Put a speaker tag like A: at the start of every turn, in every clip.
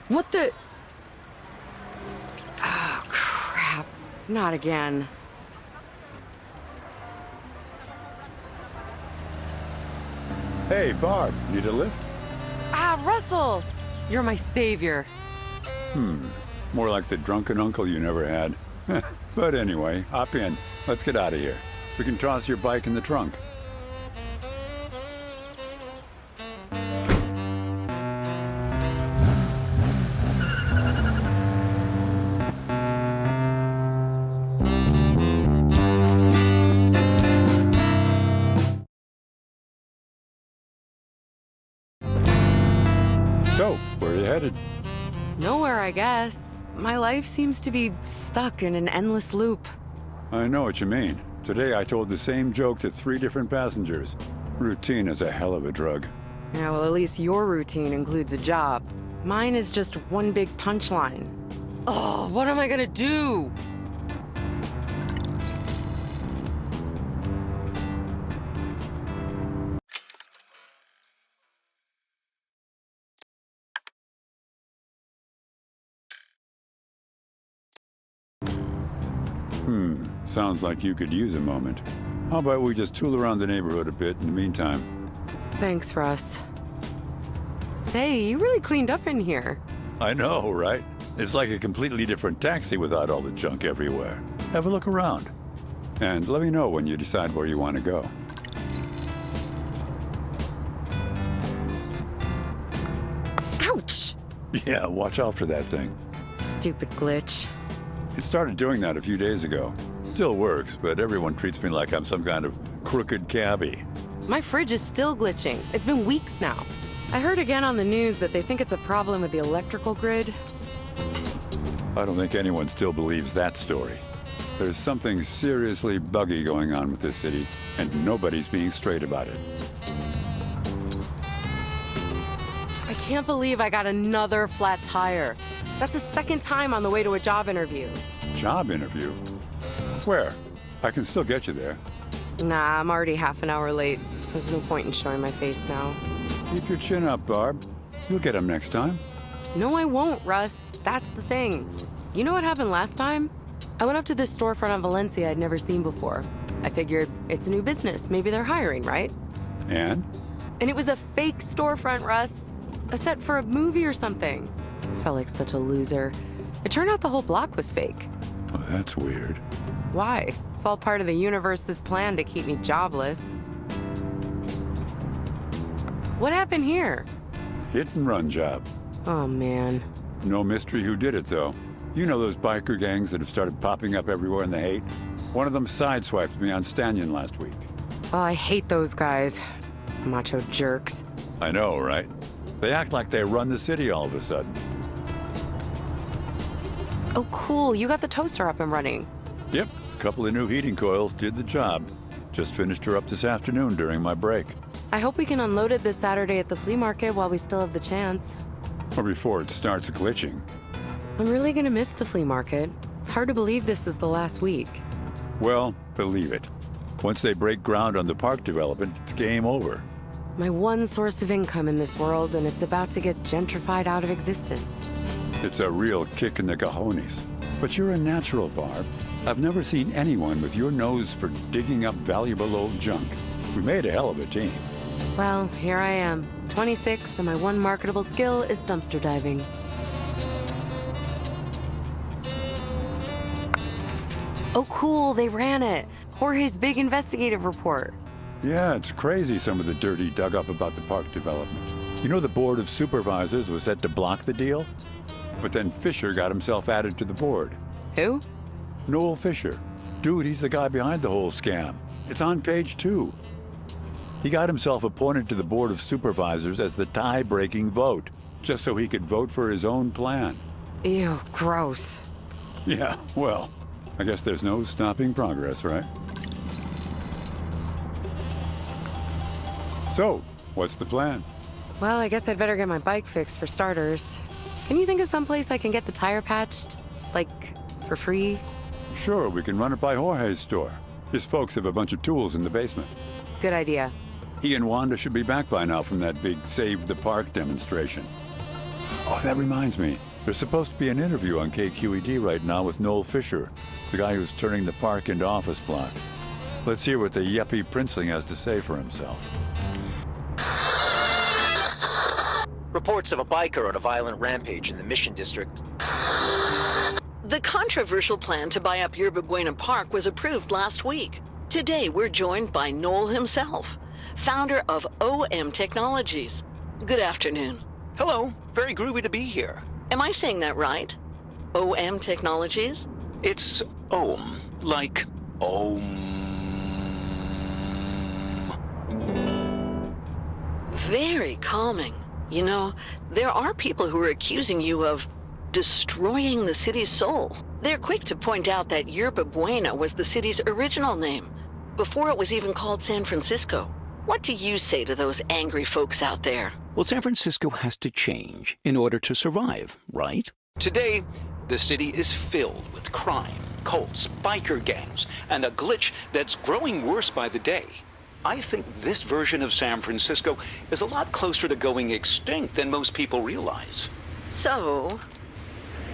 A: What the? Oh, crap. Not again.
B: Hey, Barb, need a lift?
A: Ah, Russell! You're my savior.
B: More like the drunken uncle you never had. But anyway, hop in. Let's get out of here. We can toss your bike in the trunk. So, where are you headed?
A: Nowhere, I guess. My life seems to be stuck in an endless loop.
B: I know what you mean. Today I told the same joke to 3 different passengers. Routine is a hell of a drug.
A: Yeah, well, at least your routine includes a job. Mine is just one big punchline. Oh, what am I gonna do?
B: Sounds like you could use a moment. How about we just tool around the neighborhood a bit in the meantime?
A: Thanks, Russ. Say, you really cleaned up in here.
B: I know, right? It's like a completely different taxi without all the junk everywhere. Have a look around. And let me know when you decide where you want to go.
A: Ouch!
B: Yeah, watch out for that thing.
A: Stupid glitch.
B: It started doing that a few days ago. Still works, but everyone treats me like I'm some kind of crooked cabbie.
A: My fridge is still glitching. It's been weeks now. I heard again on the news that they think it's a problem with the electrical grid.
B: I don't think anyone still believes that story. There's something seriously buggy going on with this city, and nobody's being straight about it.
A: I can't believe I got another flat tire. That's the second time on the way to a job interview.
B: Job interview? Where? I can still get you there.
A: Nah, I'm already half an hour late. There's no point in showing my face now.
B: Keep your chin up, Barb. You'll get him next time.
A: No, I won't, Russ. That's the thing. You know what happened last time? I went up to this storefront on Valencia I'd never seen before. I figured it's a new business. Maybe they're hiring, right?
B: And?
A: And it was a fake storefront, Russ. A set for a movie or something. Felt like such a loser. It turned out the whole block was fake.
B: Oh, that's weird.
A: Why? It's all part of the universe's plan to keep me jobless. What happened here?
B: Hit and run job.
A: Oh, man.
B: No mystery who did it, though. You know those biker gangs that have started popping up everywhere in the hate? One of them sideswiped me on Stanyan last week.
A: Oh, I hate those guys. Macho jerks.
B: I know, right? They act like they run the city all of a sudden.
A: Oh, cool. You got the toaster up and running.
B: Yep, a couple of new heating coils did the job. Just finished her up this afternoon during my break.
A: I hope we can unload it this Saturday at the flea market while we still have the chance.
B: Or before it starts glitching.
A: I'm really gonna miss the flea market. It's hard to believe this is the last week.
B: Well, believe it. Once they break ground on the park development, it's game over.
A: My one source of income in this world, and it's about to get gentrified out of existence.
B: It's a real kick in the cojones. But you're a natural, Barb. I've never seen anyone with your nose for digging up valuable old junk. We made a hell of a team.
A: Well, here I am, 26, and my one marketable skill is dumpster diving. Oh, cool, they ran it. Jorge's big investigative report.
B: Yeah, it's crazy some of the dirt he dug up about the park development. You know the Board of Supervisors was set to block the deal? But then Fisher got himself added to the board.
A: Who?
B: Noel Fisher. Dude, he's the guy behind the whole scam. It's on page 2. He got himself appointed to the Board of Supervisors as the tie-breaking vote, just so he could vote for his own plan.
A: Ew, gross.
B: Yeah, well, I guess there's no stopping progress, right? So, what's the plan?
A: Well, I guess I'd better get my bike fixed for starters. Can you think of some place I can get the tire patched? Like, for free?
B: Sure, we can run it by Jorge's store. His folks have a bunch of tools in the basement.
A: Good idea.
B: He and Wanda should be back by now from that big Save the Park demonstration. Oh, that reminds me. There's supposed to be an interview on KQED right now with Noel Fisher, the guy who's turning the park into office blocks. Let's hear what the yuppie princeling has to say for himself.
C: Reports of a biker on a violent rampage in the Mission District.
D: The controversial plan to buy up Yerba Buena Park was approved last week. Today, we're joined by Noel himself, founder of OM Technologies. Good afternoon.
C: Hello, very groovy to be here.
D: Am I saying that right? OM Technologies?
C: It's Om, like Om.
D: Very calming. You know, there are people who are accusing you of destroying the city's soul. They're quick to point out that Yerba Buena was the city's original name, before it was even called San Francisco. What do you say to those angry folks out there?
E: Well, San Francisco has to change in order to survive, right?
C: Today, the city is filled with crime, cults, biker gangs, and a glitch that's growing worse by the day. I think this version of San Francisco is a lot closer to going extinct than most people realize.
D: So,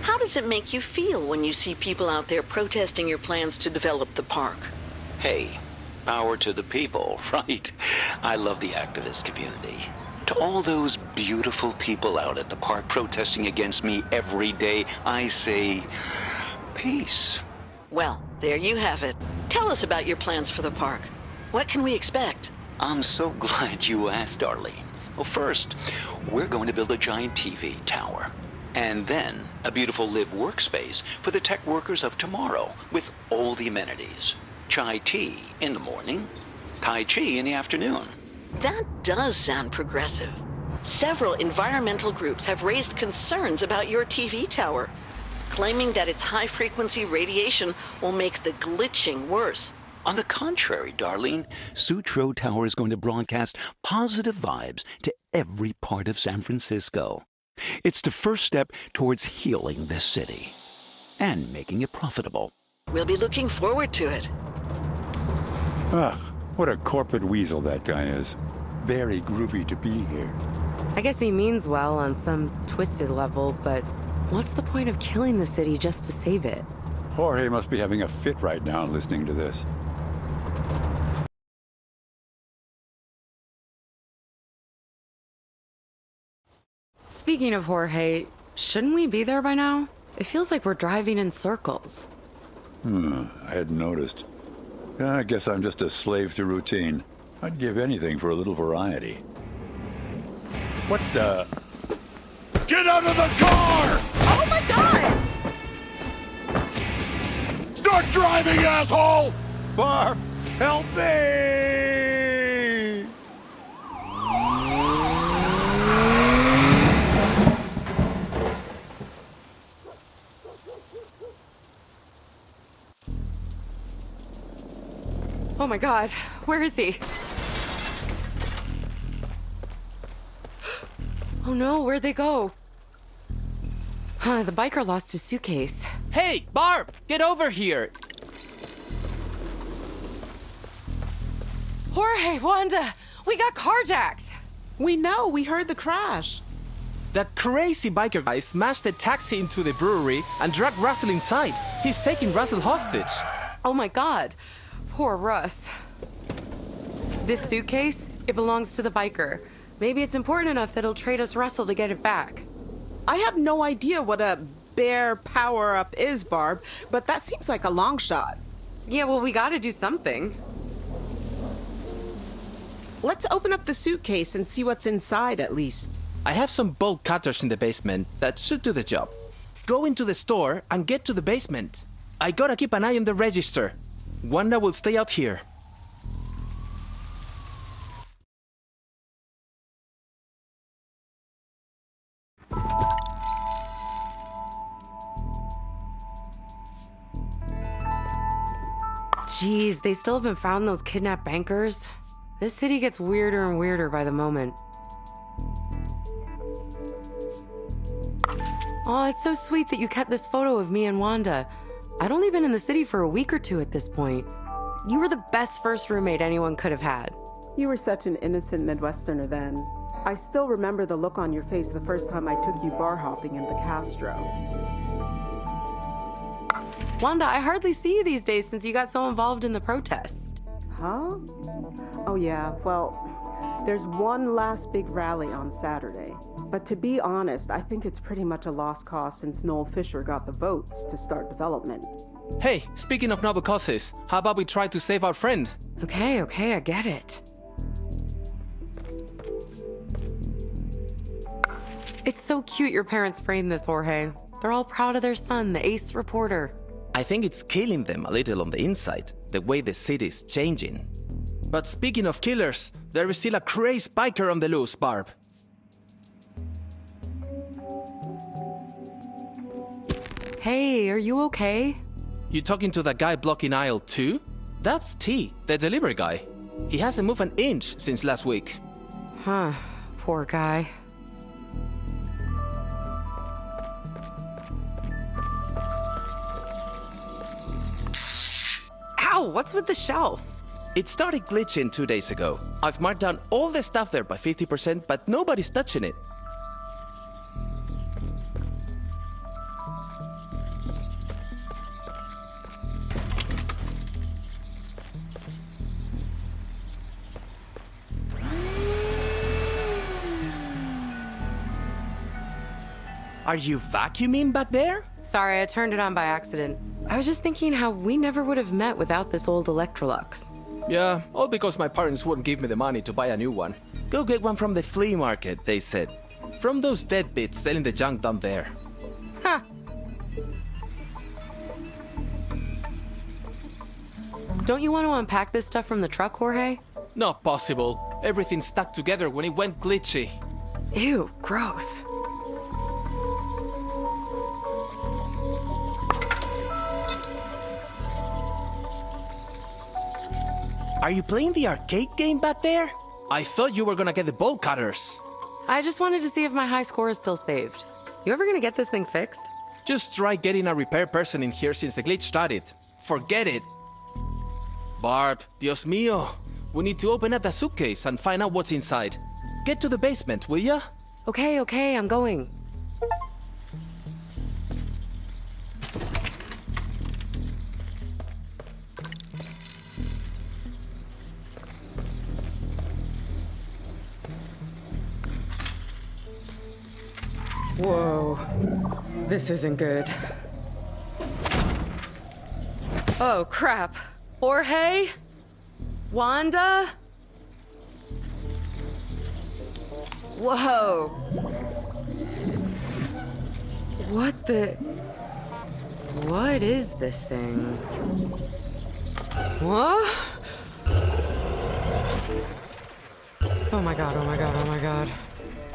D: how does it make you feel when you see people out there protesting your plans to develop the park?
C: Hey, power to the people, right? I love the activist community. To all those beautiful people out at the park protesting against me every day, I say, peace.
D: Well, there you have it. Tell us about your plans for the park. What can we expect?
C: I'm so glad you asked, Darlene. Well, first, we're going to build a giant TV tower. And then a beautiful live workspace for the tech workers of tomorrow with all the amenities. Chai tea in the morning, Tai Chi in the afternoon.
D: That does sound progressive. Several environmental groups have raised concerns about your TV tower, claiming that its high-frequency radiation will make the glitching worse.
C: On the contrary, Darlene,
E: Sutro Tower is going to broadcast positive vibes to every part of San Francisco. It's the first step towards healing this city and making it profitable.
D: We'll be looking forward to it.
B: Ugh, what a corporate weasel that guy is. Very groovy to be here.
A: I guess he means well on some twisted level, but what's the point of killing the city just to save it?
B: Jorge must be having a fit right now listening to this.
A: Speaking of Jorge, shouldn't we be there by now? It feels like we're driving in circles.
B: I hadn't noticed. I guess I'm just a slave to routine. I'd give anything for a little variety. What the? Get out of the car!
A: Oh my God!
B: Start driving, asshole! Barb, help me!
A: Oh my God, where is he? Oh no, where'd they go? The biker lost his suitcase.
F: Hey, Barb, get over here.
A: Jorge, Wanda, we got carjacked.
G: We know, we heard the crash.
F: That crazy biker guy smashed the taxi into the brewery and dragged Russell inside. He's taking Russell hostage.
A: Oh my God, poor Russ. This suitcase, it belongs to the biker. Maybe it's important enough that he'll trade us Russell to get it back.
G: I have no idea what a bear power-up is, Barb, but that seems like a long shot.
A: Yeah, well, we gotta do something.
G: Let's open up the suitcase and see what's inside at least.
F: I have some bolt cutters in the basement that should do the job. Go into the store and get to the basement. I gotta keep an eye on the register. Wanda will stay out here.
A: Jeez, they still haven't found those kidnapped bankers. This city gets weirder and weirder by the moment. Oh, it's so sweet that you kept this photo of me and Wanda. I'd only been in the city for a week or two at this point. You were the best first roommate anyone could have had.
G: You were such an innocent Midwesterner then. I still remember the look on your face the first time I took you bar hopping in the Castro.
A: Wanda, I hardly see you these days since you got so involved in the protest.
G: Huh? Oh yeah, well, there's one last big rally on Saturday. But to be honest, I think it's pretty much a lost cause since Noel Fisher got the votes to start development.
F: Hey, speaking of noble causes, how about we try to save our friend?
A: Okay, I get it. It's so cute your parents framed this, Jorge. They're all proud of their son, the ace reporter.
F: I think it's killing them a little on the inside, the way the city's changing. But speaking of killers, there is still a crazy biker on the loose, Barb.
A: Hey, are you okay?
F: You talking to that guy blocking aisle 2? That's T, the delivery guy. He hasn't moved an inch since last week.
A: Huh, poor guy. Ow, what's with the shelf?
F: It started glitching 2 days ago. I've marked down all the stuff there by 50%, but nobody's touching it. Are you vacuuming back there?
A: Sorry, I turned it on by accident. I was just thinking how we never would have met without this old Electrolux.
F: Yeah, all because my parents wouldn't give me the money to buy a new one. Go get one from the flea market, they said. From those deadbeats selling the junk down there.
A: Huh. Don't you want to unpack this stuff from the truck, Jorge?
F: Not possible. Everything stuck together when it went glitchy.
A: Ew, gross.
F: Are you playing the arcade game back there? I thought you were gonna get the bolt cutters.
A: I just wanted to see if my high score is still saved. You ever gonna get this thing fixed?
F: Just try getting a repair person in here since the glitch started. Forget it. Barb, Dios mío. We need to open up the suitcase and find out what's inside. Get to the basement, will ya?
A: Okay, I'm going. Whoa, this isn't good. Oh, crap. Jorge? Wanda? Whoa. What is this thing? What? Oh my god.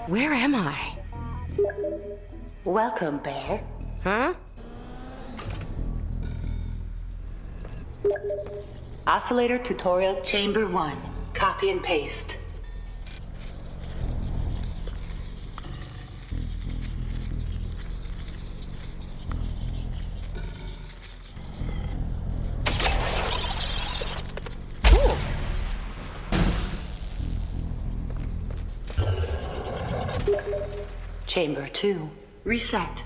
A: Where am I?
H: Welcome, Bear.
A: Huh?
H: Oscillator tutorial chamber 1. Copy and paste. Chamber 2. Reset.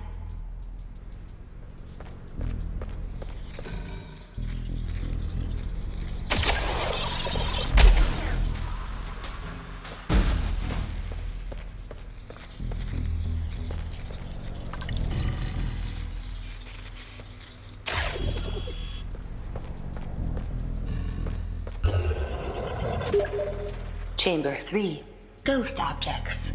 H: Chamber 3. Ghost objects.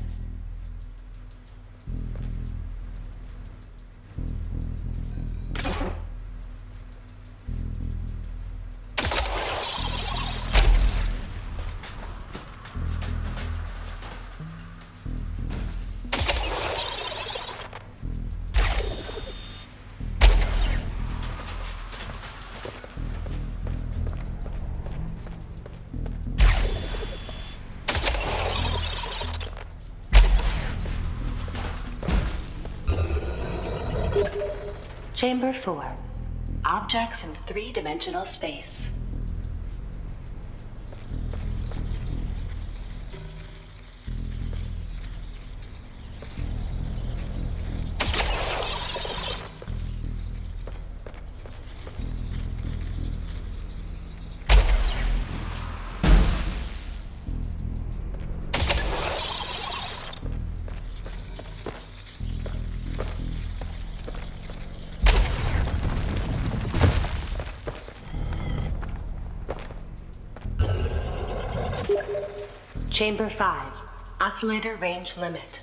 H: Chamber 4. Objects in 3-dimensional space. Chamber 5. Oscillator range limit.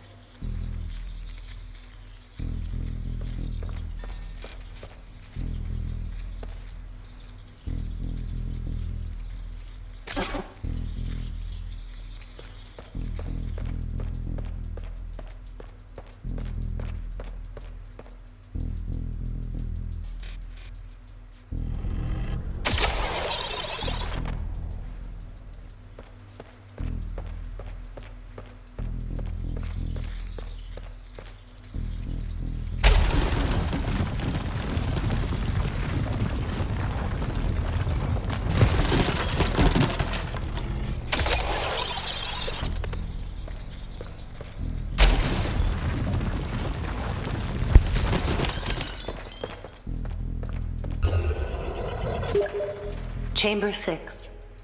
H: Chamber 6.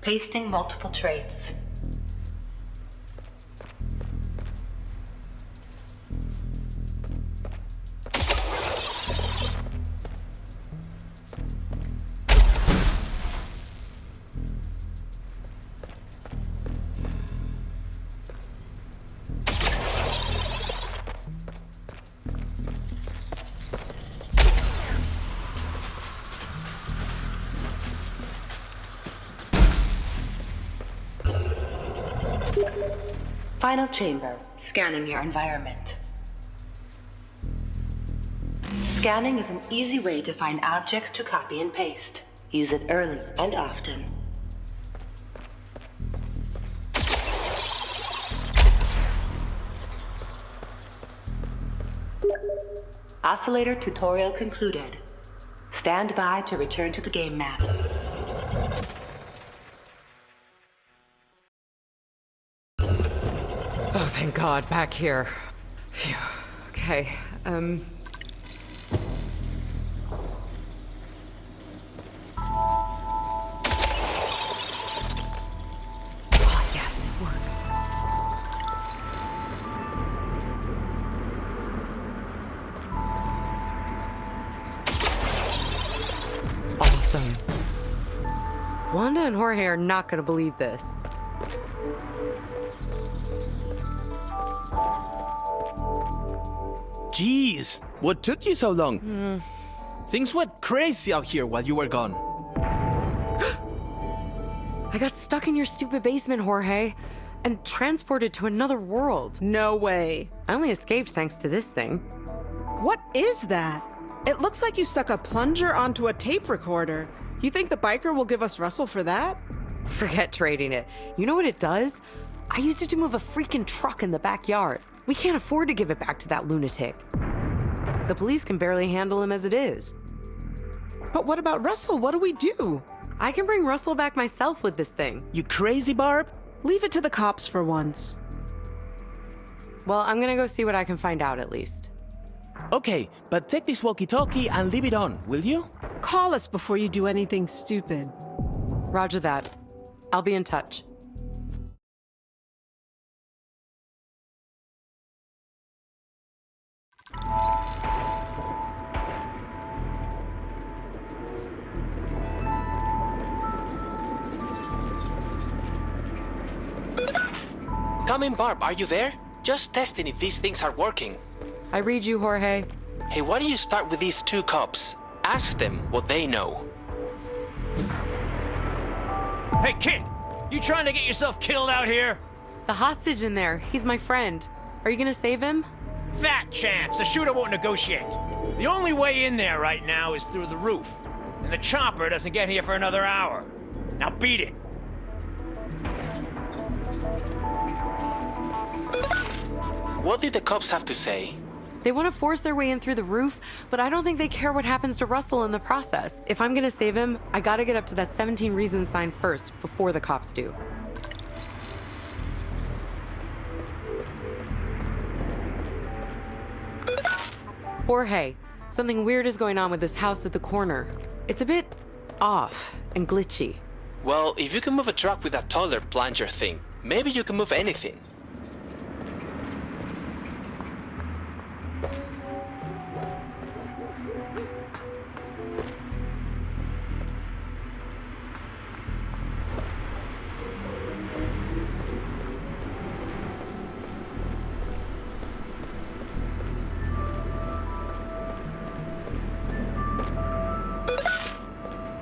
H: Pasting multiple traits. Final chamber. Scanning your environment. Scanning is an easy way to find objects to copy and paste. Use it early and often. Oscillator tutorial concluded. Stand by to return to the game map.
A: Oh, thank God, back here. Phew. Okay, Oh, yes, it works. Awesome. Wanda and Jorge are not gonna believe this.
F: Jeez, what took you so long? Things went crazy out here while you were gone.
A: I got stuck in your stupid basement, Jorge, and transported to another world.
I: No way.
A: I only escaped thanks to this thing.
I: What is that? It looks like you stuck a plunger onto a tape recorder. You think the biker will give us Russell for that?
A: Forget trading it. You know what it does? I used it to move a freaking truck in the backyard. We can't afford to give it back to that lunatic. The police can barely handle him as it is.
I: But what about Russell? What do we do?
A: I can bring Russell back myself with this thing.
F: You crazy, Barb?
I: Leave it to the cops for once.
A: Well, I'm gonna go see what I can find out at least.
F: Okay, but take this walkie-talkie and leave it on, will you?
I: Call us before you do anything stupid.
A: Roger that. I'll be in touch.
F: Come in, Barb, are you there? Just testing if these things are working.
A: I read you, Jorge.
F: Hey, why don't you start with these two cops? Ask them what they know.
J: Hey, kid! You trying to get yourself killed out here?
A: The hostage in there, he's my friend. Are you gonna save him?
J: Fat chance. The shooter won't negotiate. The only way in there right now is through the roof. And the chopper doesn't get here for another hour. Now beat it.
F: What did the cops have to say?
A: They want to force their way in through the roof, but I don't think they care what happens to Russell in the process. If I'm gonna save him, I gotta get up to that 17 Reasons sign first, before the cops do. Jorge, something weird is going on with this house at the corner. It's a bit off and glitchy.
F: Well, if you can move a truck with that taller plunger thing, maybe you can move anything.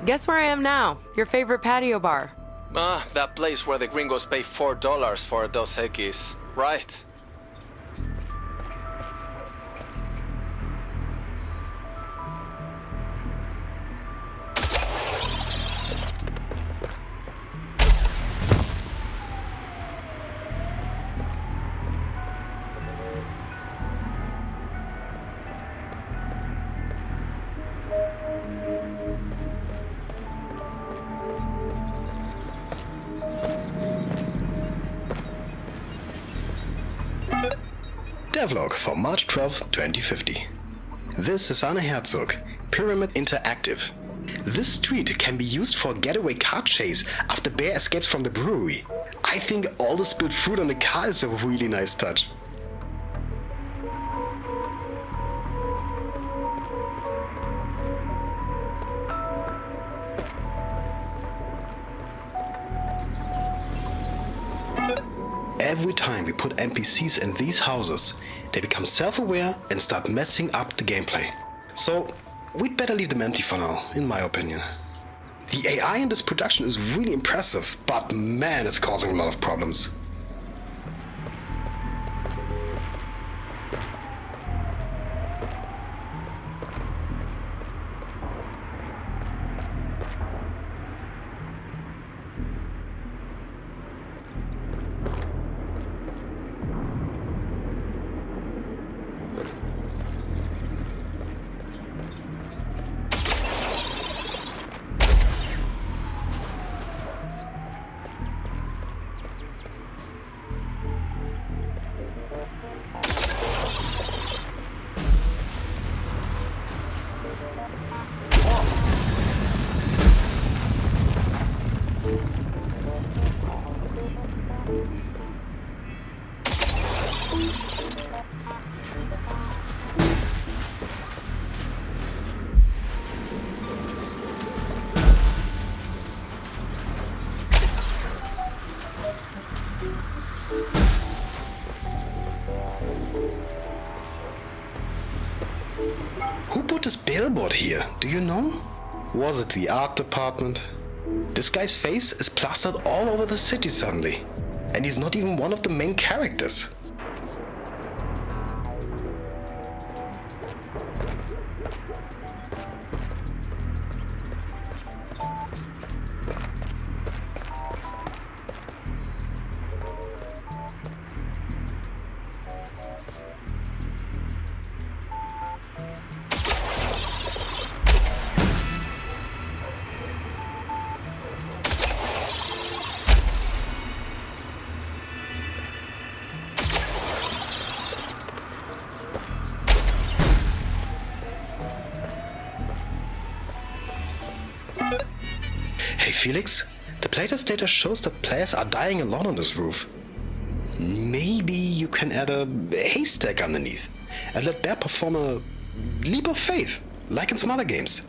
A: Guess where I am now? Your favorite patio bar.
F: Ah, that place where the gringos pay $4 for a Dos Equis. Right.
K: Devlog for March 12, 2050. This is Anna Herzog, Pyramid Interactive. This street can be used for a getaway car chase after Bear escapes from the brewery. I think all the spilled food on the car is a really nice touch. Every time we put NPCs in these houses, they become self-aware and start messing up the gameplay. So, we'd better leave them empty for now, in my opinion. The AI in this production is really impressive, but man, it's causing a lot of problems. Who put this billboard here? Do you know? Was it the art department? This guy's face is plastered all over the city suddenly. And he's not even one of the main characters. Hey Felix, the playtest data shows that players are dying a lot on this roof. Maybe you can add a haystack underneath and let Bear perform a leap of faith, like in some other games.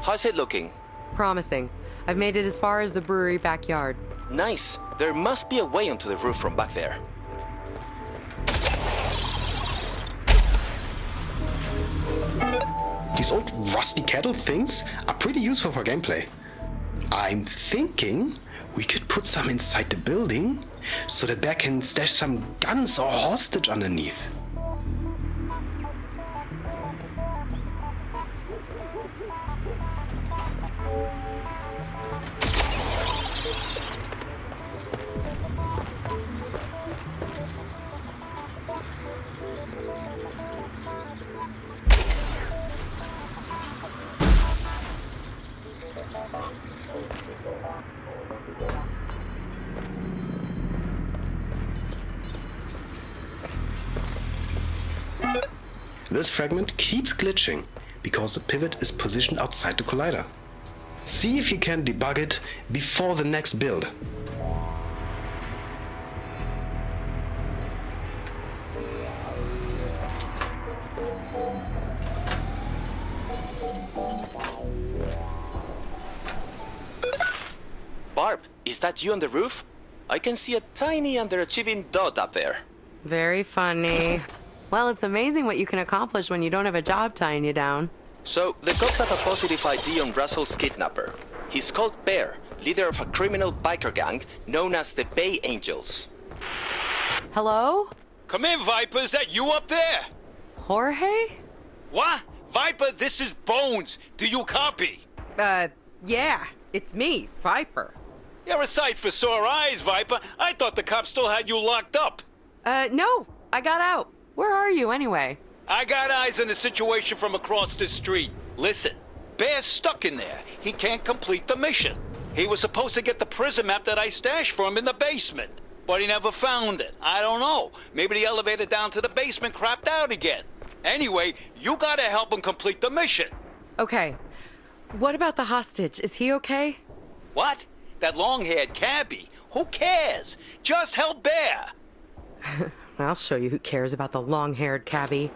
F: How's it looking?
A: Promising. I've made it as far as the brewery backyard.
F: Nice. There must be a way onto the roof from back there.
K: These old rusty kettle things are pretty useful for gameplay. I'm thinking we could put some inside the building so that Bear can stash some guns or hostage underneath. This fragment keeps glitching because the pivot is positioned outside the collider. See if you can debug it before the next build.
F: Barb, is that you on the roof? I can see a tiny underachieving dot up there.
A: Very funny. Well, it's amazing what you can accomplish when you don't have a job tying you down.
F: So, the cops have a positive ID on Russell's kidnapper. He's called Bear, leader of a criminal biker gang known as the Bay Angels.
A: Hello?
J: Come in, Viper. Is that you up there?
A: Jorge?
J: What? Viper, this is Bones. Do you copy?
A: Yeah. It's me, Viper.
J: You're a sight for sore eyes, Viper. I thought the cops still had you locked up.
A: No. I got out. Where are you, anyway?
J: I got eyes on the situation from across the street. Listen, Bear's stuck in there. He can't complete the mission. He was supposed to get the prison map that I stashed for him in the basement, but he never found it. I don't know. Maybe the elevator down to the basement crapped out again. Anyway, you gotta help him complete the mission.
A: Okay. What about the hostage? Is he okay?
J: What? That long-haired cabbie? Who cares? Just help Bear.
A: I'll show you who cares about the long-haired cabbie.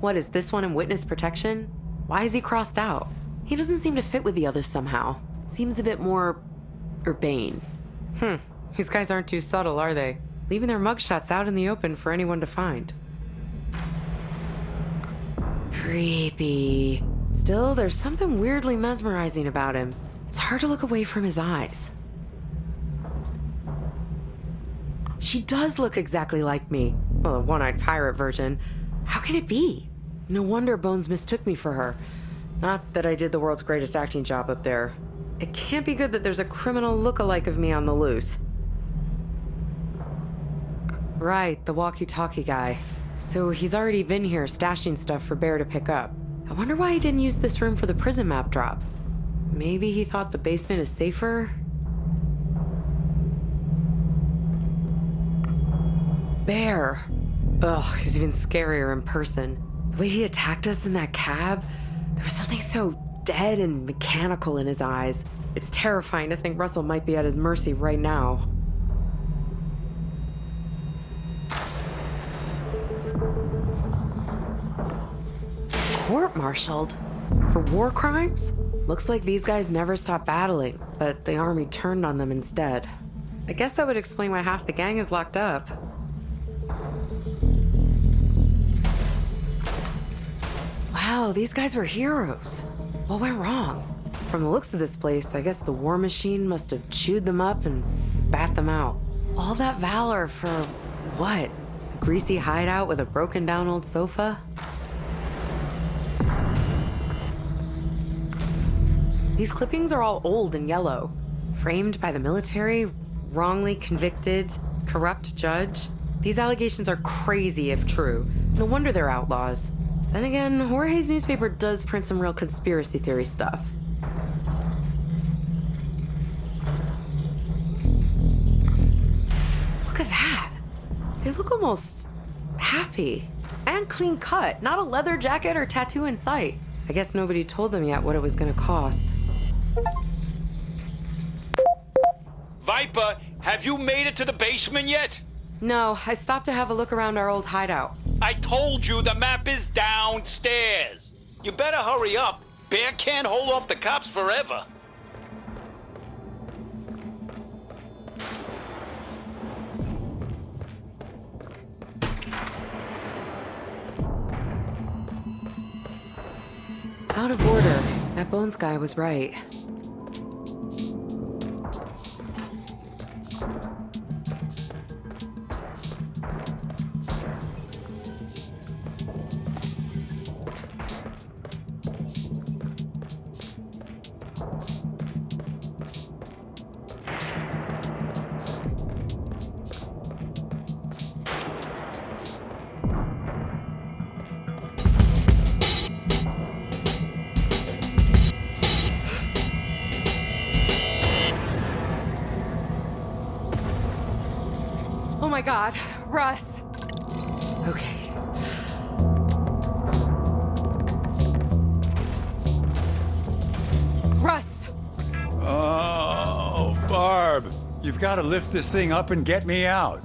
A: What, is this one in witness protection? Why is he crossed out? He doesn't seem to fit with the others somehow. Seems a bit more urbane. These guys aren't too subtle, are they? Leaving their mugshots out in the open for anyone to find. Creepy. Still, there's something weirdly mesmerizing about him. It's hard to look away from his eyes. She does look exactly like me. Well, a one-eyed pirate version. How can it be? No wonder Bones mistook me for her. Not that I did the world's greatest acting job up there. It can't be good that there's a criminal look-alike of me on the loose. Right, the walkie-talkie guy. So he's already been here stashing stuff for Bear to pick up. I wonder why he didn't use this room for the prison map drop. Maybe he thought the basement is safer? Bear. Ugh, he's even scarier in person. The way he attacked us in that cab, there was something so dead and mechanical in his eyes. It's terrifying to think Russell might be at his mercy right now. Court-martialed? For war crimes? Looks like these guys never stopped battling, but the army turned on them instead. I guess that would explain why half the gang is locked up. Wow, these guys were heroes. What went wrong? From the looks of this place, I guess the war machine must have chewed them up and spat them out. All that valor for what? A greasy hideout with a broken down old sofa? These clippings are all old and yellow. Framed by the military, wrongly convicted, corrupt judge. These allegations are crazy if true. No wonder they're outlaws. Then again, Jorge's newspaper does print some real conspiracy theory stuff. Look at that. They look almost happy. And clean cut, not a leather jacket or tattoo in sight. I guess nobody told them yet what it was gonna cost.
J: Viper, have you made it to the basement yet?
A: No, I stopped to have a look around our old hideout.
J: I told you the map is downstairs. You better hurry up. Bear can't hold off the cops forever.
A: Out of order. That Bones guy was right. my god, Russ. Okay. Russ!
B: Oh, Barb, you've got to lift this thing up and get me out.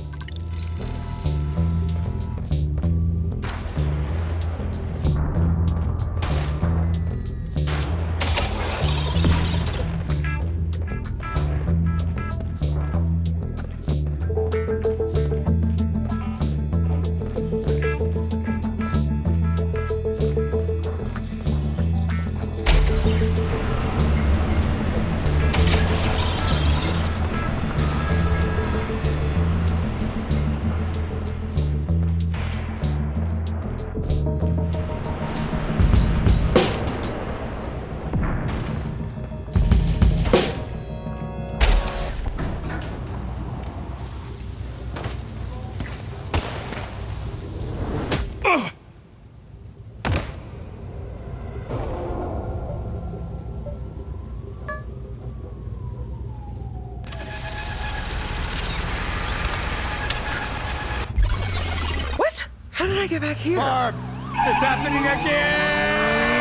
A: How did I get back here?
B: Barb, it's happening again!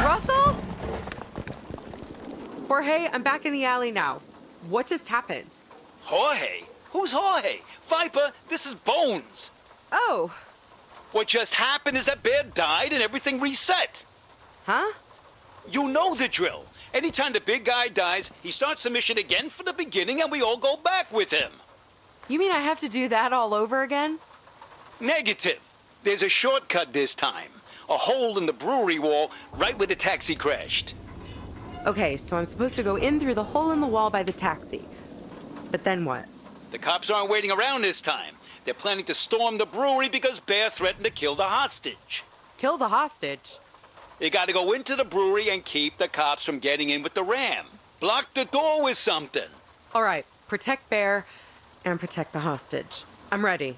A: Russell? Jorge, I'm back in the alley now. What just happened?
J: Jorge? Who's Jorge? Viper, this is Bones.
A: Oh.
J: What just happened is that Bear died and everything reset.
A: Huh?
J: You know the drill. Anytime the big guy dies, he starts the mission again from the beginning and we all go back with him.
A: You mean I have to do that all over again?
J: Negative. There's a shortcut this time. A hole in the brewery wall right where the taxi crashed.
A: Okay, so I'm supposed to go in through the hole in the wall by the taxi. But then what?
J: The cops aren't waiting around this time. They're planning to storm the brewery because Bear threatened to kill the hostage.
A: Kill the hostage?
J: You gotta go into the brewery and keep the cops from getting in with the ram. Block the door with something.
A: All right, protect Bear and protect the hostage. I'm ready.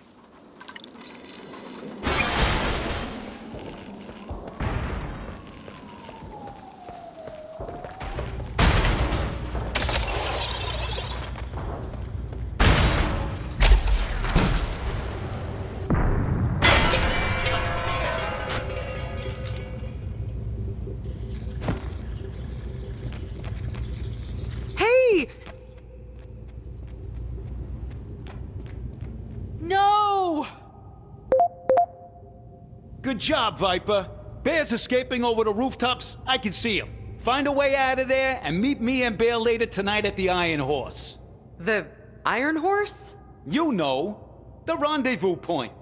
A: No!
J: Good job, Viper. Bear's escaping over the rooftops. I can see him. Find a way out of there and meet me and Bear later tonight at the Iron Horse.
A: The Iron Horse?
J: You know, the rendezvous point.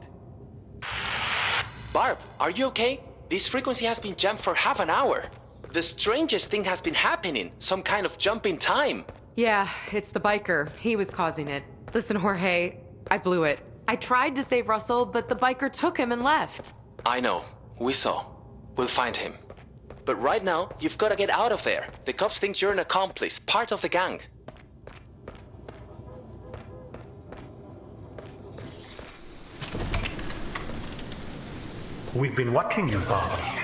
L: Barb, are you okay? This frequency has been jammed for half an hour. The strangest thing has been happening. Some kind of jump in time.
A: Yeah, it's the biker. He was causing it. Listen, Jorge, I blew it. I tried to save Russell, but the biker took him and left.
L: I know. We saw. We'll find him. But right now, you've got to get out of there. The cops think you're an accomplice, part of the gang.
M: We've been watching you, Barbara.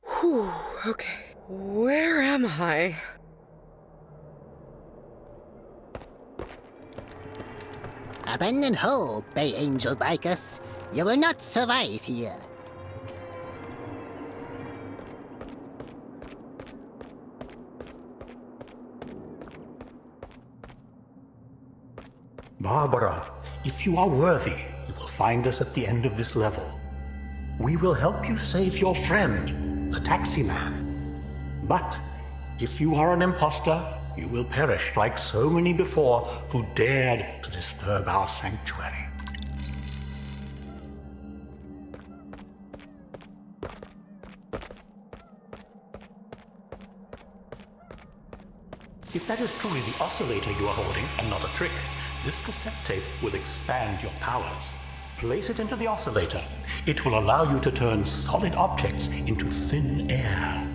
A: Whew, okay. Where am I?
N: Abandon hope, Bay Angel Bikers. You will not survive here.
M: Barbara, if you are worthy, you will find us at the end of this level. We will help you save your friend, the taxi man. But if you are an imposter, you will perish like so many before who dared to disturb our sanctuary. If that is truly the oscillator you are holding and not a trick, this cassette tape will expand your powers. Place it into the oscillator. It will allow you to turn solid objects into thin air.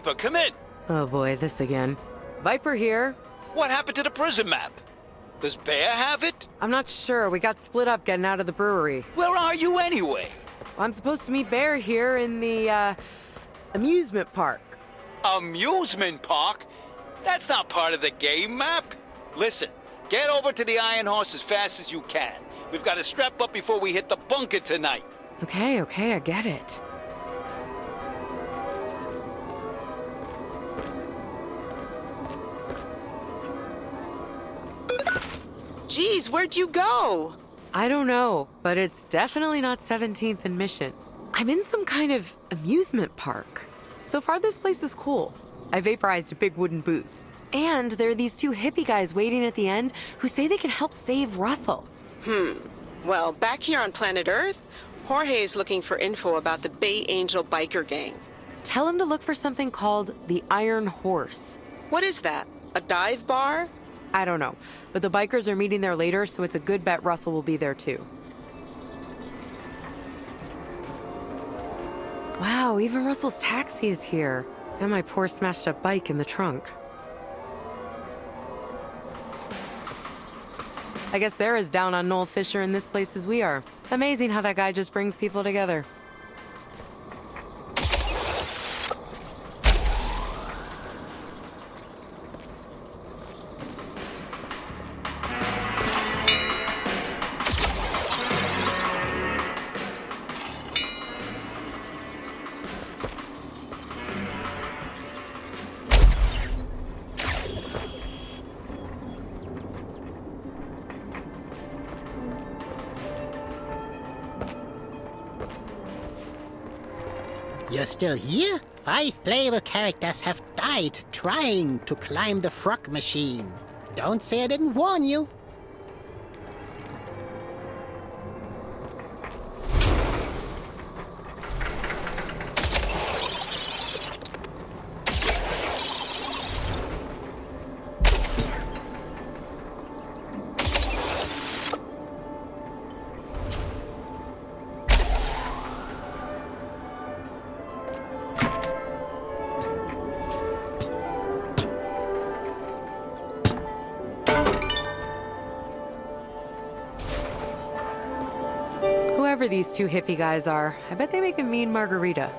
J: Viper, come in.
A: Oh boy, this again. Viper here.
J: What happened to the prison map? Does Bear have it?
A: I'm not sure. We got split up getting out of the brewery.
J: Where are you anyway?
A: I'm supposed to meet Bear here in the, amusement park.
J: Amusement park? That's not part of the game map. Listen, get over to the Iron Horse as fast as you can. We've got to strap up before we hit the bunker tonight.
A: Okay, I get it.
I: Geez, where'd you go?
A: I don't know, but it's definitely not 17th and Mission. I'm in some kind of amusement park. So far, this place is cool. I vaporized a big wooden booth. And there are these two hippie guys waiting at the end who say they can help save Russell.
I: Well, back here on planet Earth, Jorge is looking for info about the Bay Angel biker gang.
A: Tell him to look for something called the Iron Horse.
I: What is that? A dive bar?
A: I don't know, but the bikers are meeting there later, so it's a good bet Russell will be there too. Wow, even Russell's taxi is here. And my poor smashed up bike in the trunk. I guess they're as down on Noel Fisher in this place as we are. Amazing how that guy just brings people together.
N: You're still here? 5 playable characters have died trying to climb the frog machine. Don't say I didn't warn you.
A: Whoever these two hippie guys are, I bet they make a mean margarita.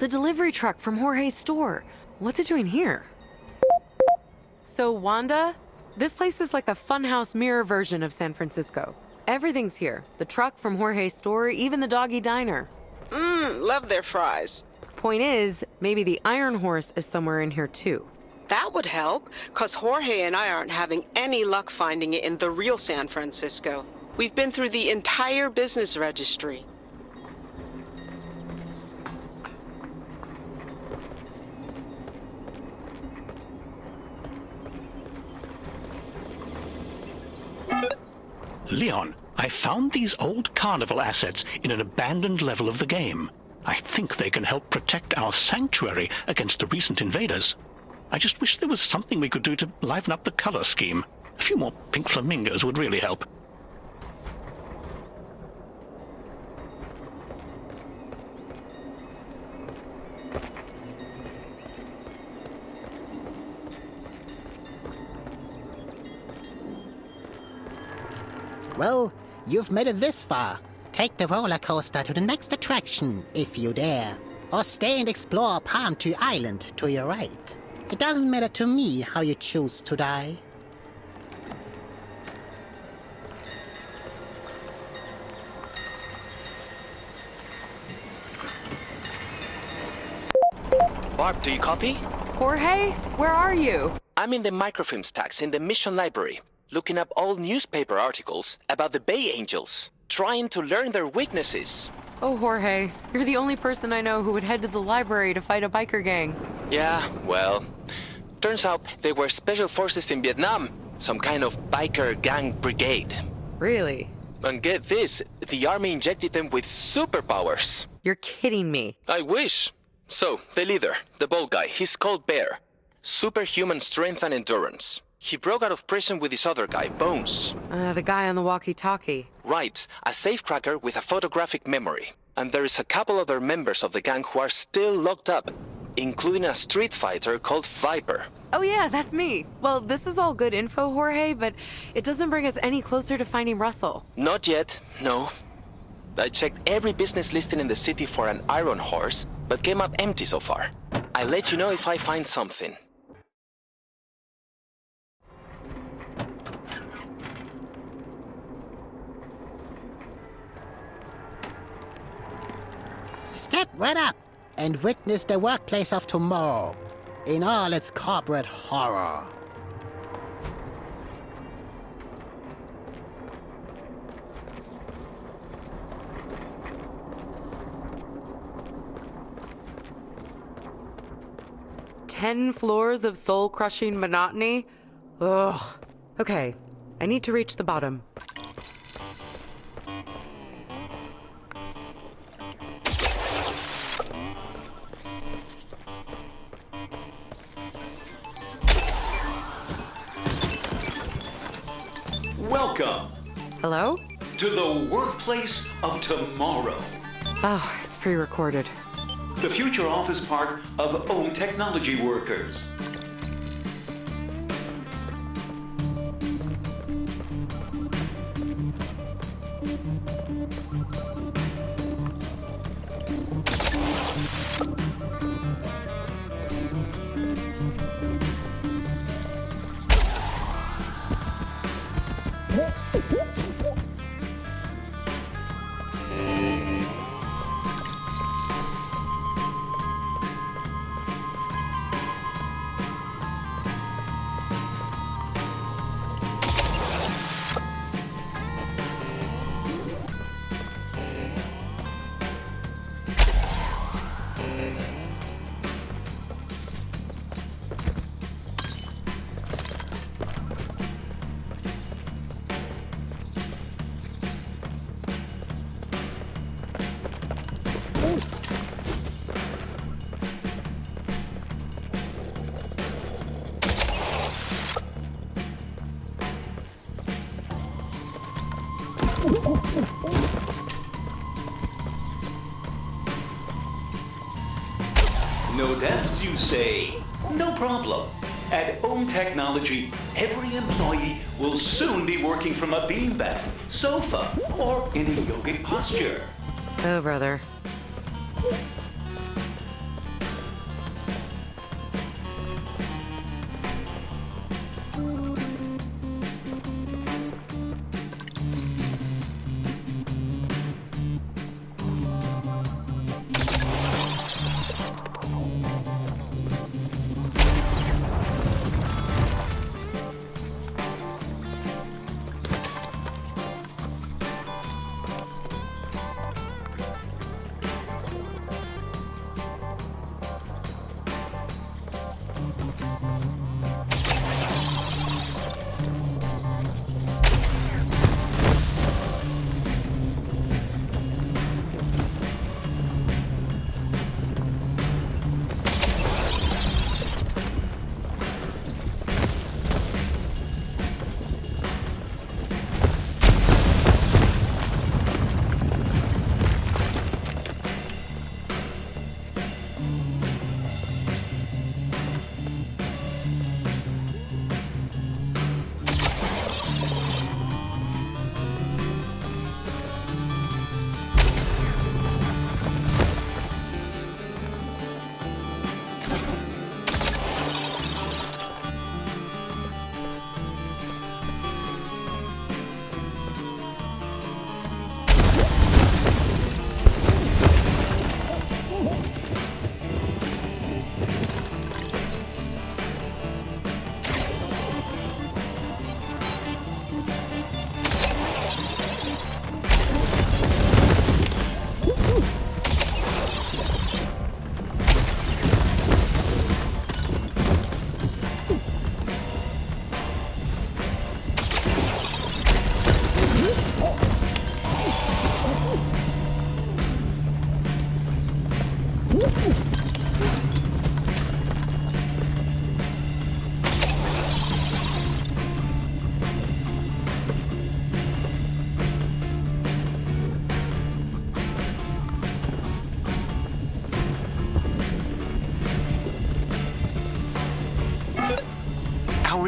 A: The delivery truck from Jorge's store. What's it doing here? So, Wanda, this place is like a funhouse mirror version of San Francisco. Everything's here. The truck from Jorge's store, even the doggy diner.
I: Love their fries.
A: Point is, maybe the Iron Horse is somewhere in here too.
I: That would help, because Jorge and I aren't having any luck finding it in the real San Francisco. We've been through the entire business registry.
M: Leon, I found these old carnival assets in an abandoned level of the game. I think they can help protect our sanctuary against the recent invaders. I just wish there was something we could do to liven up the color scheme. A few more pink flamingos would really help.
N: Well, you've made it this far. Take the roller coaster to the next attraction, if you dare. Or stay and explore Palm Tree Island to your right. It doesn't matter to me how you choose to die.
L: Barb, do you copy?
A: Jorge, where are you?
L: I'm in the microfilm stacks in the mission library, looking up old newspaper articles about the Bay Angels, trying to learn their weaknesses.
A: Oh, Jorge, you're the only person I know who would head to the library to fight a biker gang.
L: Yeah, well, turns out they were special forces in Vietnam, some kind of biker gang brigade.
A: Really?
L: And get this, the army injected them with superpowers.
A: You're kidding me.
L: I wish. So, the leader, the bald guy, he's called Bear. Superhuman strength and endurance. He broke out of prison with this other guy, Bones.
A: The guy on the walkie-talkie.
L: Right, a safecracker with a photographic memory. And there is a couple other members of the gang who are still locked up, including a street fighter called Viper.
A: Oh yeah, that's me. Well, this is all good info, Jorge, but it doesn't bring us any closer to finding Russell.
L: Not yet, no. I checked every business listing in the city for an iron horse, but came up empty so far. I'll let you know if I find something.
N: Step right up and witness the workplace of tomorrow in all its corporate horror.
A: "10 floors of soul-crushing monotony? Ugh. Okay, I need to reach the bottom.
C: Welcome
A: Hello?
C: to the workplace of tomorrow.
A: Oh, it's pre-recorded.
C: The future office park of Ohm Technology workers. No desks, you say? No problem. At Ohm Technology, every employee will soon be working from a beanbag, sofa, or in a yogic posture.
A: Oh, brother.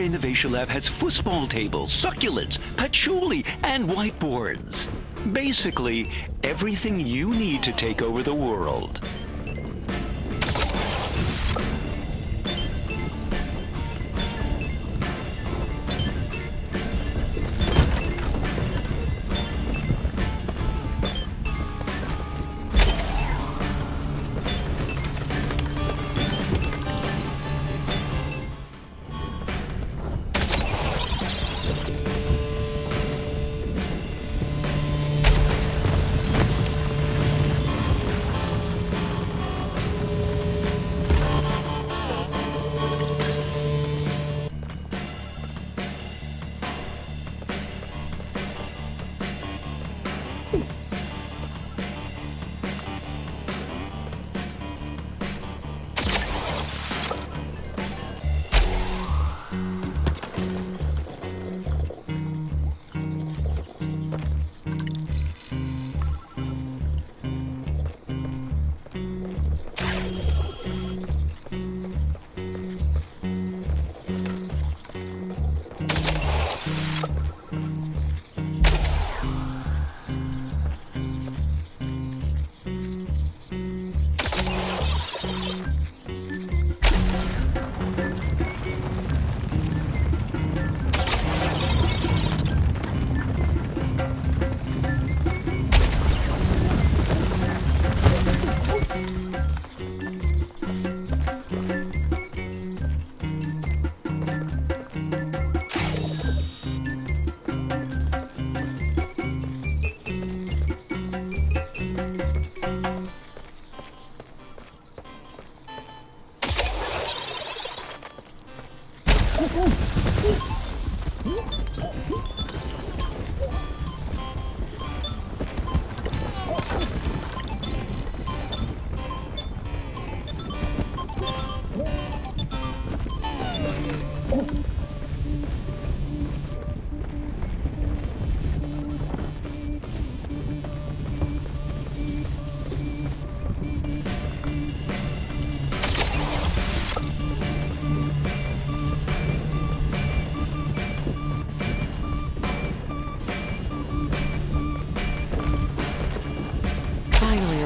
C: Innovation Lab has football tables, succulents, patchouli, and whiteboards. Basically, everything you need to take over the world.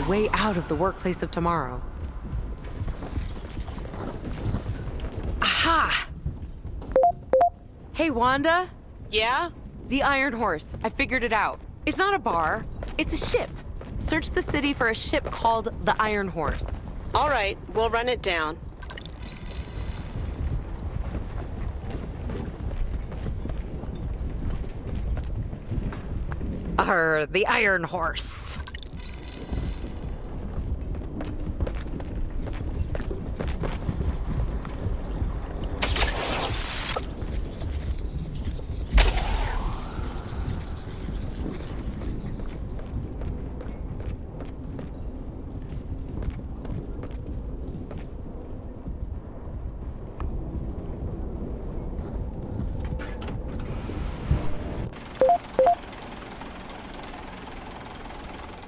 A: Way out of the workplace of tomorrow. Aha! Hey, Wanda?
I: Yeah?
A: The Iron Horse. I figured it out. It's not a bar, it's a ship. Search the city for a ship called the Iron Horse.
I: All right, we'll run it down.
A: The Iron Horse.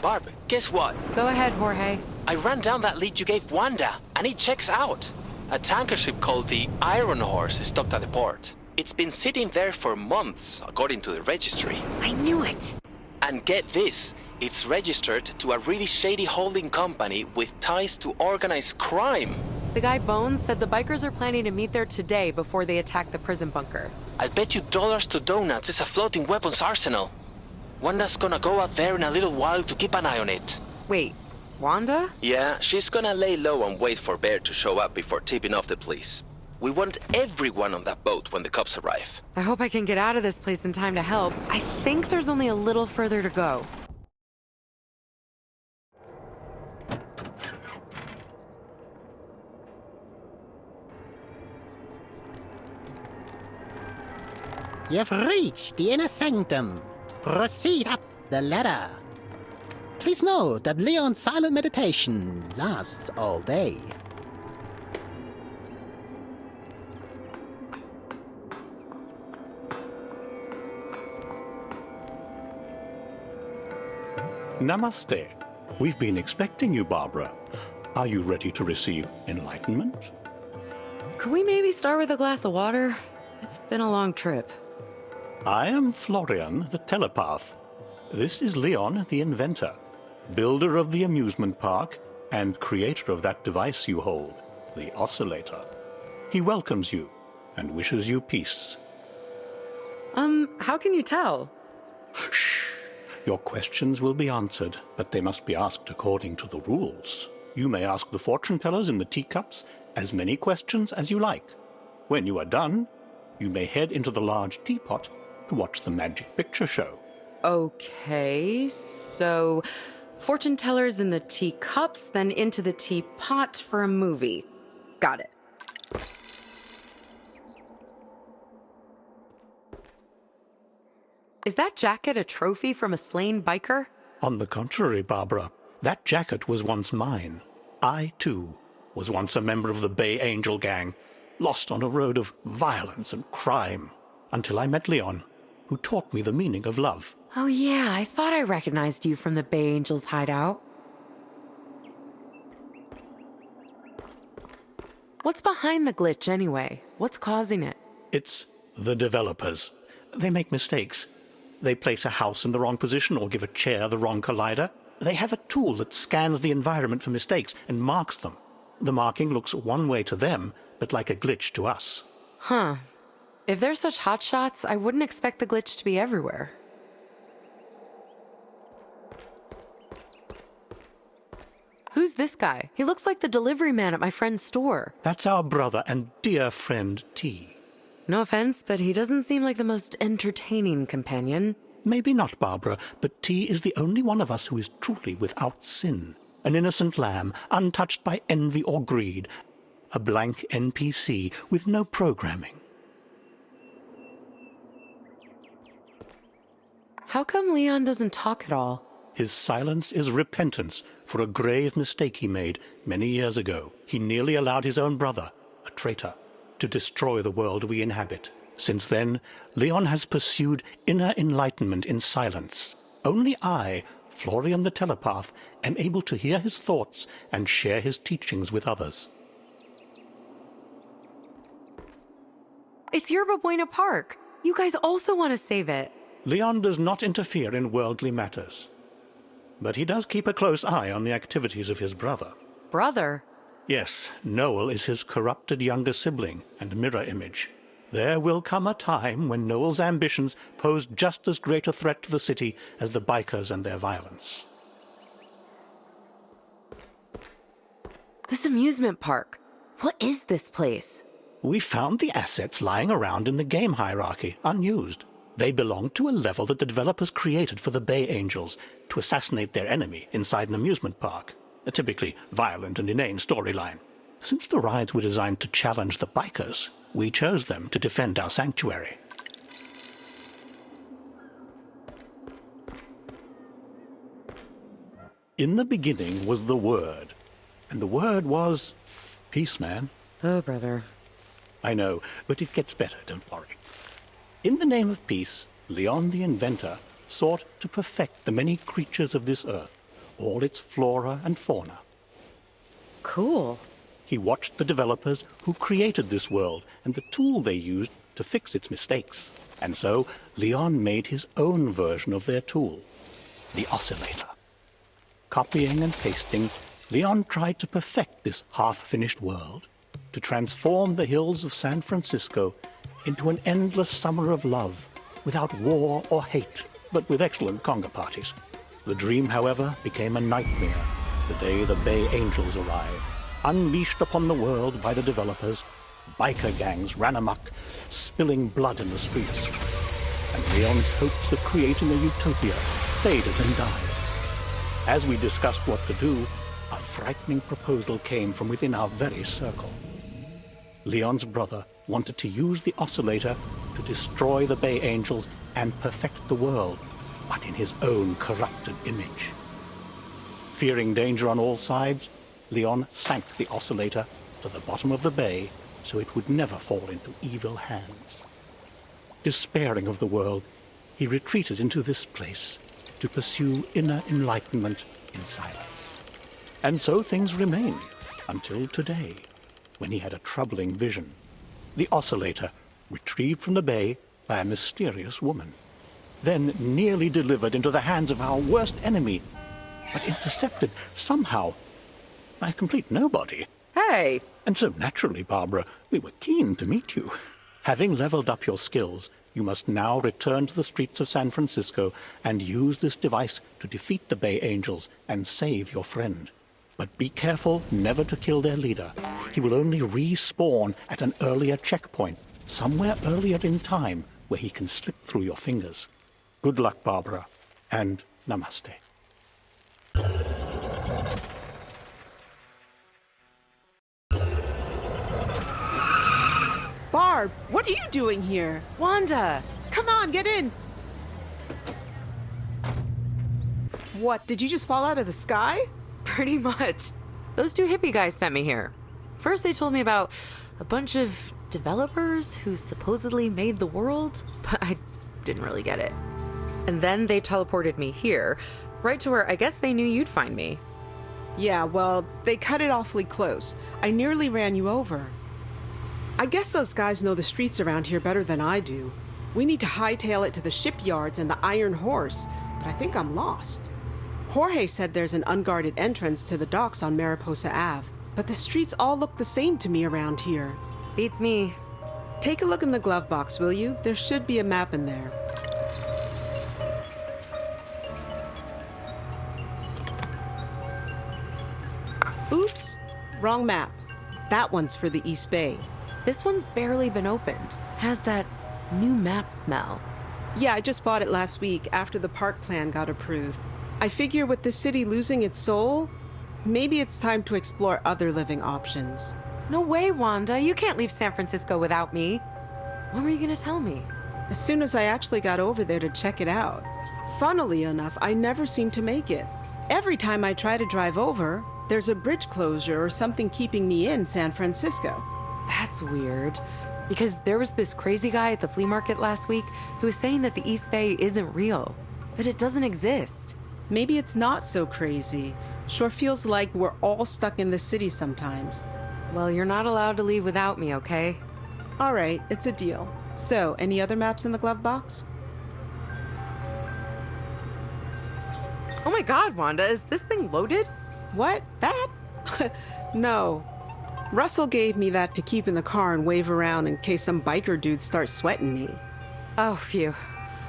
L: Barb, guess what?
A: Go ahead, Jorge.
L: I ran down that lead you gave Wanda, and it checks out. A tanker ship called the Iron Horse is docked at the port. It's been sitting there for months, according to the registry.
A: I knew it!
L: And get this, it's registered to a really shady holding company with ties to organized crime.
A: The guy Bones said the bikers are planning to meet there today before they attack the prison bunker.
L: I'll bet you dollars to donuts it's a floating weapons arsenal. Wanda's gonna go out there in a little while to keep an eye on it.
A: Wait, Wanda?
L: Yeah, she's gonna lay low and wait for Bear to show up before tipping off the police. We want everyone on that boat when the cops arrive.
A: I hope I can get out of this place in time to help. I think there's only a little further to go.
N: You've reached the inner sanctum. Proceed up the ladder. Please note that Leon's silent meditation lasts all day.
M: Namaste. We've been expecting you, Barbara. Are you ready to receive enlightenment?
A: Could we maybe start with a glass of water? It's been a long trip.
M: I am Florian, the telepath. This is Leon, the inventor, builder of the amusement park and creator of that device you hold, the oscillator. He welcomes you and wishes you peace.
A: How can you tell?
M: Shh! Your questions will be answered, but they must be asked according to the rules. You may ask the fortune tellers in the teacups as many questions as you like. When you are done, you may head into the large teapot to watch the magic picture show.
A: Okay, so fortune tellers in the teacups, then into the teapot for a movie. Got it. Is that jacket a trophy from a slain biker?
M: On the contrary, Barbara, that jacket was once mine. I, too, was once a member of the Bay Angel gang, lost on a road of violence and crime, until I met Leon, who taught me the meaning of love.
A: Oh yeah, I thought I recognized you from the Bay Angels hideout. What's behind the glitch anyway? What's causing it?
M: It's the developers. They make mistakes. They place a house in the wrong position or give a chair the wrong collider. They have a tool that scans the environment for mistakes and marks them. The marking looks one way to them, but like a glitch to us.
A: Huh. If they're such hotshots, I wouldn't expect the glitch to be everywhere. Who's this guy? He looks like the delivery man at my friend's store.
M: That's our brother and dear friend T.
A: No offense, but he doesn't seem like the most entertaining companion.
M: Maybe not, Barbara, but T is the only one of us who is truly without sin. An innocent lamb, untouched by envy or greed. A blank NPC with no programming.
A: How come Leon doesn't talk at all?
M: His silence is repentance for a grave mistake he made many years ago. He nearly allowed his own brother, a traitor, to destroy the world we inhabit. Since then, Leon has pursued inner enlightenment in silence. Only I, Florian the telepath, am able to hear his thoughts and share his teachings with others.
A: It's Yerba Buena Park. You guys also want to save it.
M: Leon does not interfere in worldly matters. But he does keep a close eye on the activities of his brother.
A: Brother?
M: Yes, Noel is his corrupted younger sibling and mirror image. There will come a time when Noel's ambitions pose just as great a threat to the city as the bikers and their violence.
A: This amusement park. What is this place?
M: We found the assets lying around in the game hierarchy, unused. They belong to a level that the developers created for the Bay Angels to assassinate their enemy inside an amusement park. A typically violent and inane storyline. Since the rides were designed to challenge the bikers, we chose them to defend our sanctuary. In the beginning was the Word, and the Word was peace, man.
A: Oh, brother.
M: I know, but it gets better, don't worry. In the name of peace, Leon the inventor sought to perfect the many creatures of this earth, all its flora and fauna.
A: Cool.
M: He watched the developers who created this world and the tool they used to fix its mistakes. And so, Leon made his own version of their tool, the oscillator. Copying and pasting, Leon tried to perfect this half-finished world, to transform the hills of San Francisco into an endless summer of love, without war or hate, but with excellent conga parties. The dream, however, became a nightmare the day the Bay Angels arrived. Unleashed upon the world by the developers, biker gangs ran amok, spilling blood in the streets. And Leon's hopes of creating a utopia faded and died. As we discussed what to do, a frightening proposal came from within our very circle. Leon's brother wanted to use the oscillator to destroy the Bay Angels and perfect the world, but in his own corrupted image. Fearing danger on all sides, Leon sank the oscillator to the bottom of the bay so it would never fall into evil hands. Despairing of the world, he retreated into this place to pursue inner enlightenment in silence. And so things remained until today, when he had a troubling vision. The oscillator, retrieved from the bay by a mysterious woman, then nearly delivered into the hands of our worst enemy, but intercepted somehow by a complete nobody.
A: Hey!
M: And so naturally, Barbara, we were keen to meet you. Having leveled up your skills, you must now return to the streets of San Francisco and use this device to defeat the Bay Angels and save your friend. But be careful never to kill their leader. He will only respawn at an earlier checkpoint, somewhere earlier in time, where he can slip through your fingers. Good luck, Barbara, and namaste.
I: Barb, what are you doing here?
A: Wanda!
I: Come on, get in! What, did you just fall out of the sky?
A: Pretty much. Those two hippie guys sent me here. First they told me about a bunch of developers who supposedly made the world, but I didn't really get it. And then they teleported me here, right to where I guess they knew you'd find me.
I: Yeah, well, they cut it awfully close. I nearly ran you over. I guess those guys know the streets around here better than I do. We need to hightail it to the shipyards and the Iron Horse, but I think I'm lost. Jorge said there's an unguarded entrance to the docks on Mariposa Ave, but the streets all look the same to me around here.
A: Beats me.
I: Take a look in the glove box, will you? There should be a map in there. Oops, wrong map. That one's for the East Bay.
A: This one's barely been opened. Has that new map smell.
I: Yeah, I just bought it last week after the park plan got approved. I figure with the city losing its soul, maybe it's time to explore other living options.
A: No way, Wanda. You can't leave San Francisco without me. When were you gonna tell me?
I: As soon as I actually got over there to check it out. Funnily enough, I never seem to make it. Every time I try to drive over, there's a bridge closure or something keeping me in San Francisco.
A: That's weird. Because there was this crazy guy at the flea market last week who was saying that the East Bay isn't real, that it doesn't exist.
I: Maybe it's not so crazy. Sure feels like we're all stuck in the city sometimes.
A: Well, you're not allowed to leave without me, okay?
I: All right, it's a deal. So, any other maps in the glove box?
A: Oh my god, Wanda, is this thing loaded?
I: What? That? No. Russell gave me that to keep in the car and wave around in case some biker dude starts sweating me.
A: Oh, phew.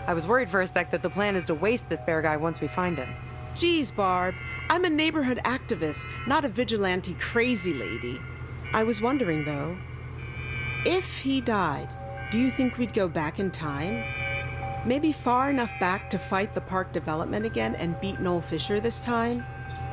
A: I was worried for a sec that the plan is to waste this bear guy once we find him.
I: Geez, Barb. I'm a neighborhood activist, not a vigilante crazy lady. I was wondering, though, if he died, do you think we'd go back in time? Maybe far enough back to fight the park development again and beat Noel Fisher this time?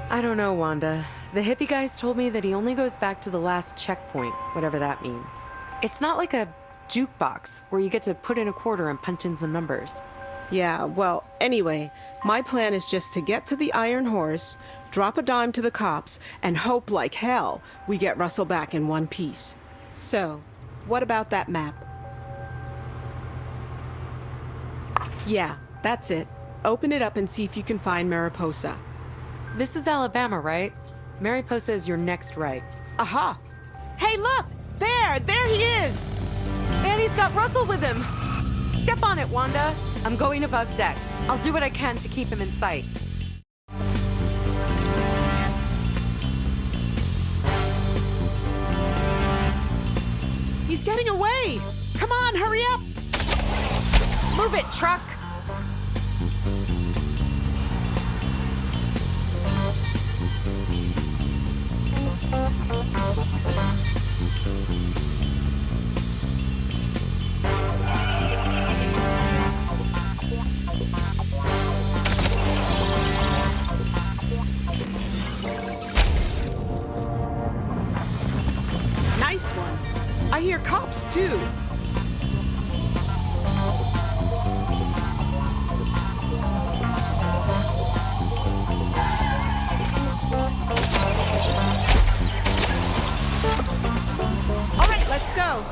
A: I don't know, Wanda. The hippie guys told me that he only goes back to the last checkpoint, whatever that means. It's not like a jukebox where you get to put in a quarter and punch in some numbers.
I: Yeah, well, anyway, my plan is just to get to the Iron Horse, drop a dime to the cops, and hope like hell we get Russell back in one piece. So, what about that map? Yeah, that's it. Open it up and see if you can find Mariposa.
A: This is Alabama, right? Mariposa is your next right.
I: Aha! Hey, look! There! There he is!
A: And he's got Russell with him! Step on it, Wanda! I'm going above deck. I'll do what I can to keep him in sight.
I: He's getting away! Come on, hurry up!
A: Move it, truck!
I: Nice one. I hear cops, too. All right, let's go.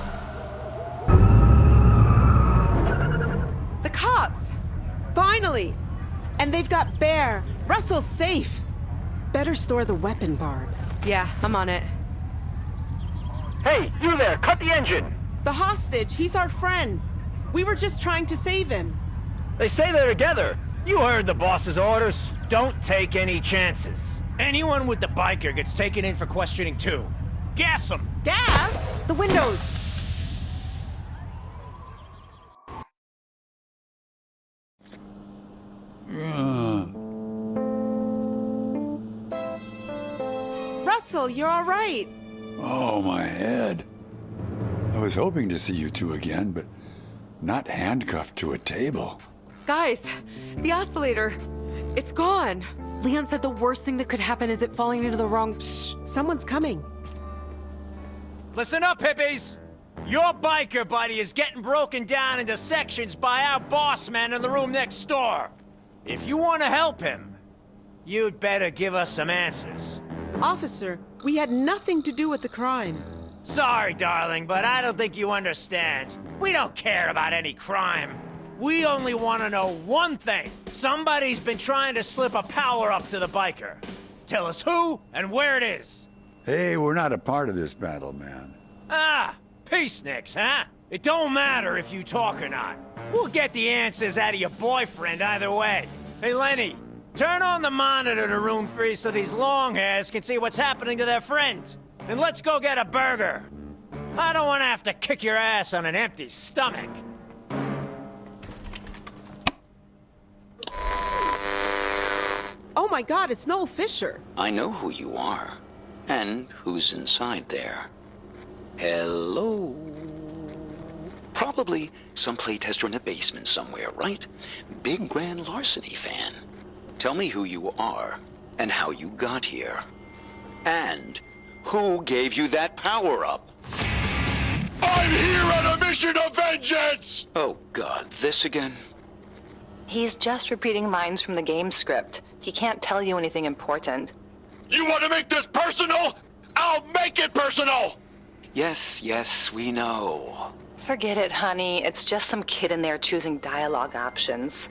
A: The cops!
I: Finally! And they've got Bear. Russell's safe. Better store the weapon, Barb.
A: Yeah, I'm on it.
O: Hey, you there! Cut the engine!
I: The hostage, he's our friend. We were just trying to save him.
O: They say they're together. You heard the boss's orders. Don't take any chances.
P: Anyone with the biker gets taken in for questioning too. Gas them!
I: Gas?
A: The windows!
I: Russell, you're all right.
B: Oh, my head. I was hoping to see you two again, but not handcuffed to a table.
A: Guys, the oscillator, it's gone. Leon said the worst thing that could happen is it falling into the wrong...
I: Shh, someone's coming.
P: Listen up, hippies! Your biker buddy is getting broken down into sections by our boss man in the room next door. If you want to help him, you'd better give us some answers.
I: Officer, we had nothing to do with the crime.
P: Sorry, darling, but I don't think you understand. We don't care about any crime. We only want to know one thing. Somebody's been trying to slip a power-up to the biker. Tell us who and where it is.
B: Hey, we're not a part of this battle, man.
P: Ah, peaceniks, huh? It don't matter if you talk or not. We'll get the answers out of your boyfriend either way. Hey, Lenny, turn on the monitor to room 3 so these long hairs can see what's happening to their friend. And let's go get a burger. I don't want to have to kick your ass on an empty stomach.
I: Oh my God, it's Noel Fisher.
C: I know who you are. And who's inside there. Hello? Probably some playtester in a basement somewhere, right? Big grand larceny fan. Tell me who you are, and how you got here. And who gave you that power-up?
Q: I'm here on a mission of vengeance!
C: Oh God, this again?
H: He's just repeating lines from the game script. He can't tell you anything important.
Q: You want to make this personal? I'll make it personal!
C: Yes, yes, we know.
H: Forget it, honey. It's just some kid in there choosing dialogue options.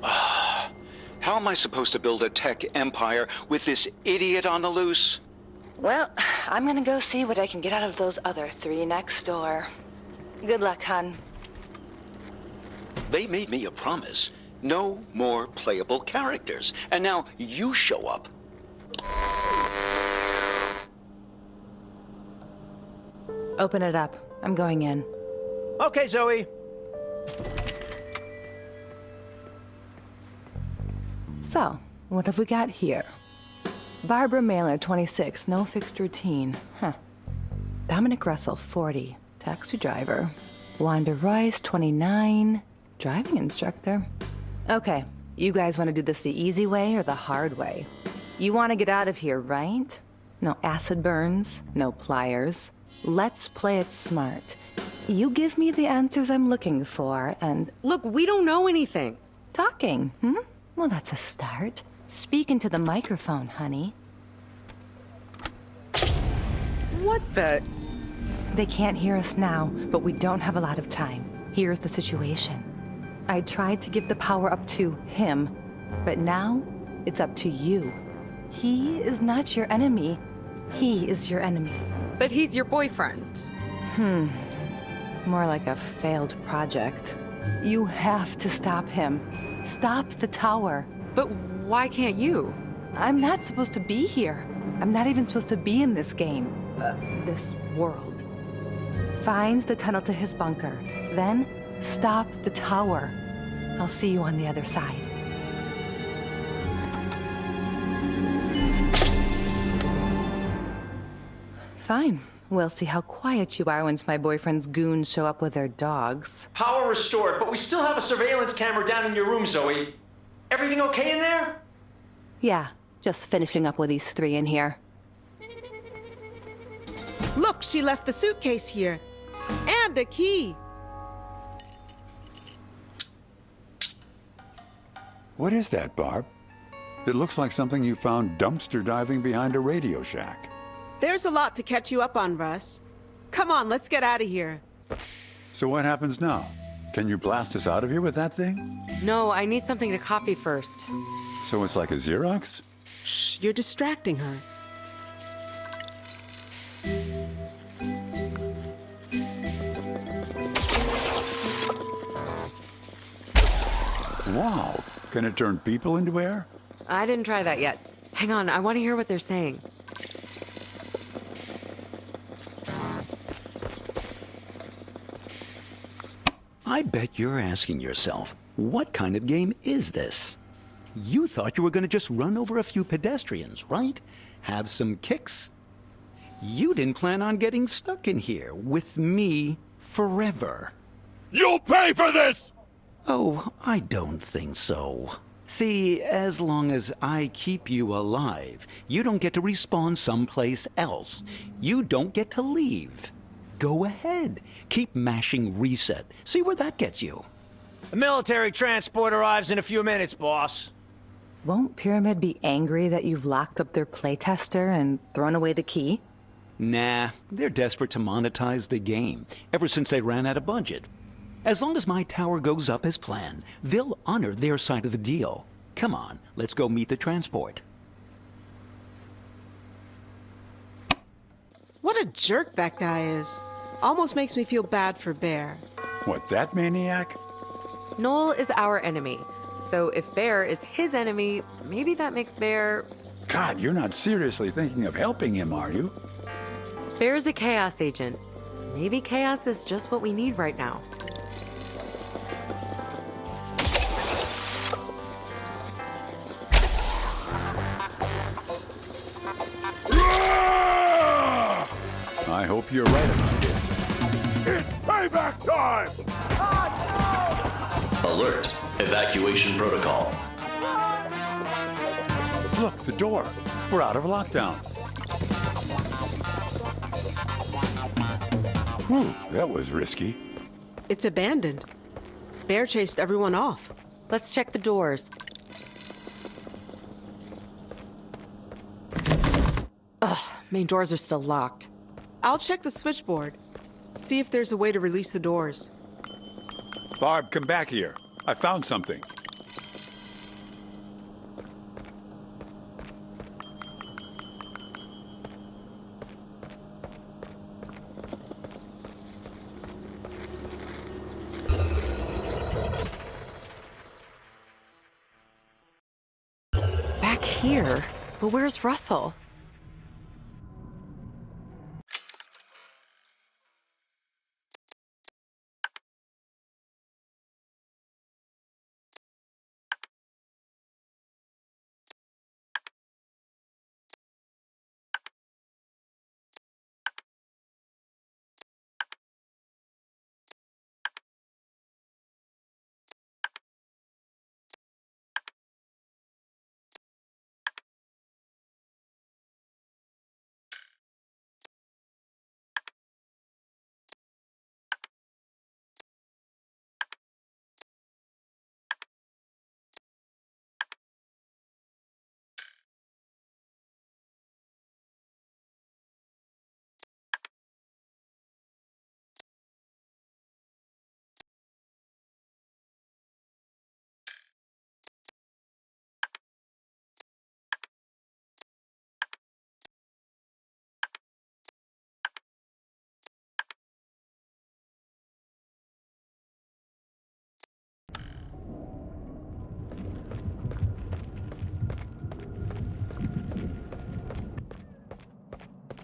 C: How am I supposed to build a tech empire with this idiot on the loose?
H: Well, I'm gonna go see what I can get out of those other 3 next door. Good luck, hon.
C: They made me a promise. No more playable characters. And now you show up.
H: Open it up. I'm going in.
P: Okay, Zoe.
H: So, what have we got here? Barbara Mailer, 26, no fixed routine. Huh. Dominic Russell, 40, taxi driver. Wanda Royce, 29, driving instructor. Okay, you guys want to do this the easy way or the hard way? You want to get out of here, right? No acid burns, no pliers. Let's play it smart. You give me the answers I'm looking for, and...
A: Look, we don't know anything.
H: Talking, Well, that's a start. Speak into the microphone, honey.
A: What the...
H: They can't hear us now, but we don't have a lot of time. Here's the situation. I tried to give the power up to him, but now it's up to you. He is not your enemy. He is your enemy.
A: But he's your boyfriend.
H: More like a failed project. You have to stop him. Stop the tower.
A: But why can't you?
H: I'm not supposed to be here. I'm not even supposed to be in this game. This world. Find the tunnel to his bunker. Then, stop the tower. I'll see you on the other side. Fine. We'll see how quiet you are once my boyfriend's goons show up with their dogs.
P: Power restored, but we still have a surveillance camera down in your room, Zoe. Everything okay in there?
H: Yeah, just finishing up with these 3 in here.
I: Look, she left the suitcase here. And a key.
B: What is that, Barb? It looks like something you found dumpster diving behind a Radio Shack.
I: There's a lot to catch you up on, Russ. Come on, let's get out of here.
B: So what happens now? Can you blast us out of here with that thing?
A: No, I need something to copy first.
B: So it's like a Xerox?
I: Shh, you're distracting her.
B: Wow. Can it turn people into air?
A: I didn't try that yet. Hang on, I want to hear what they're saying.
E: I bet you're asking yourself, what kind of game is this? You thought you were going to just run over a few pedestrians, right? Have some kicks? You didn't plan on getting stuck in here with me forever.
Q: You'll pay for this!
E: Oh, I don't think so. See, as long as I keep you alive, you don't get to respawn someplace else. You don't get to leave. Go ahead. Keep mashing reset. See where that gets you.
P: The military transport arrives in a few minutes, boss.
H: Won't Pyramid be angry that you've locked up their playtester and thrown away the key?
E: Nah, they're desperate to monetize the game, ever since they ran out of budget. As long as my tower goes up as planned, they'll honor their side of the deal. Come on, let's go meet the transport.
I: What a jerk that guy is. Almost makes me feel bad for Bear.
B: What, that maniac?
A: Noel is our enemy. So if Bear is his enemy, maybe that makes Bear...
B: God, you're not seriously thinking of helping him, are you?
A: Bear's a chaos agent. Maybe chaos is just what we need right now.
B: I hope you're right about this.
Q: It's payback time!
R: Alert. Evacuation protocol.
B: Look, the door. We're out of lockdown. Whew, that was risky.
I: It's abandoned. Bear chased everyone off.
A: Let's check the doors. Ugh, main doors are still locked.
I: I'll check the switchboard. See if there's a way to release the doors.
B: Barb, come back here. I found something.
A: Back here? But where's Russell?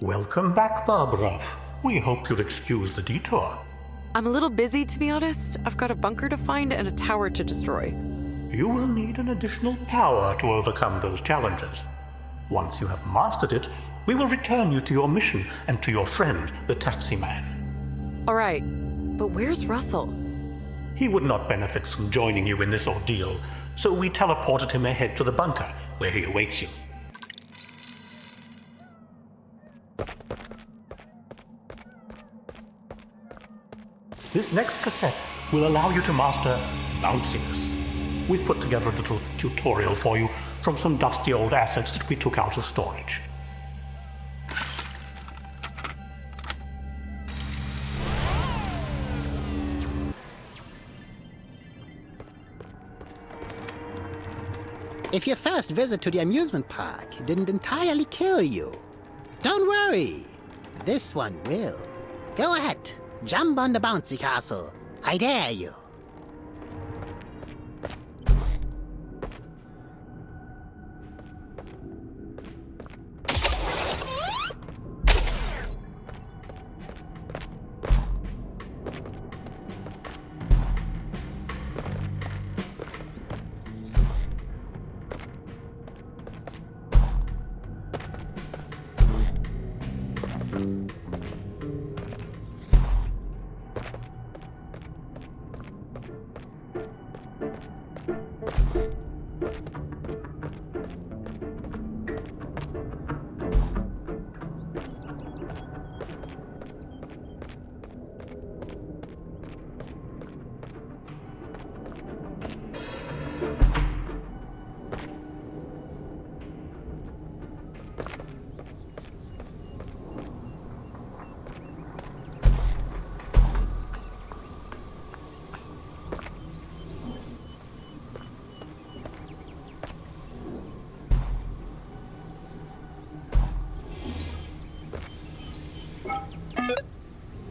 M: Welcome back, Barbara. We hope you'll excuse the detour.
A: I'm a little busy, to be honest. I've got a bunker to find and a tower to destroy.
M: You will need an additional power to overcome those challenges. Once you have mastered it, we will return you to your mission and to your friend, the Taxi Man.
A: All right, but where's Russell?
M: He would not benefit from joining you in this ordeal, so we teleported him ahead to the bunker, where he awaits you. This next cassette will allow you to master bounciness. We've put together a little tutorial for you from some dusty old assets that we took out of storage.
N: If your first visit to the amusement park didn't entirely kill you, don't worry. This one will. Go ahead. Jump on the bouncy castle. I dare you.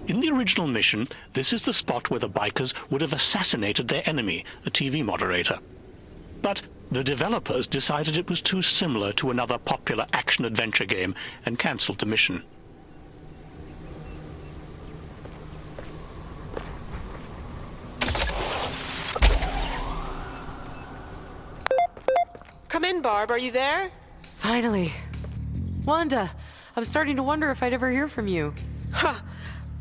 S: In the original mission, this is the spot where the bikers would have assassinated their enemy, a TV moderator. But the developers decided it was too similar to another popular action-adventure game and cancelled the mission.
I: Come in, Barb. Are you there?
A: Finally. Wanda, I was starting to wonder if I'd ever hear from you.
I: Huh.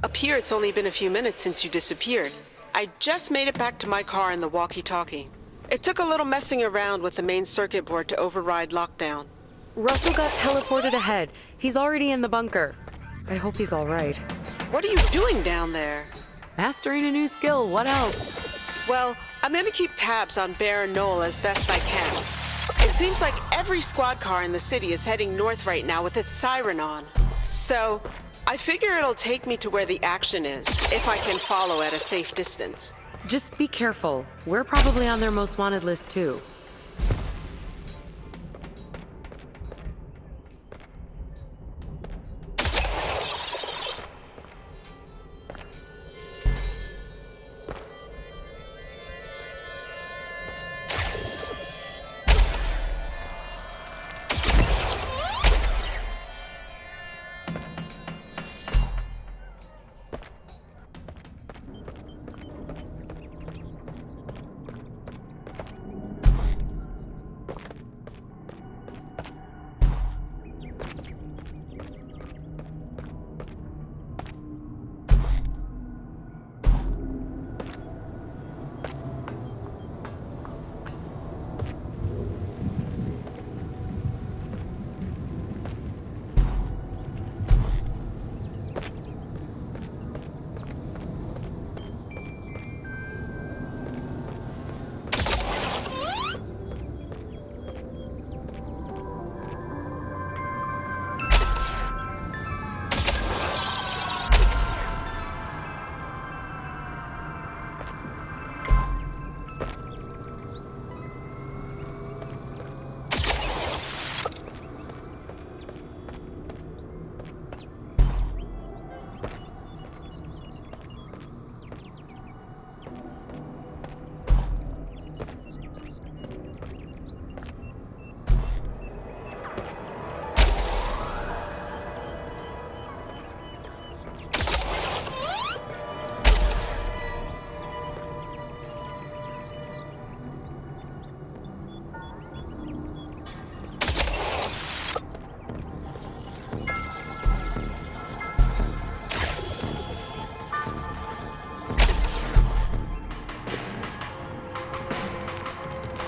I: Up here, it's only been a few minutes since you disappeared. I just made it back to my car in the walkie-talkie. It took a little messing around with the main circuit board to override lockdown.
A: Russell got teleported ahead. He's already in the bunker. I hope he's all right.
I: What are you doing down there?
A: Mastering a new skill. What else?
I: Well, I'm gonna keep tabs on Bear and Noel as best I can. It seems like every squad car in the city is heading north right now with its siren on. So, I figure it'll take me to where the action is, if I can follow at a safe distance.
A: Just be careful. We're probably on their most wanted list, too.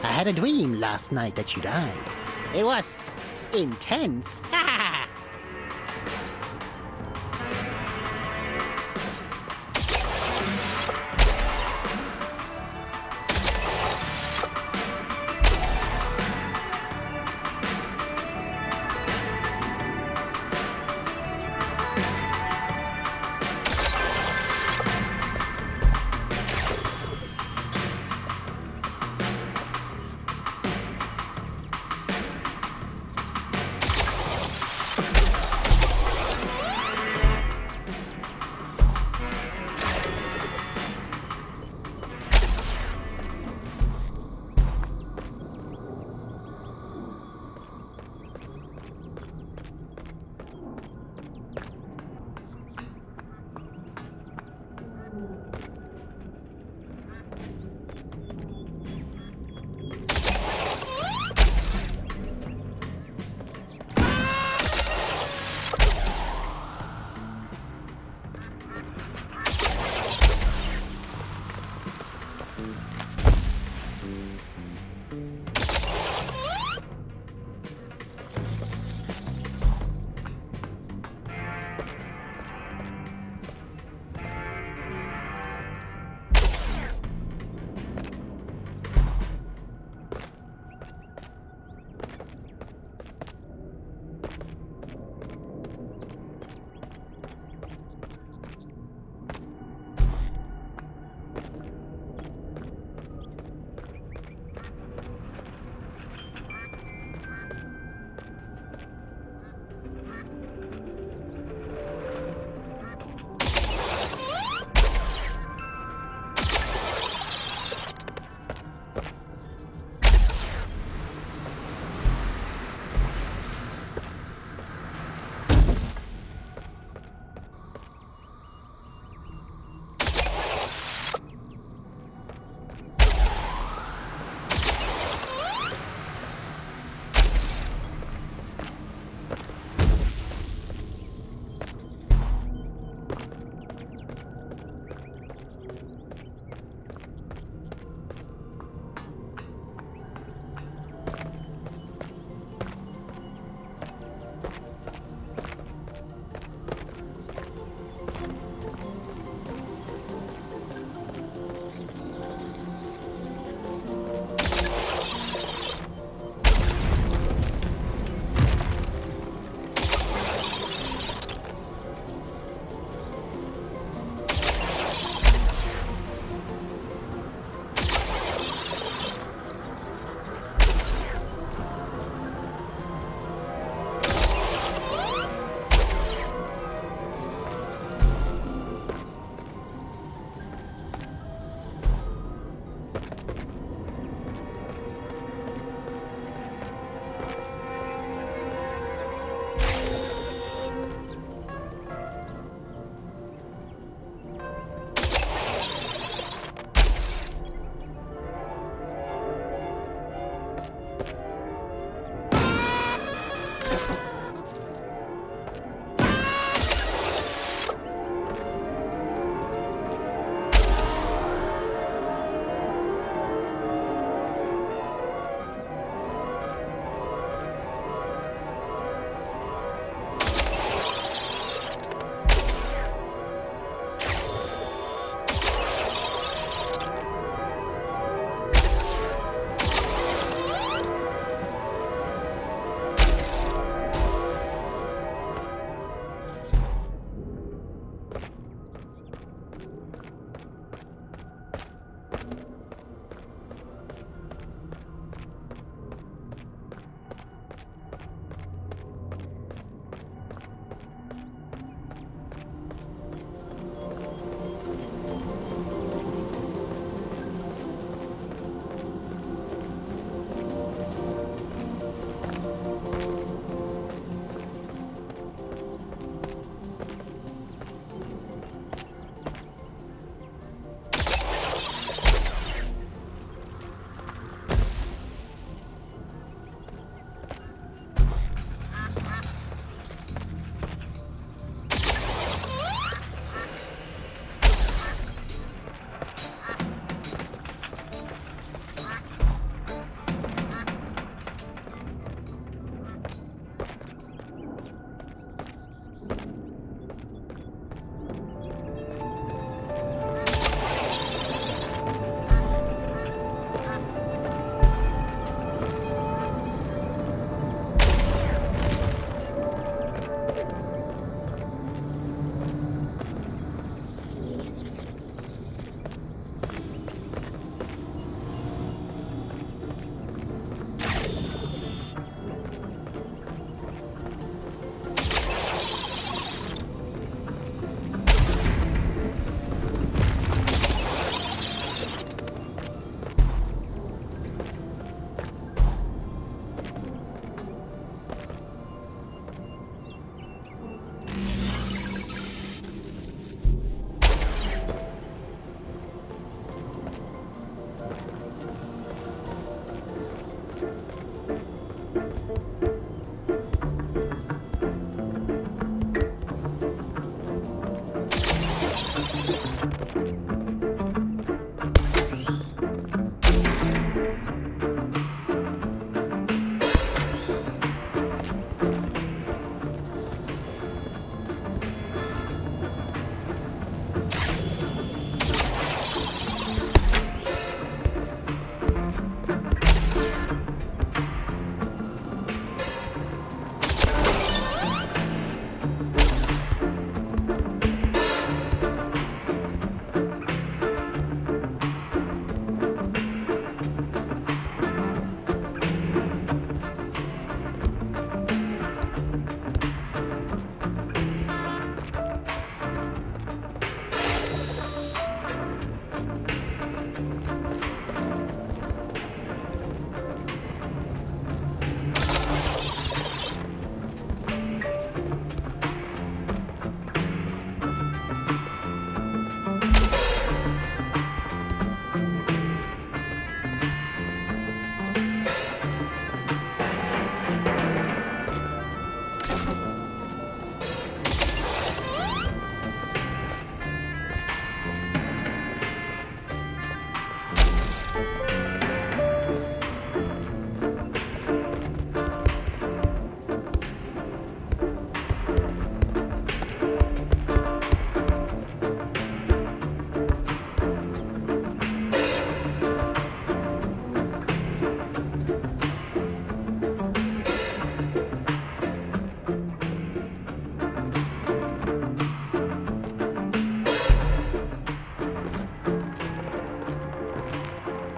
N: I had a dream last night that you died. It was intense.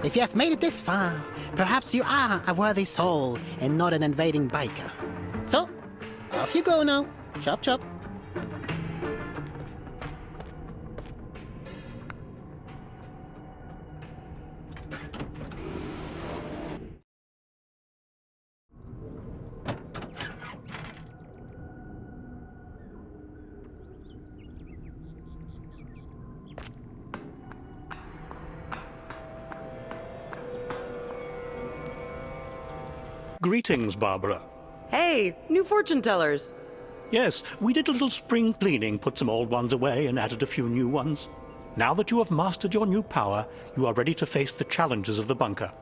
N: If you have made it this far, perhaps you are a worthy soul and not an invading biker. So, off you go now. Chop chop.
S: Greetings, Barbara.
A: Hey, new fortune tellers.
S: Yes, we did a little spring cleaning, put some old ones away and added a few new ones. Now that you have mastered your new power, you are ready to face the challenges of the bunker.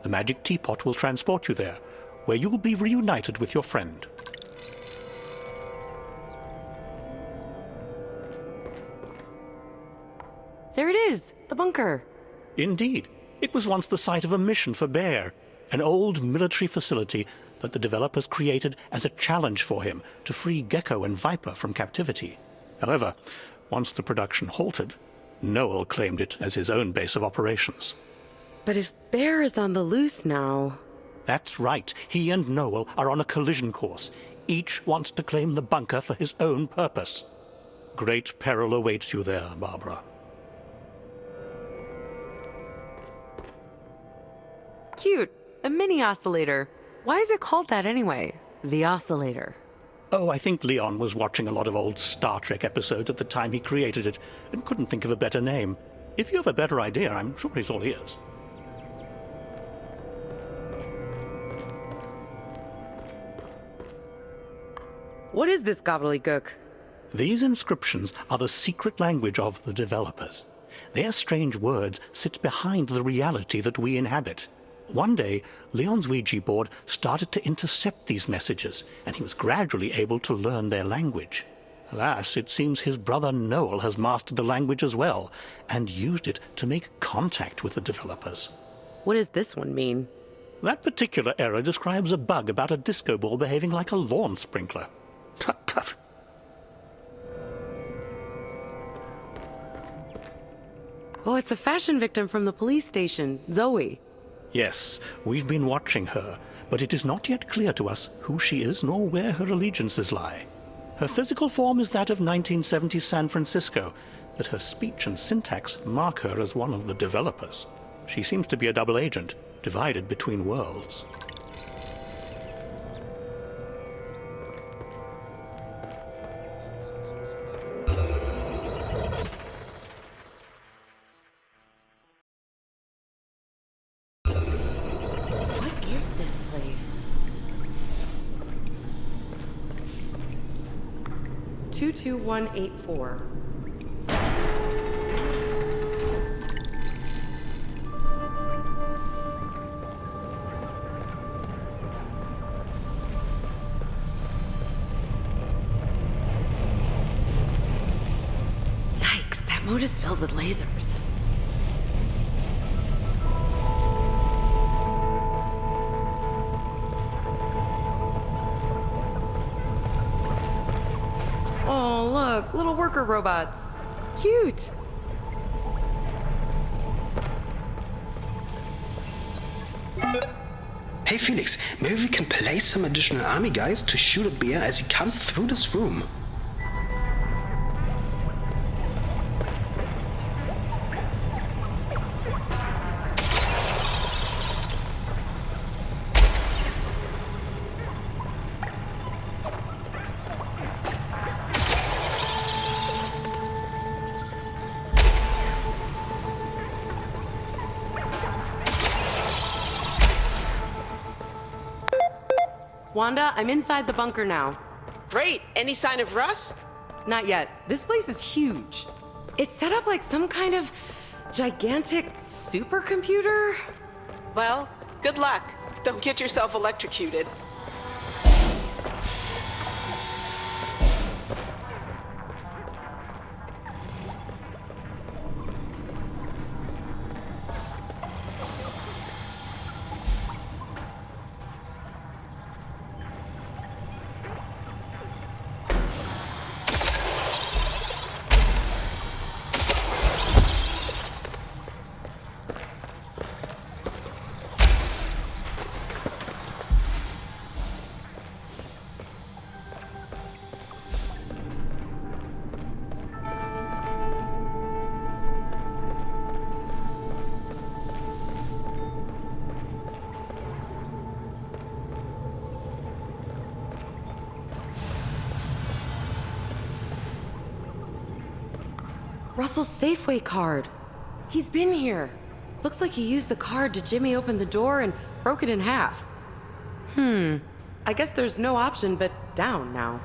S: The magic teapot will transport you there, where you will be reunited with your friend.
A: There it is, the bunker.
S: Indeed. It was once the site of a mission for Bear, an old military facility that the developers created as a challenge for him to free Gecko and Viper from captivity. However, once the production halted, Noel claimed it as his own base of operations.
A: But if Bear is on the loose now...
S: That's right. He and Noel are on a collision course. Each wants to claim the bunker for his own purpose. Great peril awaits you there, Barbara.
A: Cute. A mini oscillator. Why is it called that anyway? The oscillator.
S: Oh, I think Leon was watching a lot of old Star Trek episodes at the time he created it and couldn't think of a better name. If you have a better idea, I'm sure he's all ears.
A: What is this gobbledygook?
S: These inscriptions are the secret language of the developers. Their strange words sit behind the reality that we inhabit. One day, Leon's Ouija board started to intercept these messages, and he was gradually able to learn their language. Alas, it seems his brother Noel has mastered the language as well, and used it to make contact with the developers.
A: What does this one mean?
S: That particular error describes a bug about a disco ball behaving like a lawn sprinkler. Tut tut.
A: Oh, it's a fashion victim from the police station, Zoe.
S: Yes, we've been watching her, but it is not yet clear to us who she is nor where her allegiances lie. Her physical form is that of 1970 San Francisco, but her speech and syntax mark her as one of the developers. She seems to be a double agent, divided between worlds.
A: What is this place? 22184. moat is filled with lasers. Oh, look, little worker robots. Cute.
K: Hey Felix, maybe we can place some additional army guys to shoot at Bear as he comes through this room.
A: Wanda, I'm inside the bunker now.
I: Great. Any sign of Russ?
A: Not yet. This place is huge. It's set up like some kind of gigantic supercomputer.
I: Well, good luck. Don't get yourself electrocuted.
A: Russell's Safeway card. He's been here. Looks like he used the card to jimmy open the door and broke it in half. I guess there's no option but down now.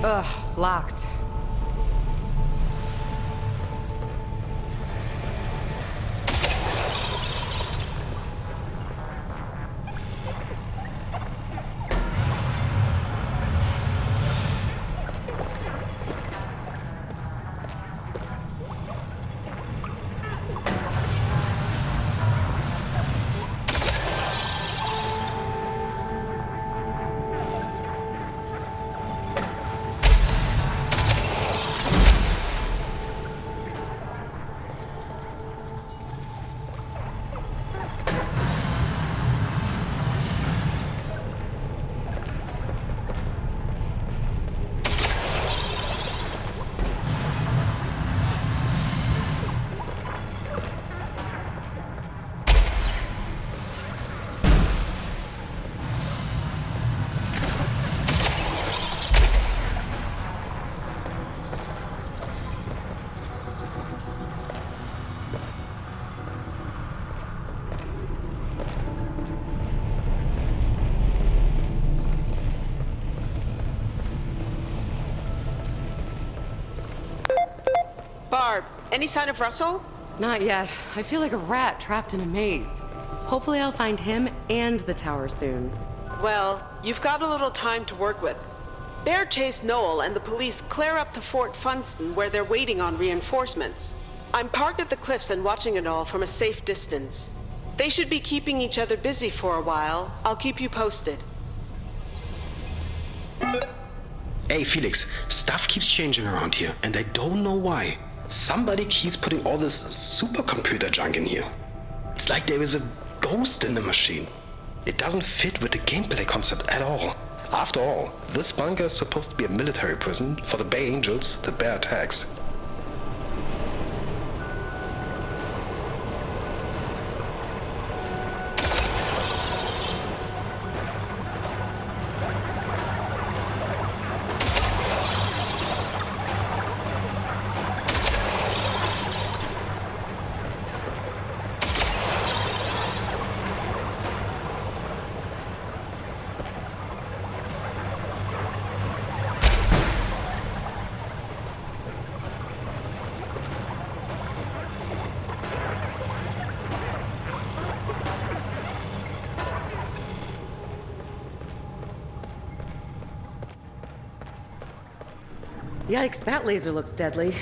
A: Ugh, locked.
I: Barb, any sign of Russell?
A: Not yet. I feel like a rat trapped in a maze. Hopefully I'll find him and the tower soon.
I: Well, you've got a little time to work with. Bear chased Noel and the police clear up to Fort Funston where they're waiting on reinforcements. I'm parked at the cliffs and watching it all from a safe distance. They should be keeping each other busy for a while. I'll keep you posted.
K: Hey Felix, stuff keeps changing around here, and I don't know why. Somebody keeps putting all this supercomputer junk in here. It's like there is a ghost in the machine. It doesn't fit with the gameplay concept at all. After all, this bunker is supposed to be a military prison for the Bay Angels that bear attacks.
A: Yikes, that laser looks deadly.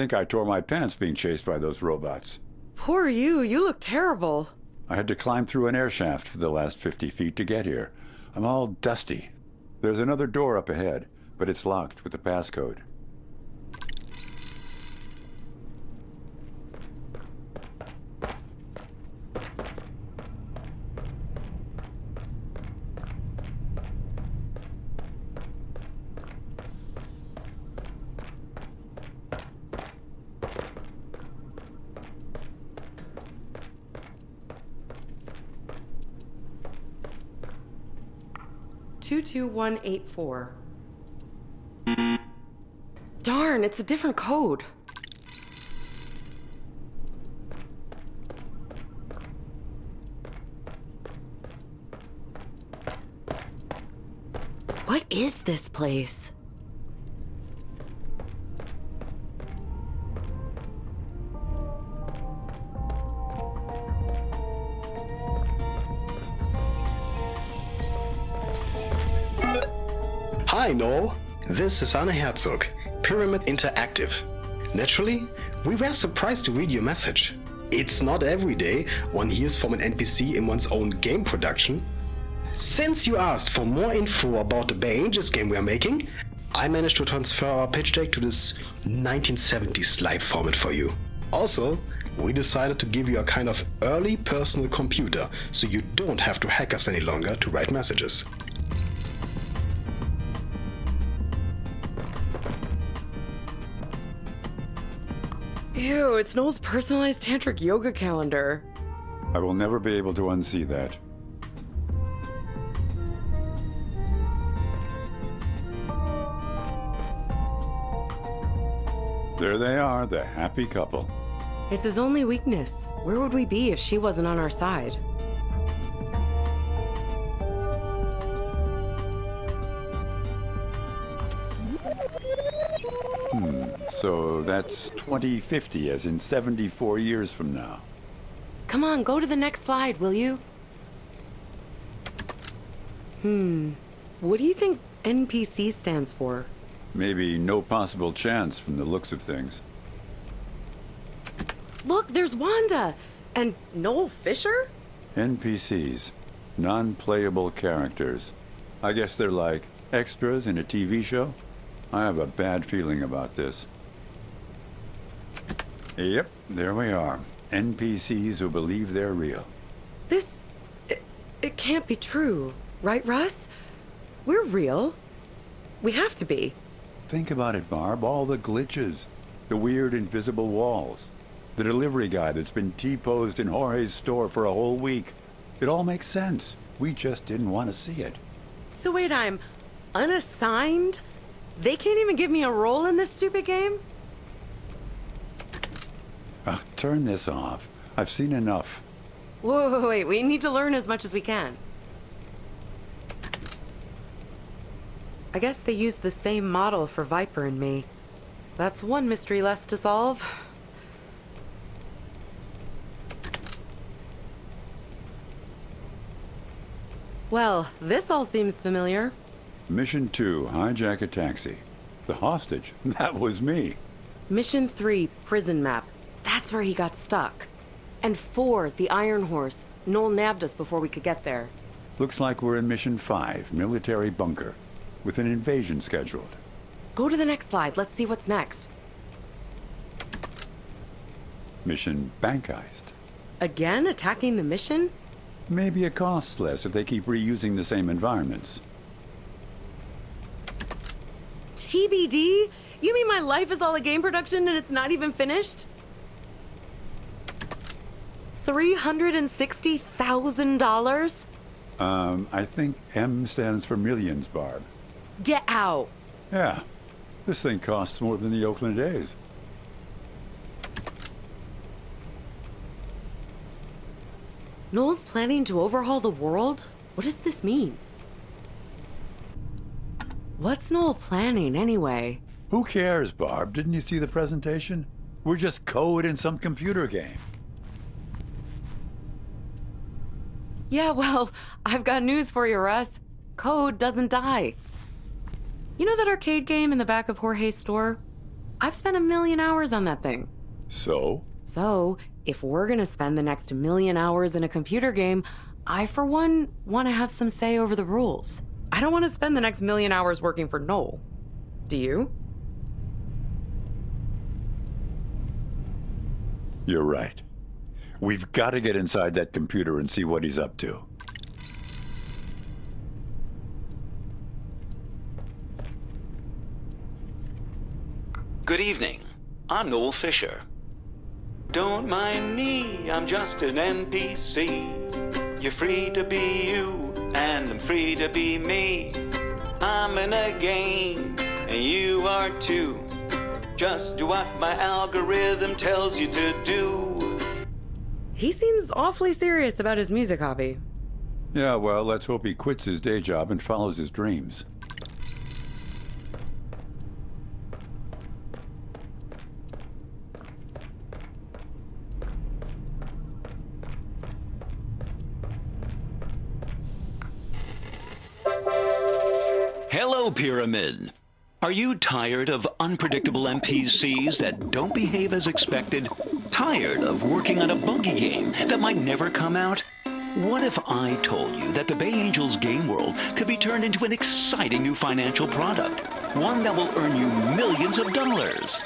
B: think I tore my pants being chased by those robots.
A: Poor you. You look terrible.
B: I had to climb through an air shaft for the last 50 feet to get here. I'm all dusty. There's another door up ahead, but it's locked with a passcode.
A: $22184. Darn, it's a different code. What is this place?
K: Hi, Noel. This is Anna Herzog, Pyramid Interactive. Naturally, we were surprised to read your message. It's not every day one hears from an NPC in one's own game production. Since you asked for more info about the Bay Angels game we are making, I managed to transfer our pitch deck to this 1970s slide format for you. Also, we decided to give you a kind of early personal computer, so you don't have to hack us any longer to write messages.
A: Ew, it's Noel's personalized tantric yoga calendar.
B: I will never be able to unsee that. There they are, the happy couple.
A: It's his only weakness. Where would we be if she wasn't on our side?
B: So that's 2050, as in 74 years from now.
A: Come on, go to the next slide, will you? What do you think NPC stands for?
B: Maybe no possible chance from the looks of things.
A: Look, there's Wanda! And Noel Fisher?
B: NPCs, non-playable characters. I guess they're like extras in a TV show? I have a bad feeling about this. Yep, there we are. NPCs who believe they're real.
A: It can't be true. Right, Russ? We're real. We have to be.
B: Think about it, Barb. All the glitches. The weird invisible walls. The delivery guy that's been T-posed in Jorge's store for a whole week. It all makes sense. We just didn't want to see it.
A: So wait, I'm unassigned? They can't even give me a role in this stupid game?
B: Turn this off. I've seen enough.
A: Whoa, wait, we need to learn as much as we can. I guess they used the same model for Viper and me. That's one mystery less to solve. Well, this all seems familiar.
B: Mission 2, hijack a taxi. The hostage? That was me.
A: Mission 3, prison map. That's where he got stuck. And 4, the Iron Horse. Noel nabbed us before we could get there.
B: Looks like we're in Mission 5, military bunker, with an invasion scheduled.
A: Go to the next slide. Let's see what's next.
B: Mission bank heist.
A: Again, attacking the mission?
B: Maybe it costs less if they keep reusing the same environments.
A: TBD? You mean my life is all a game production and it's not even finished? $360,000?
B: I think M stands for millions, Barb.
A: Get out!
B: Yeah. This thing costs more than the Oakland A's.
A: Noel's planning to overhaul the world? What does this mean? What's Noel planning, anyway?
B: Who cares, Barb? Didn't you see the presentation? We're just code in some computer game.
A: Yeah, well, I've got news for you, Russ. Code doesn't die. You know that arcade game in the back of Jorge's store? I've spent 1,000,000 hours on that thing.
B: So?
A: So, if we're gonna spend the next 1,000,000 hours in a computer game, I, for one, want to have some say over the rules. I don't want to spend the next 1,000,000 hours working for Noel. Do you?
B: You're right. We've got to get inside that computer and see what he's up to.
C: Good evening. I'm Noel Fisher. Don't mind me, I'm just an NPC. You're free to be you, and I'm free to be me. I'm in a game, and you are too. Just do what my algorithm tells you to do.
A: He seems awfully serious about his music hobby.
B: Yeah, well, let's hope he quits his day job and follows his dreams.
C: Hello, Pyramid. Are you tired of unpredictable NPCs that don't behave as expected? Tired of working on a buggy game that might never come out? What if I told you that the Bay Angels game world could be turned into an exciting new financial product? One that will earn you millions of dollars.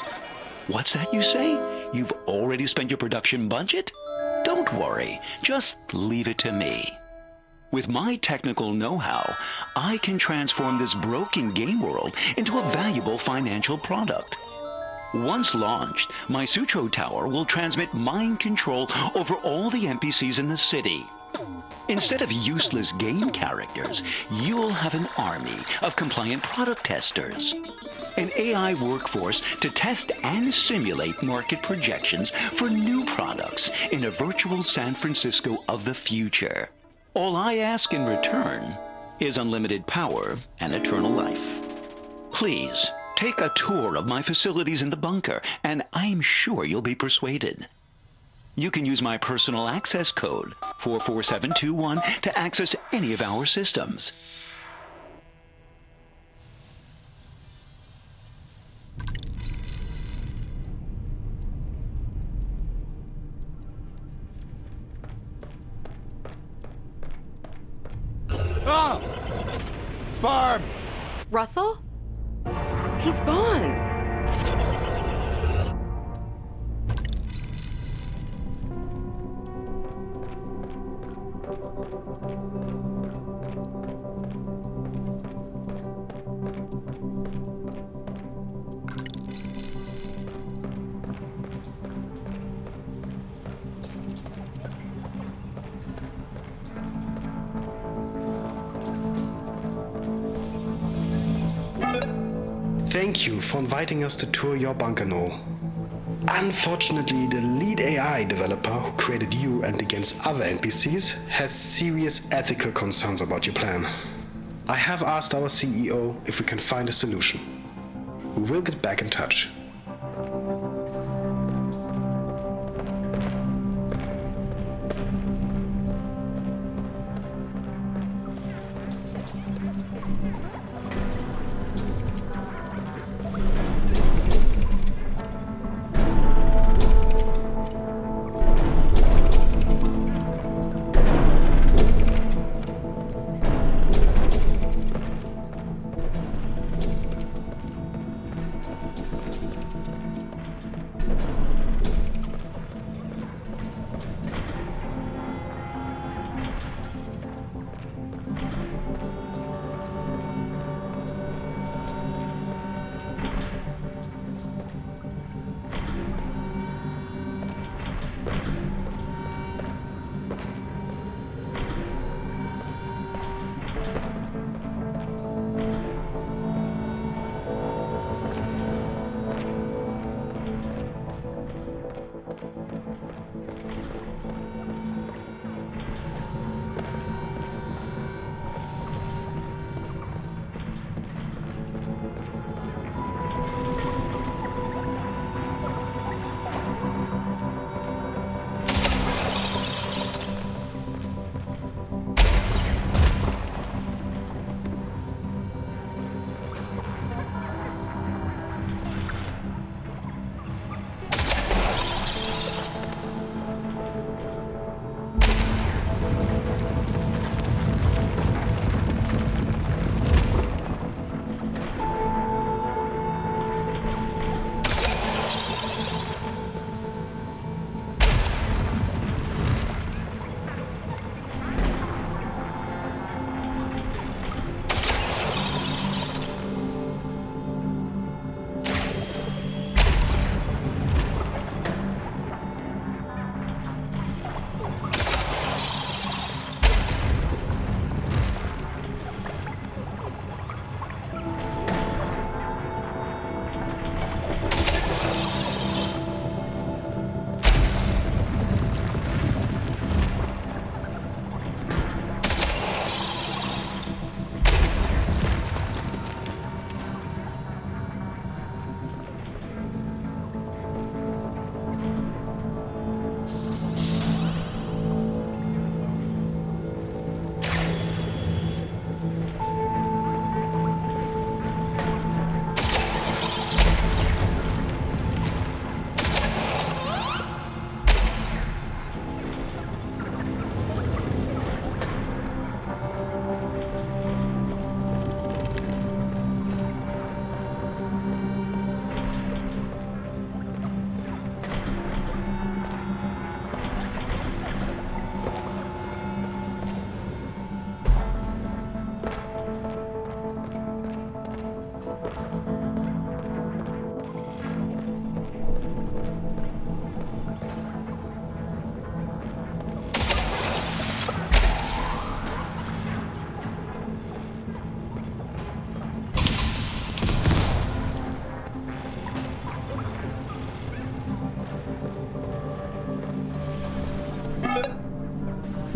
C: What's that you say? You've already spent your production budget? Don't worry, just leave it to me. With my technical know-how, I can transform this broken game world into a valuable financial product. Once launched, my Sutro Tower will transmit mind control over all the NPCs in the city. Instead of useless game characters, you'll have an army of compliant product testers. An AI workforce to test and simulate market projections for new products in a virtual San Francisco of the future. All I ask in return is unlimited power and eternal life. Please, take a tour of my facilities in the bunker, and I'm sure you'll be persuaded. You can use my personal access code, 44721, to access any of our systems.
B: Ah! Barb!
A: Russell? He's gone.
K: Thank you for inviting us to tour your bunker, Noel. Unfortunately, the lead AI developer who created you and against other NPCs has serious ethical concerns about your plan. I have asked our CEO if we can find a solution. We will get back in touch.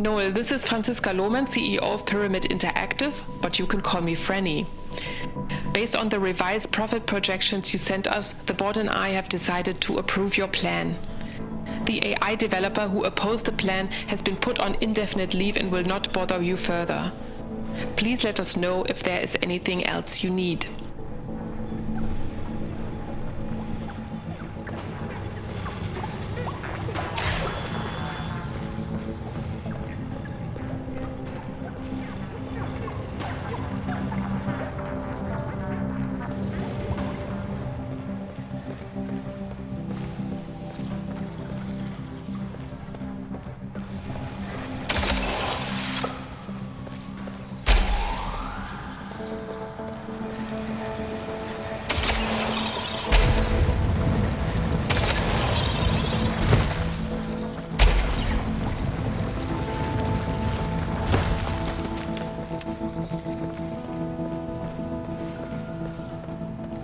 T: Noel, this is Franziska Lohmann, CEO of Pyramid Interactive, but you can call me Franny. Based on the revised profit projections you sent us, the board and I have decided to approve your plan. The AI developer who opposed the plan has been put on indefinite leave and will not bother you further. Please let us know if there is anything else you need.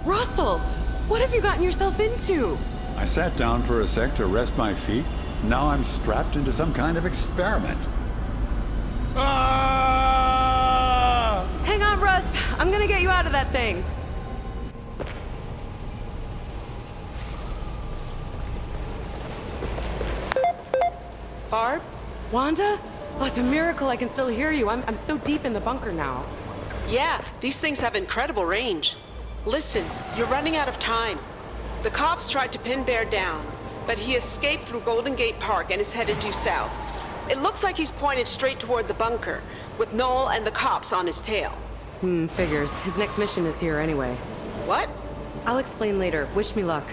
A: Russell, what have you gotten yourself into?
B: I sat down for a sec to rest my feet. Now I'm strapped into some kind of experiment.
P: Ah!
A: Hang on, Russ. I'm gonna get you out of that thing.
I: Barb?
A: Wanda? Oh, it's a miracle I can still hear you. I'm so deep in the bunker now.
I: Yeah, these things have incredible range. Listen, you're running out of time. The cops tried to pin Bear down, but he escaped through Golden Gate Park and is headed due south. It looks like he's pointed straight toward the bunker, with Noel and the cops on his tail.
A: Figures. His next mission is here anyway.
I: What?
A: I'll explain later. Wish me luck.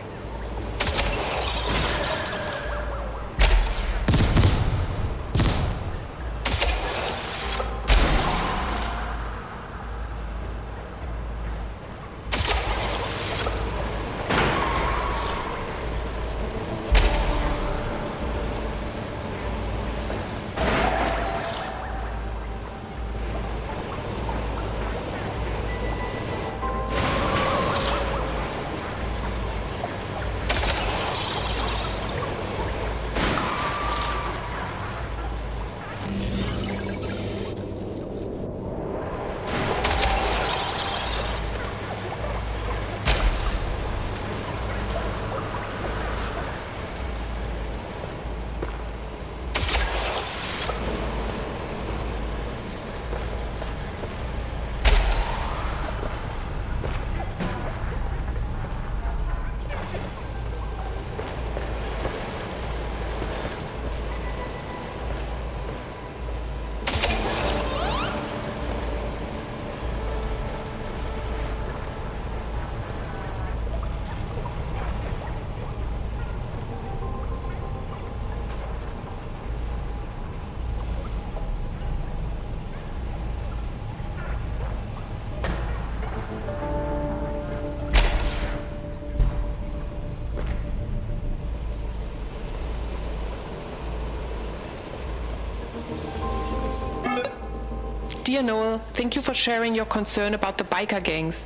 T: Dear Noel, thank you for sharing your concern about the biker gangs.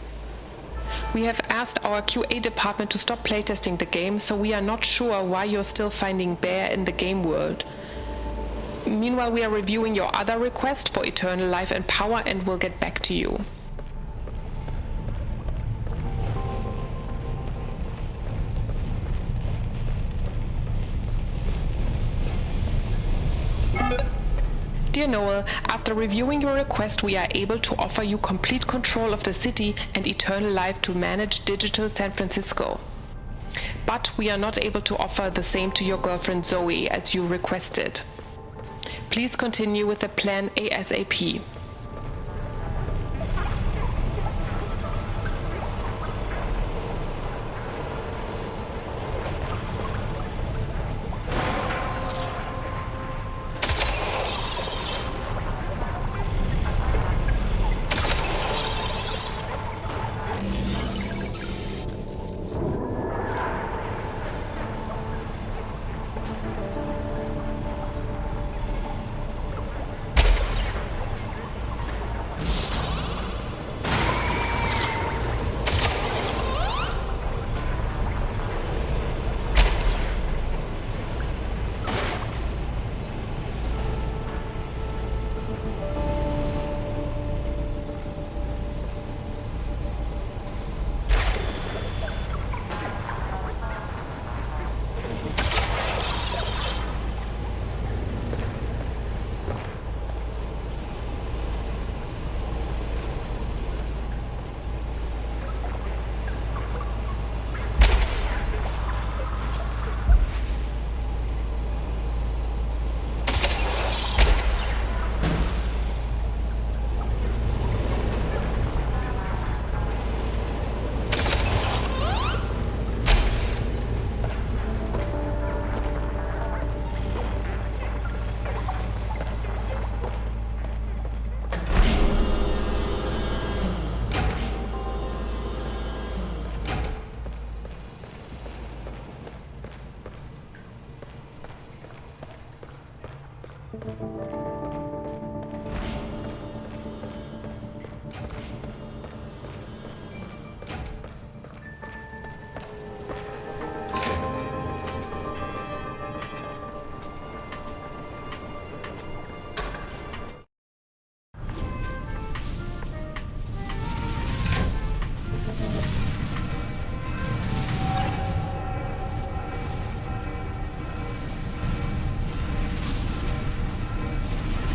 T: We have asked our QA department to stop playtesting the game, so we are not sure why you're still finding Bear in the game world. Meanwhile, we are reviewing your other request for eternal life and power and will get back to you. Dear Noel, after reviewing your request, we are able to offer you complete control of the city and eternal life to manage digital San Francisco. But we are not able to offer the same to your girlfriend Zoe as you requested. Please continue with the plan ASAP.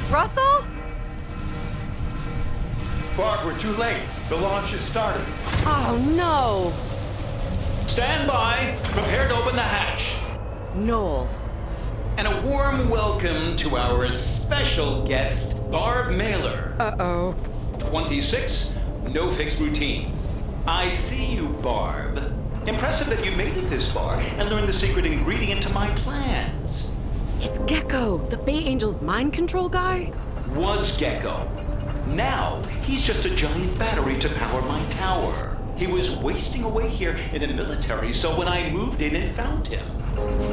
A: Russell?
B: Barb, we're too late. The launch has started.
A: Oh, no.
J: Stand by. Prepare to open the hatch.
A: Noel.
J: And a warm welcome to our special guest, Barb Mailer.
A: Uh-oh.
J: 26, no fixed routine. I see you, Barb. Impressive that you made it this far and learned the secret ingredient to my plans.
A: It's Gecko, the Bay Angel's mind control guy?
J: Was Gecko. Now, he's just a giant battery to power my tower. He was wasting away here in the military, so when I moved in and found him,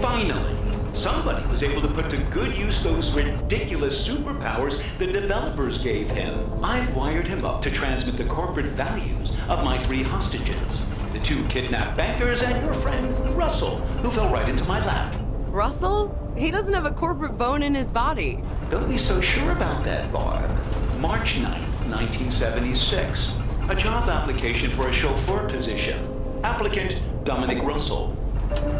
J: finally, somebody was able to put to good use those ridiculous superpowers the developers gave him. I've wired him up to transmit the corporate values of my 3 hostages. The 2 kidnapped bankers and your friend, Russell, who fell right into my lap.
A: Russell? He doesn't have a corporate bone in his body.
J: Don't be so sure about that, Barb. March 9th, 1976. A job application for a chauffeur position. Applicant, Dominic Russell.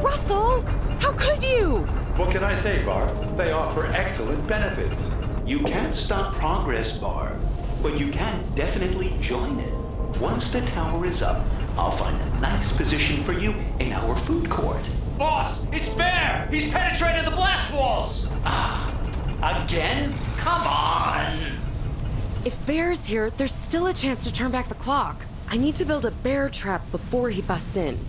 A: Russell? How could you?
B: What can I say, Barb? They offer excellent benefits.
J: You can't stop progress, Barb, but you can definitely join it. Once the tower is up, I'll find a nice position for you in our food court.
P: Boss, it's Bear! He's penetrated the blast walls!
J: Ah, again? Come on!
A: If Bear's here, there's still a chance to turn back the clock. I need to build a bear trap before he busts in.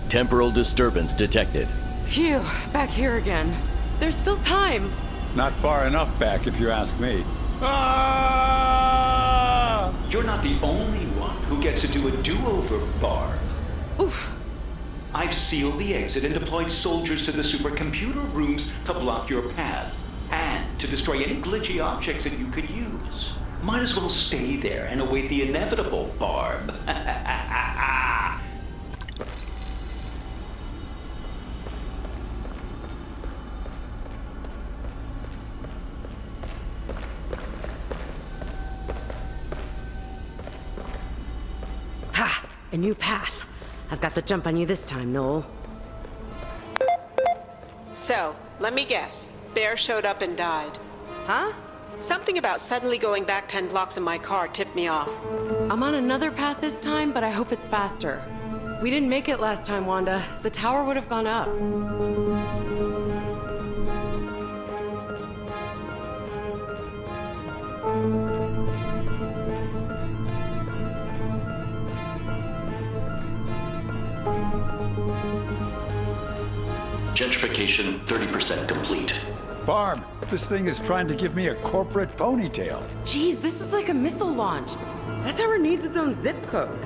U: Temporal disturbance detected.
A: Phew, back here again. There's still time.
B: Not far enough back, if you ask me.
J: Ah! You're not the only one who gets to do a do-over, Barb.
A: Oof.
J: I've sealed the exit and deployed soldiers to the supercomputer rooms to block your path and to destroy any glitchy objects that you could use. Might as well stay there and await the inevitable, Barb.
A: Ha! A new path. I've got the jump on you this time, Noel.
I: So, let me guess. Bear showed up and died.
A: Huh?
I: Something about suddenly going back 10 blocks in my car tipped me off.
A: I'm on another path this time, but I hope it's faster. We didn't make it last time, Wanda. The tower would have gone up.
R: Gentrification 30% complete.
B: Barb, this thing is trying to give me a corporate ponytail.
A: Geez, this is like a missile launch. That tower needs its own zip code.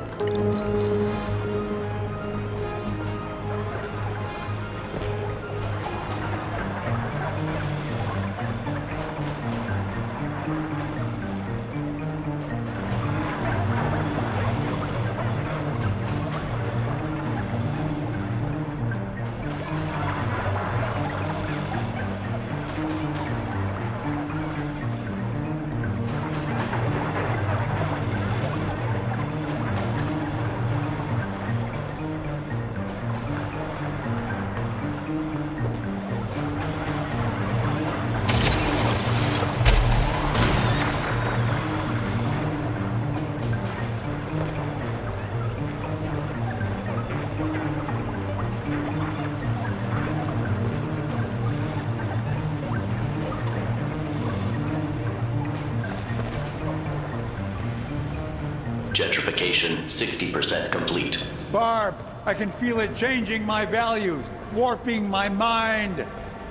R: Gentrification 60% complete.
B: Barb, I can feel it changing my values, warping my mind.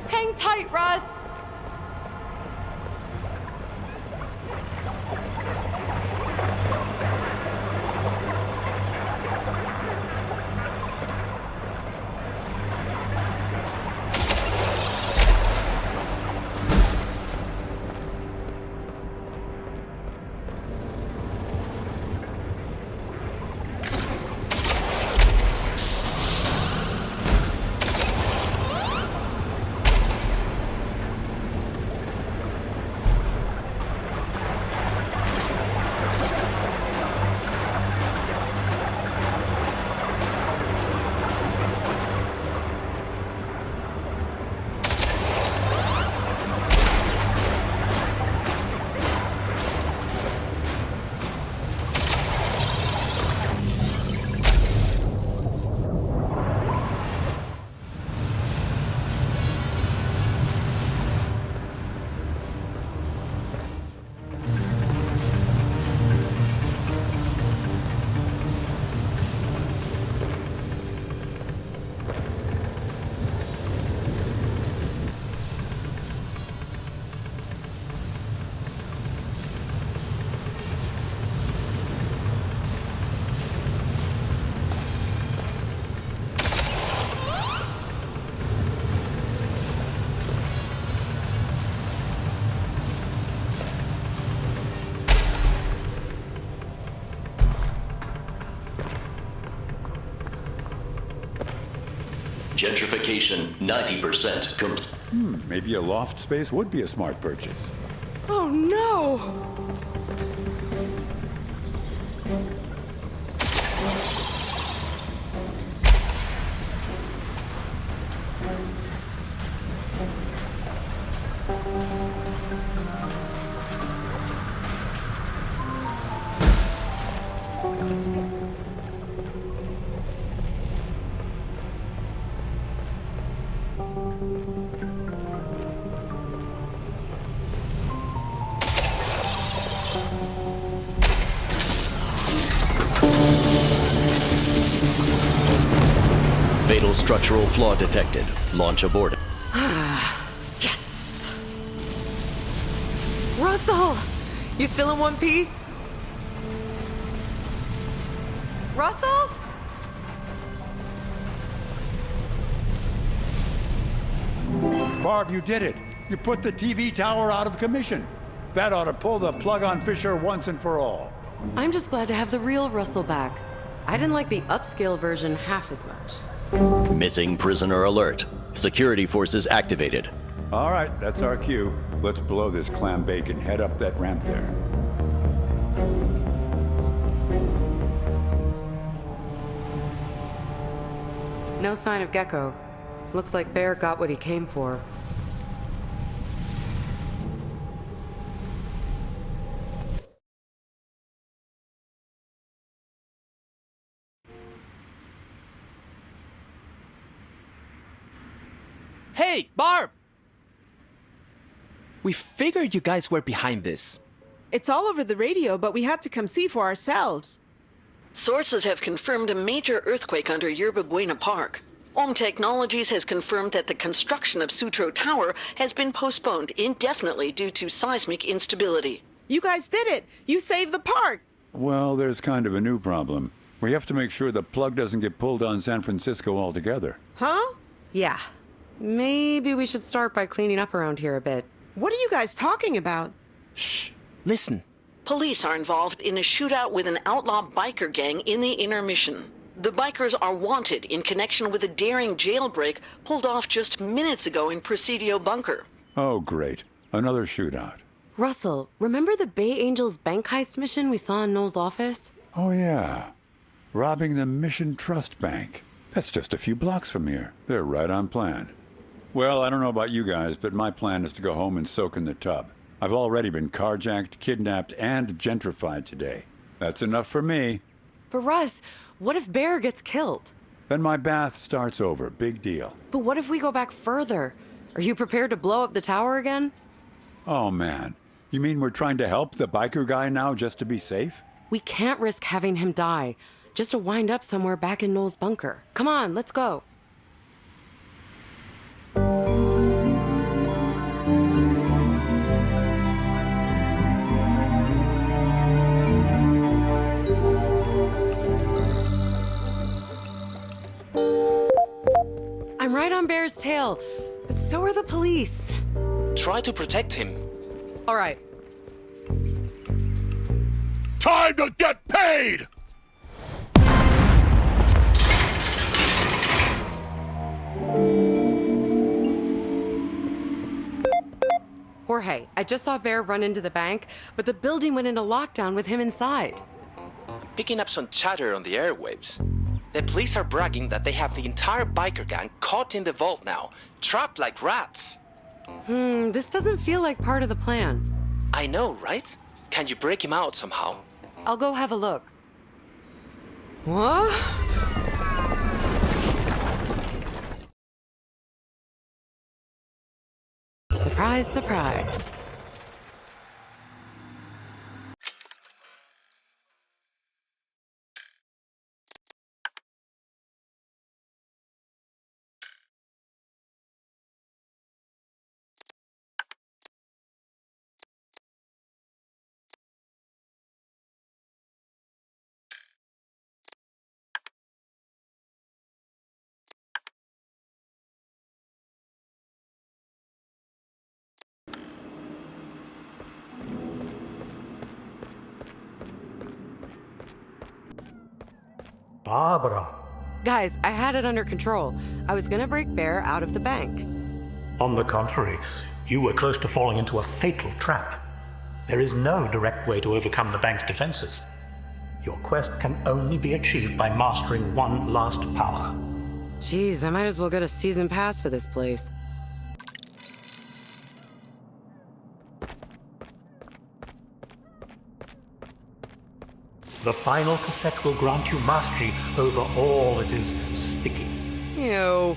A: Hang tight, Russ!
R: Gentrification 90% complete.
B: Maybe a loft space would be a smart purchase.
I: Oh no!
U: Fatal structural flaw detected. Launch aborted.
A: Yes! Russell! You still in one piece? Russell?
B: Barb, you did it. You put the TV tower out of commission. That ought to pull the plug on Fisher once and for all.
A: I'm just glad to have the real Russell back. I didn't like the upscale version half as much.
U: Missing prisoner alert. Security forces activated.
B: All right, that's our cue. Let's blow this clam bake and head up that ramp there.
A: No sign of Gecko. Looks like Bear got what he came for.
F: Hey, Barb! We figured you guys were behind this.
I: It's all over the radio, but we had to come see for ourselves.
D: Sources have confirmed a major earthquake under Yerba Buena Park. Om Technologies has confirmed that the construction of Sutro Tower has been postponed indefinitely due to seismic instability.
I: You guys did it! You saved the park!
B: Well, there's kind of a new problem. We have to make sure the plug doesn't get pulled on San Francisco altogether.
I: Huh?
A: Yeah. Maybe we should start by cleaning up around here a bit.
I: What are you guys talking about?
F: Shh. Listen.
D: Police are involved in a shootout with an outlaw biker gang in the intermission. The bikers are wanted in connection with a daring jailbreak pulled off just minutes ago in Presidio Bunker.
B: Oh, great. Another shootout.
A: Russell, remember the Bay Angels bank heist mission we saw in Noel's office?
B: Oh, yeah. Robbing the Mission Trust Bank. That's just a few blocks from here. They're right on plan. Well, I don't know about you guys, but my plan is to go home and soak in the tub. I've already been carjacked, kidnapped, and gentrified today. That's enough for me.
A: But Russ, what if Bear gets killed?
B: Then my bath starts over. Big deal.
A: But what if we go back further? Are you prepared to blow up the tower again?
B: Oh, man. You mean we're trying to help the biker guy now just to be safe?
A: We can't risk having him die, just to wind up somewhere back in Noel's bunker. Come on, let's go. I'm right on Bear's tail, but so are the police.
L: Try to protect him.
A: All right.
Q: Time to get paid!
A: Jorge, I just saw Bear run into the bank, but the building went into lockdown with him inside.
L: I'm picking up some chatter on the airwaves. The police are bragging that they have the entire biker gang caught in the vault now, trapped like rats.
A: This doesn't feel like part of the plan.
L: I know, right? Can you break him out somehow?
A: I'll go have a look. What? Surprise, surprise.
M: Barbara.
A: Guys, I had it under control. I was gonna break Bear out of the bank.
M: On the contrary, you were close to falling into a fatal trap. There is no direct way to overcome the bank's defenses. Your quest can only be achieved by mastering one last power.
A: Jeez, I might as well get a season pass for this place.
M: The final cassette will grant you mastery over all that is sticky.
A: Ew.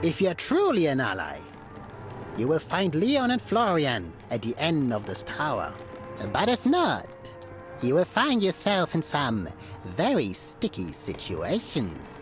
N: If you're truly an ally, you will find Leon and Florian at the end of this tower. But if not, you will find yourself in some very sticky situations.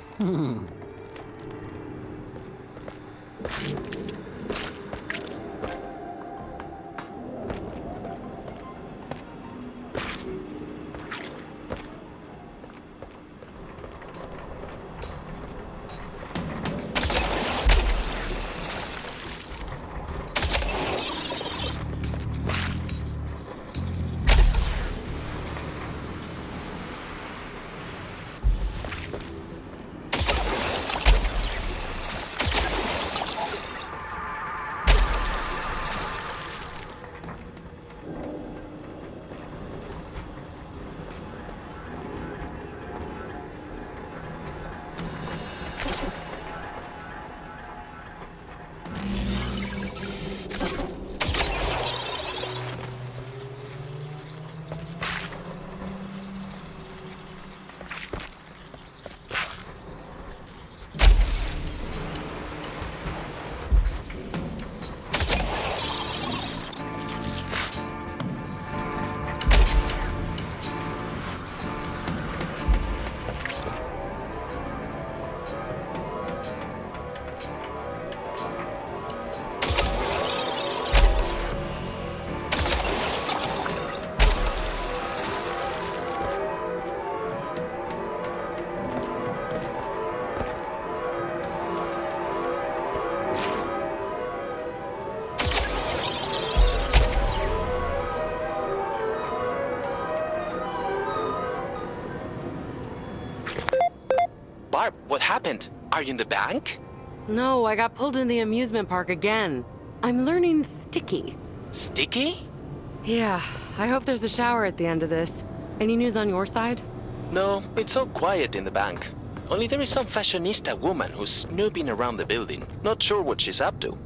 L: Barb, what happened? Are you in the bank?
A: No, I got pulled in the amusement park again. I'm learning sticky.
L: Sticky?
A: Yeah, I hope there's a shower at the end of this. Any news on your side?
L: No, it's all quiet in the bank. Only there is some fashionista woman who's snooping around the building. Not sure what she's up to.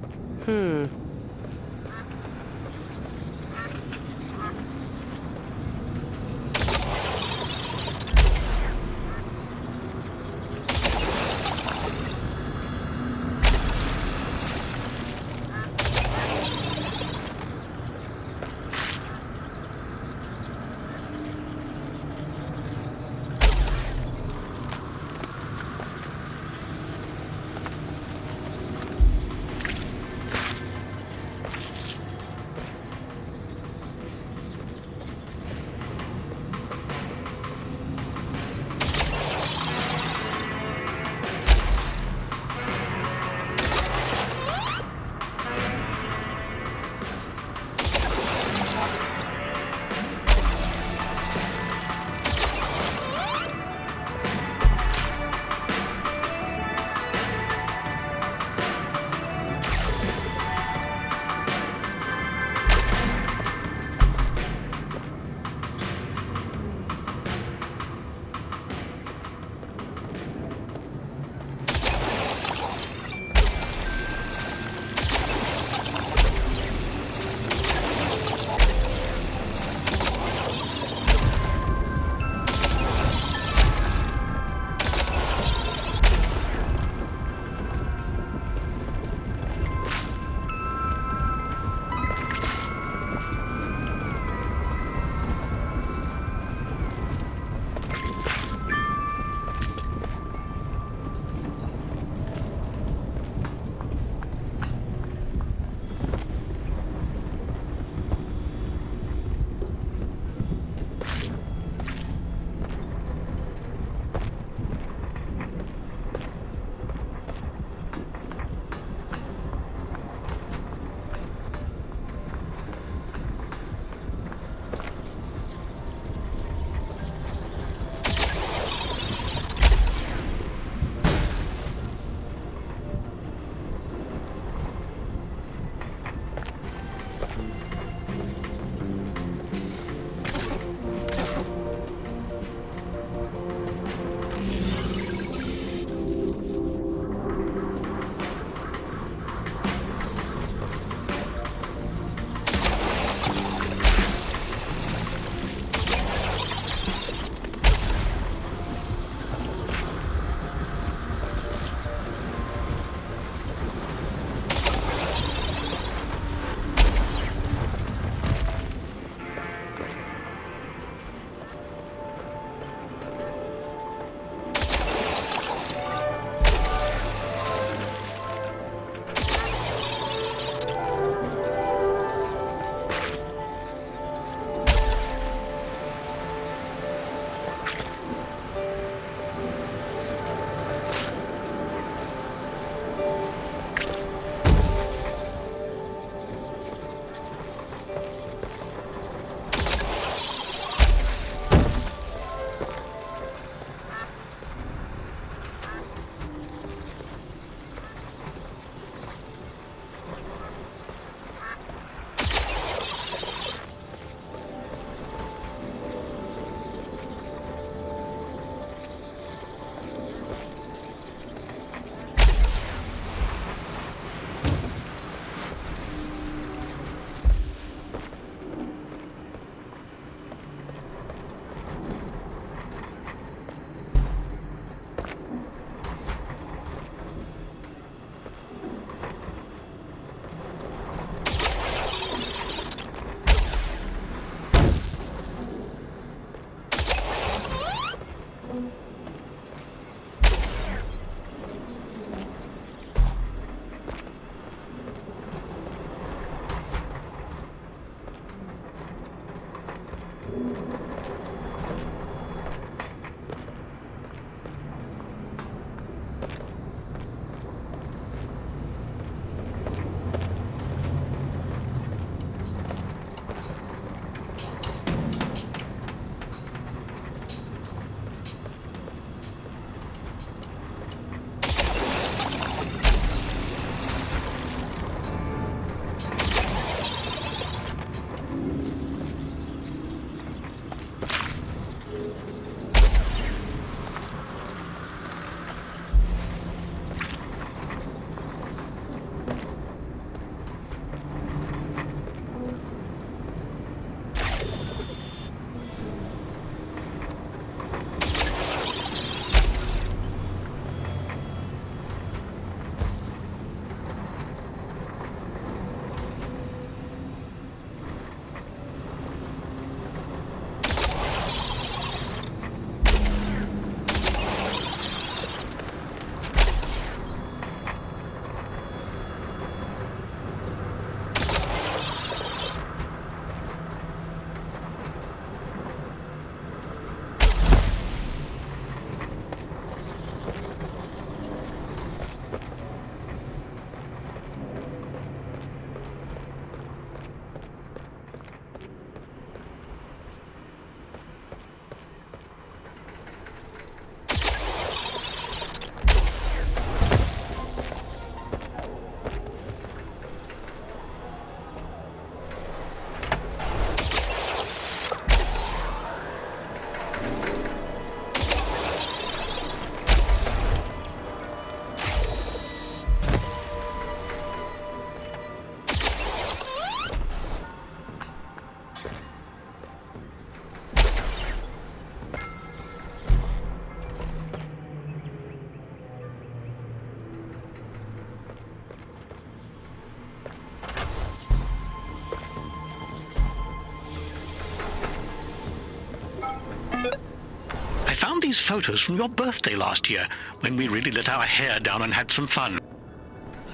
S: found these photos from your birthday last year, when we really let our hair down and had some fun.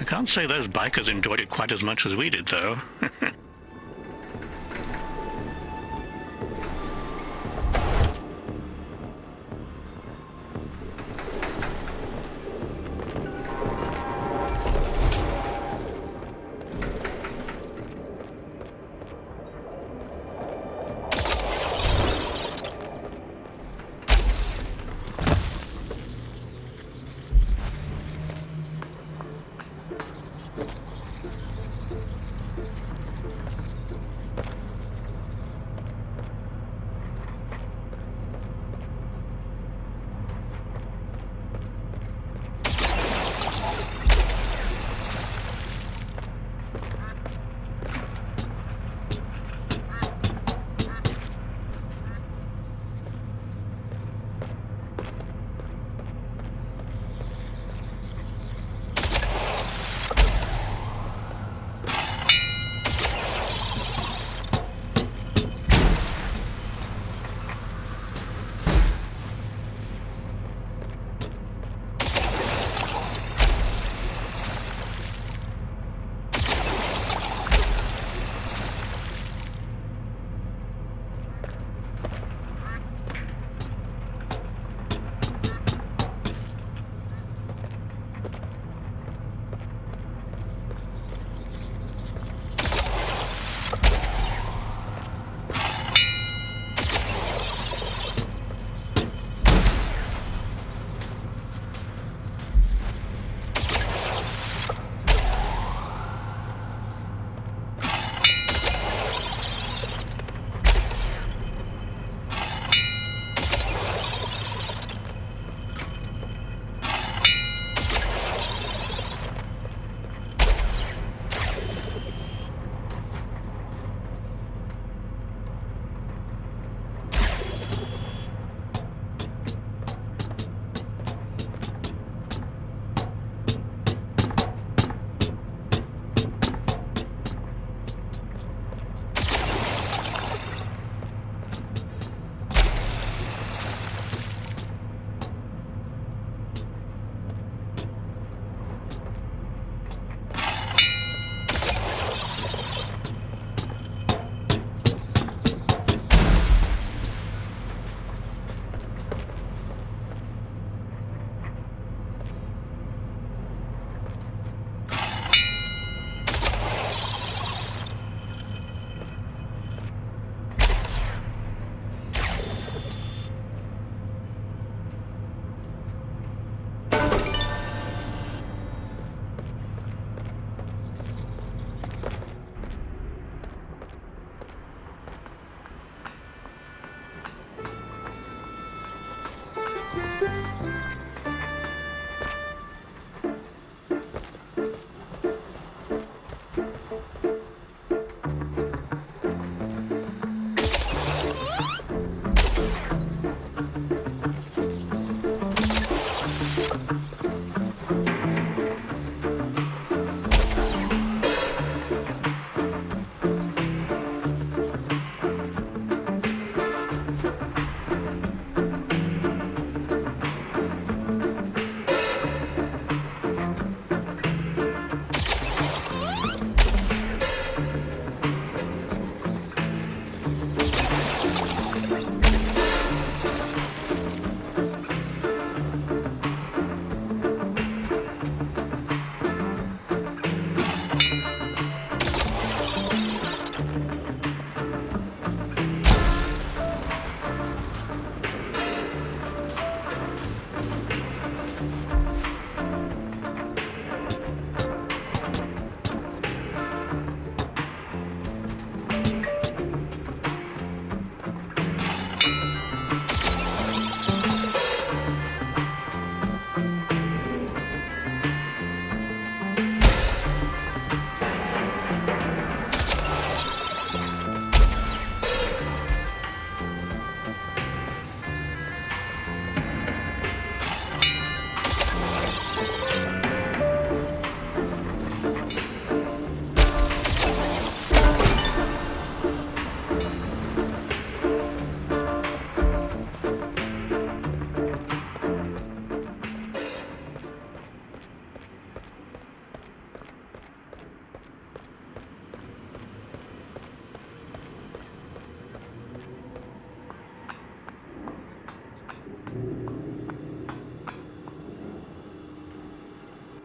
S: I can't say those bikers enjoyed it quite as much as we did, though.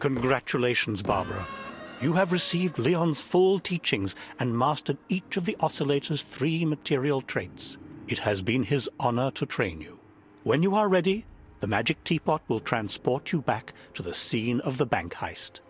M: Congratulations, Barbara. You have received Leon's full teachings and mastered each of the oscillator's 3 material traits. It has been his honor to train you. When you are ready, the magic teapot will transport you back to the scene of the bank heist.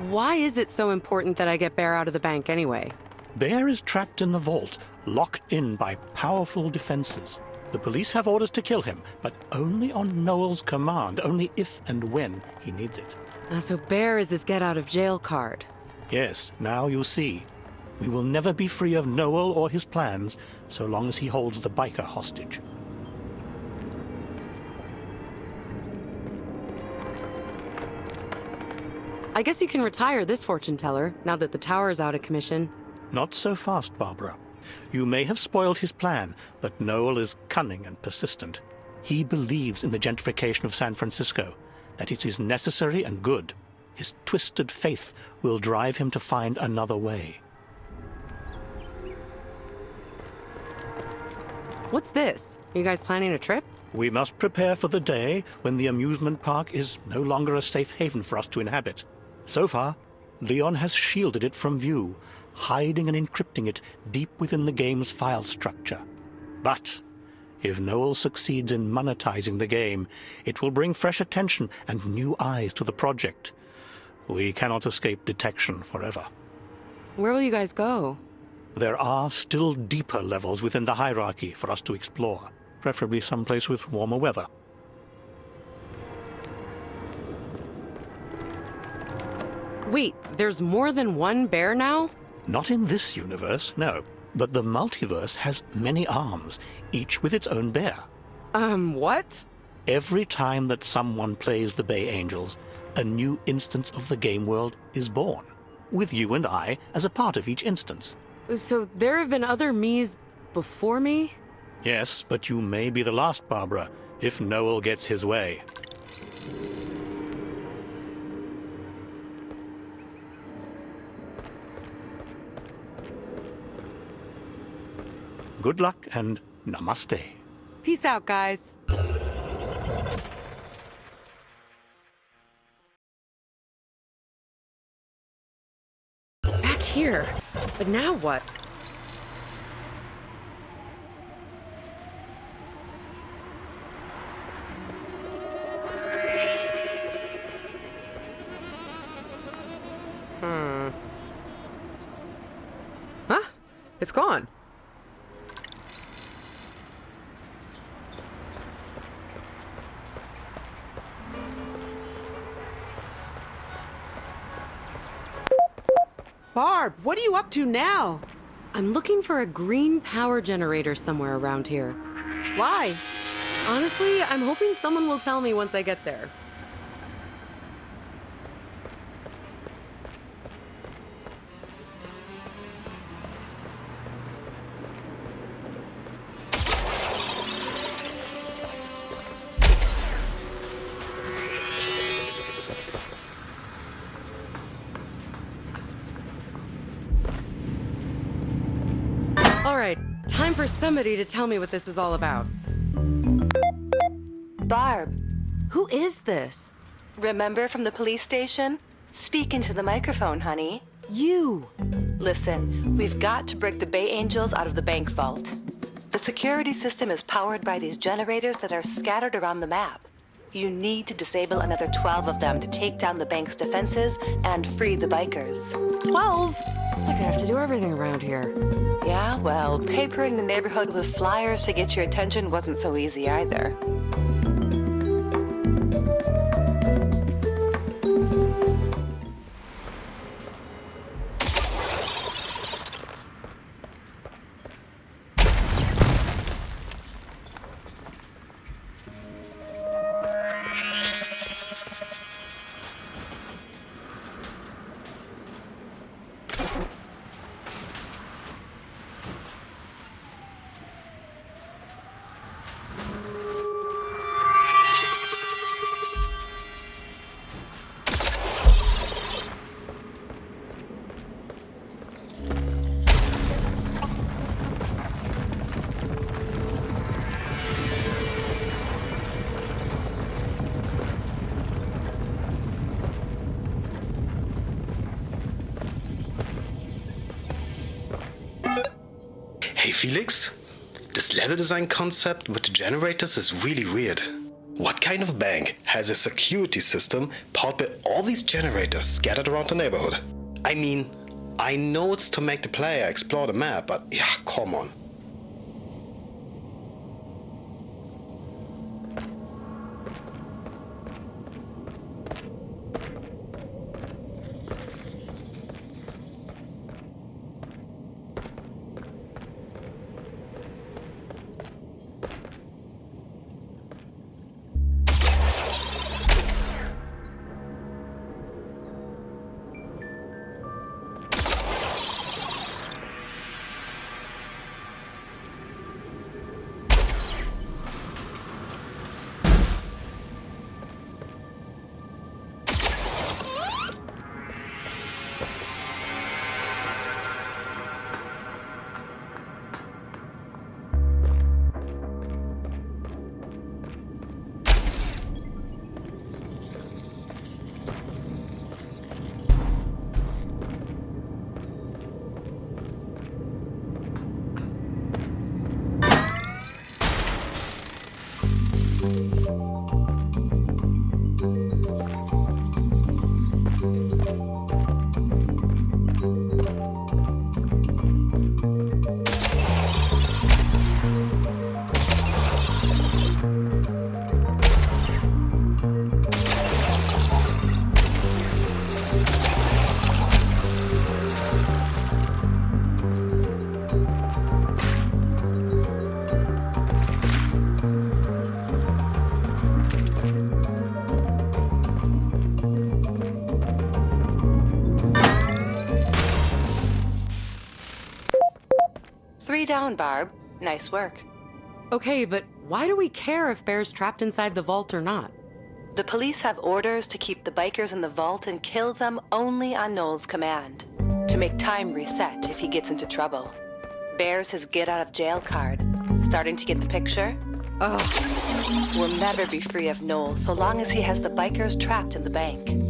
A: Why is it so important that I get Bear out of the bank anyway?
M: Bear is trapped in the vault, locked in by powerful defenses. The police have orders to kill him, but only on Noel's command, only if and when he needs it.
A: So Bear is his get-out-of-jail card.
M: Yes, now you see. We will never be free of Noel or his plans, so long as he holds the biker hostage.
A: I guess you can retire this fortune teller, now that the tower is out of commission.
M: Not so fast, Barbara. You may have spoiled his plan, but Noel is cunning and persistent. He believes in the gentrification of San Francisco, that it is necessary and good. His twisted faith will drive him to find another way.
A: What's this? Are you guys planning a trip?
M: We must prepare for the day when the amusement park is no longer a safe haven for us to inhabit. So far, Leon has shielded it from view, hiding and encrypting it deep within the game's file structure. But if Noel succeeds in monetizing the game, it will bring fresh attention and new eyes to the project. We cannot escape detection forever.
A: Where will you guys go?
M: There are still deeper levels within the hierarchy for us to explore, preferably someplace with warmer weather.
A: Wait, there's more than one Bear now?
M: Not in this universe, no. But the multiverse has many arms, each with its own bear.
A: What?
M: Every time that someone plays the Bay Angels, a new instance of the game world is born, with you and I as a part of each instance.
A: So there have been other me's before me?
M: Yes, but you may be the last, Barbara, if Noel gets his way. Good luck and namaste.
A: Peace out, guys. Back here. But now what? Huh? It's gone.
I: Barb, what are you up to now?
A: I'm looking for a green power generator somewhere around here.
I: Why?
A: Honestly, I'm hoping someone will tell me once I get there. All right, time for somebody to tell me what this is all about.
H: Barb,
A: Who is this?
H: remember from the police station? Speak into the microphone, honey.
A: You!
H: Listen, we've got to break the Bay Angels out of the bank vault. The security system is powered by these generators that are scattered around the map. You need to disable another 12 of them to take down the bank's defenses and free the bikers.
A: 12? It's like I have to do everything around here.
H: Yeah, well, papering the neighborhood with flyers to get your attention wasn't so easy either.
K: Felix? This level design concept with the generators is really weird. What kind of bank has a security system powered by all these generators scattered around the neighborhood? I mean, I know it's to make the player explore the map, but yeah, come on.
H: Down, Barb. Nice work.
A: Okay, but why do we care if Bear's trapped inside the vault or not?
H: The police have orders to keep the bikers in the vault and kill them only on Noel's command, to make time reset if he gets into trouble. Bear's his get-out-of-jail card. Starting to get the picture?
A: Ugh.
H: We'll never be free of Noel so long as he has the bikers trapped in the bank.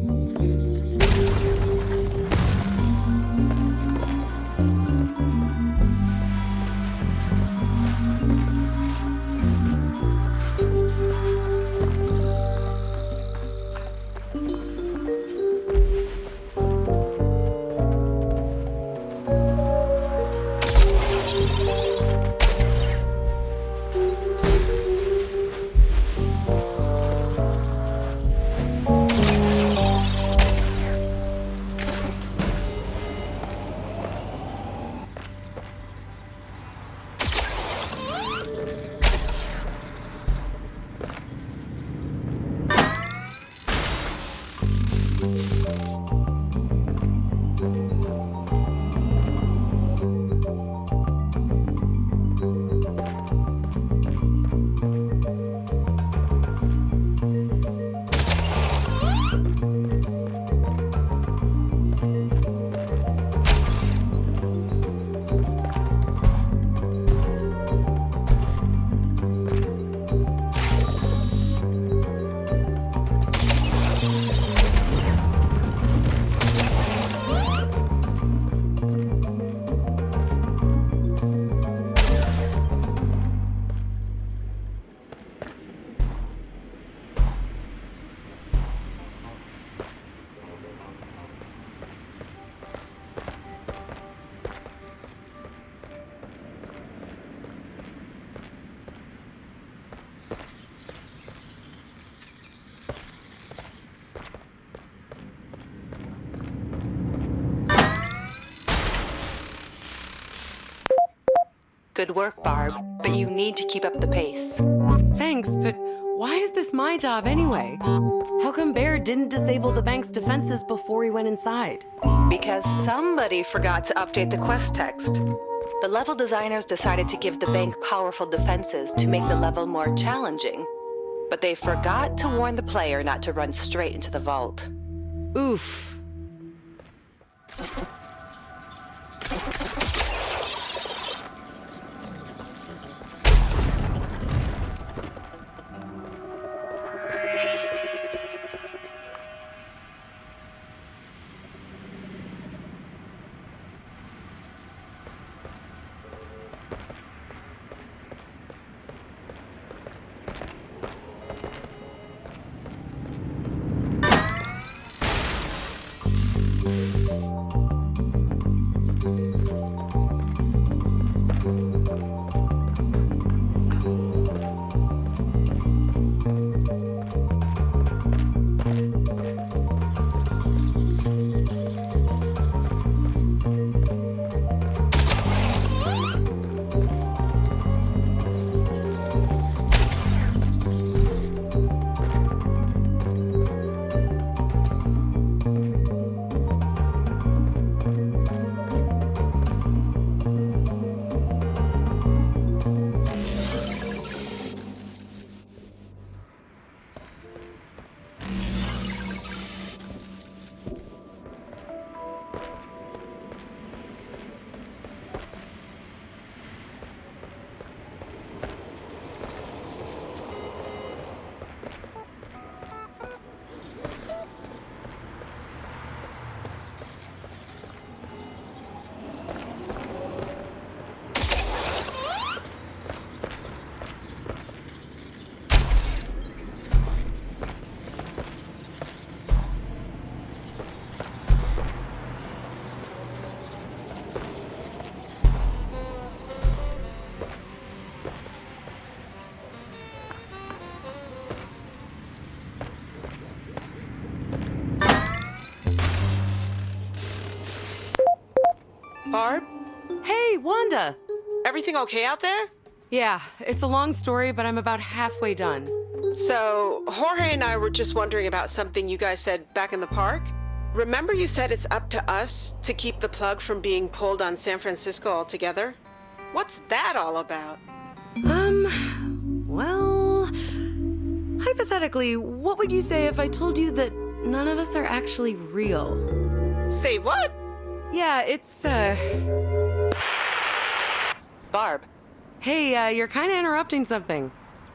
H: Good work, Barb, but you need to keep up the pace.
A: Thanks, but why is this my job anyway? How come Bear didn't disable the bank's defenses before he went inside?
H: Because somebody forgot to update the quest text. The level designers decided to give the bank powerful defenses to make the level more challenging. But they forgot to warn the player not to run straight into the vault.
A: Oof.
I: Barb?
A: Hey, Wanda!
I: Everything okay out there?
A: Yeah, it's a long story, but I'm about halfway done.
I: So, Jorge and I were just wondering about something you guys said back in the park. Remember you said it's up to us to keep the plug from being pulled on San Francisco altogether? What's that all about?
A: Well, hypothetically, what would you say if I told you that none of us are actually real?
I: Say what?
A: Yeah, it's,
H: Barb.
A: Hey, you're kind of interrupting something.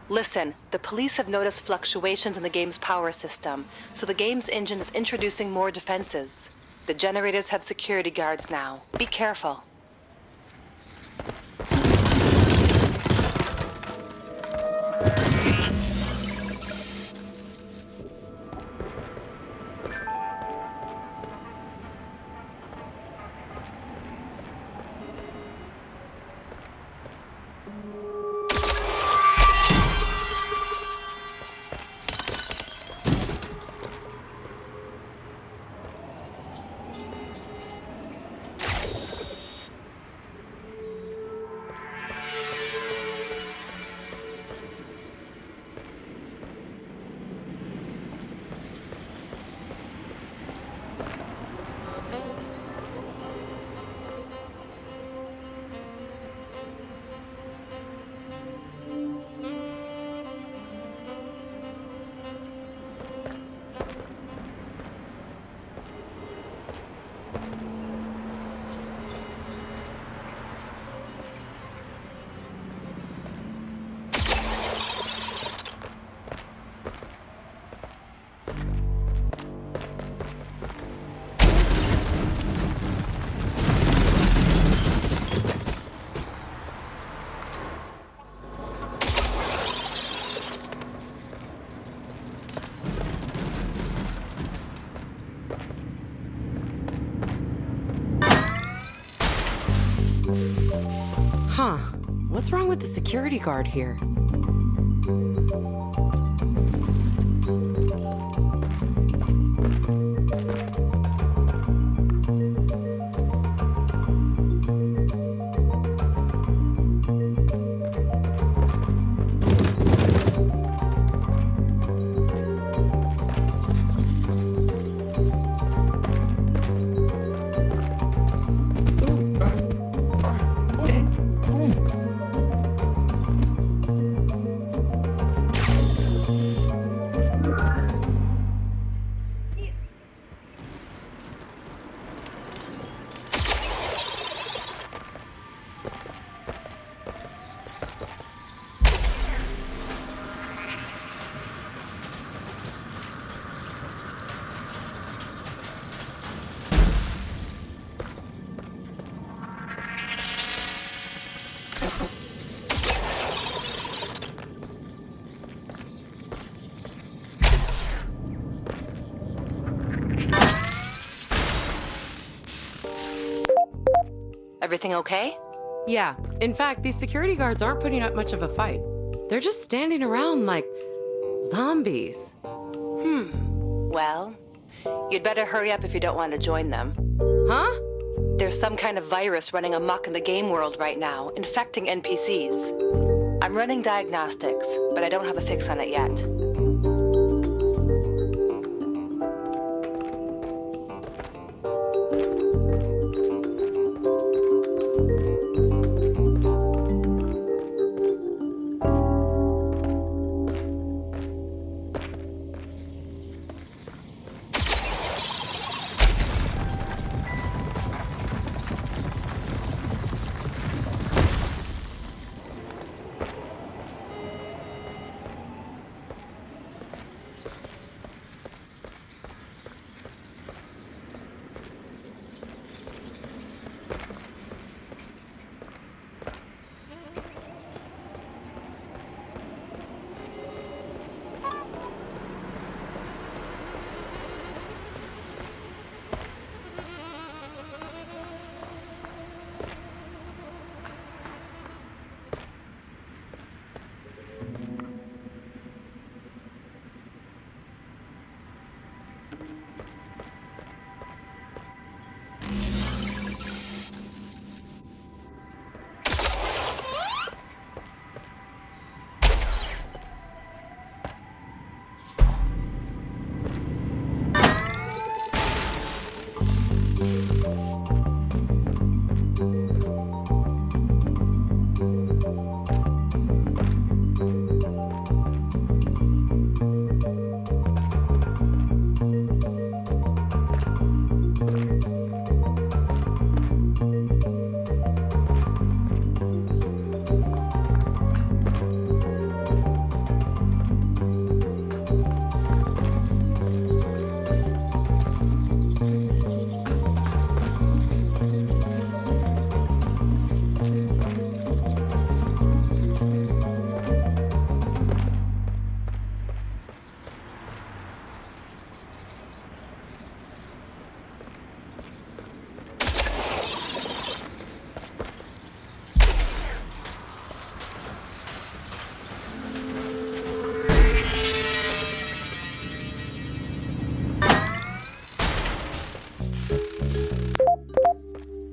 H: Listen, the police have noticed fluctuations in the game's power system, so the game's engine is introducing more defenses. The generators have security guards now. Be careful.
A: Huh. What's wrong with the security guard here?
H: Everything okay?
A: Yeah. In fact, these security guards aren't putting up much of a fight. They're just standing around like zombies.
H: Well, you'd better hurry up if you don't want to join them.
A: Huh?
H: There's some kind of virus running amok in the game world right now, infecting NPCs. I'm running diagnostics, but I don't have a fix on it yet.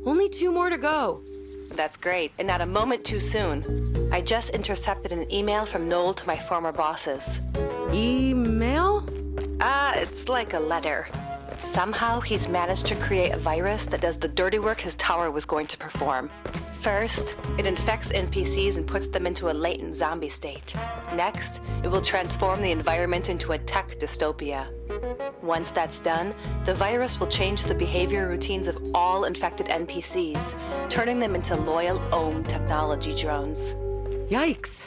A: Only 2 more to go.
H: That's great, and not a moment too soon. I just intercepted an email from Noel to my former bosses.
A: Email?
H: It's like a letter. Somehow he's managed to create a virus that does the dirty work his tower was going to perform. First, it infects NPCs and puts them into a latent zombie state. Next, it will transform the environment into a tech dystopia. Once that's done, the virus will change the behavior routines of all infected NPCs, turning them into loyal Ohm technology drones.
A: Yikes.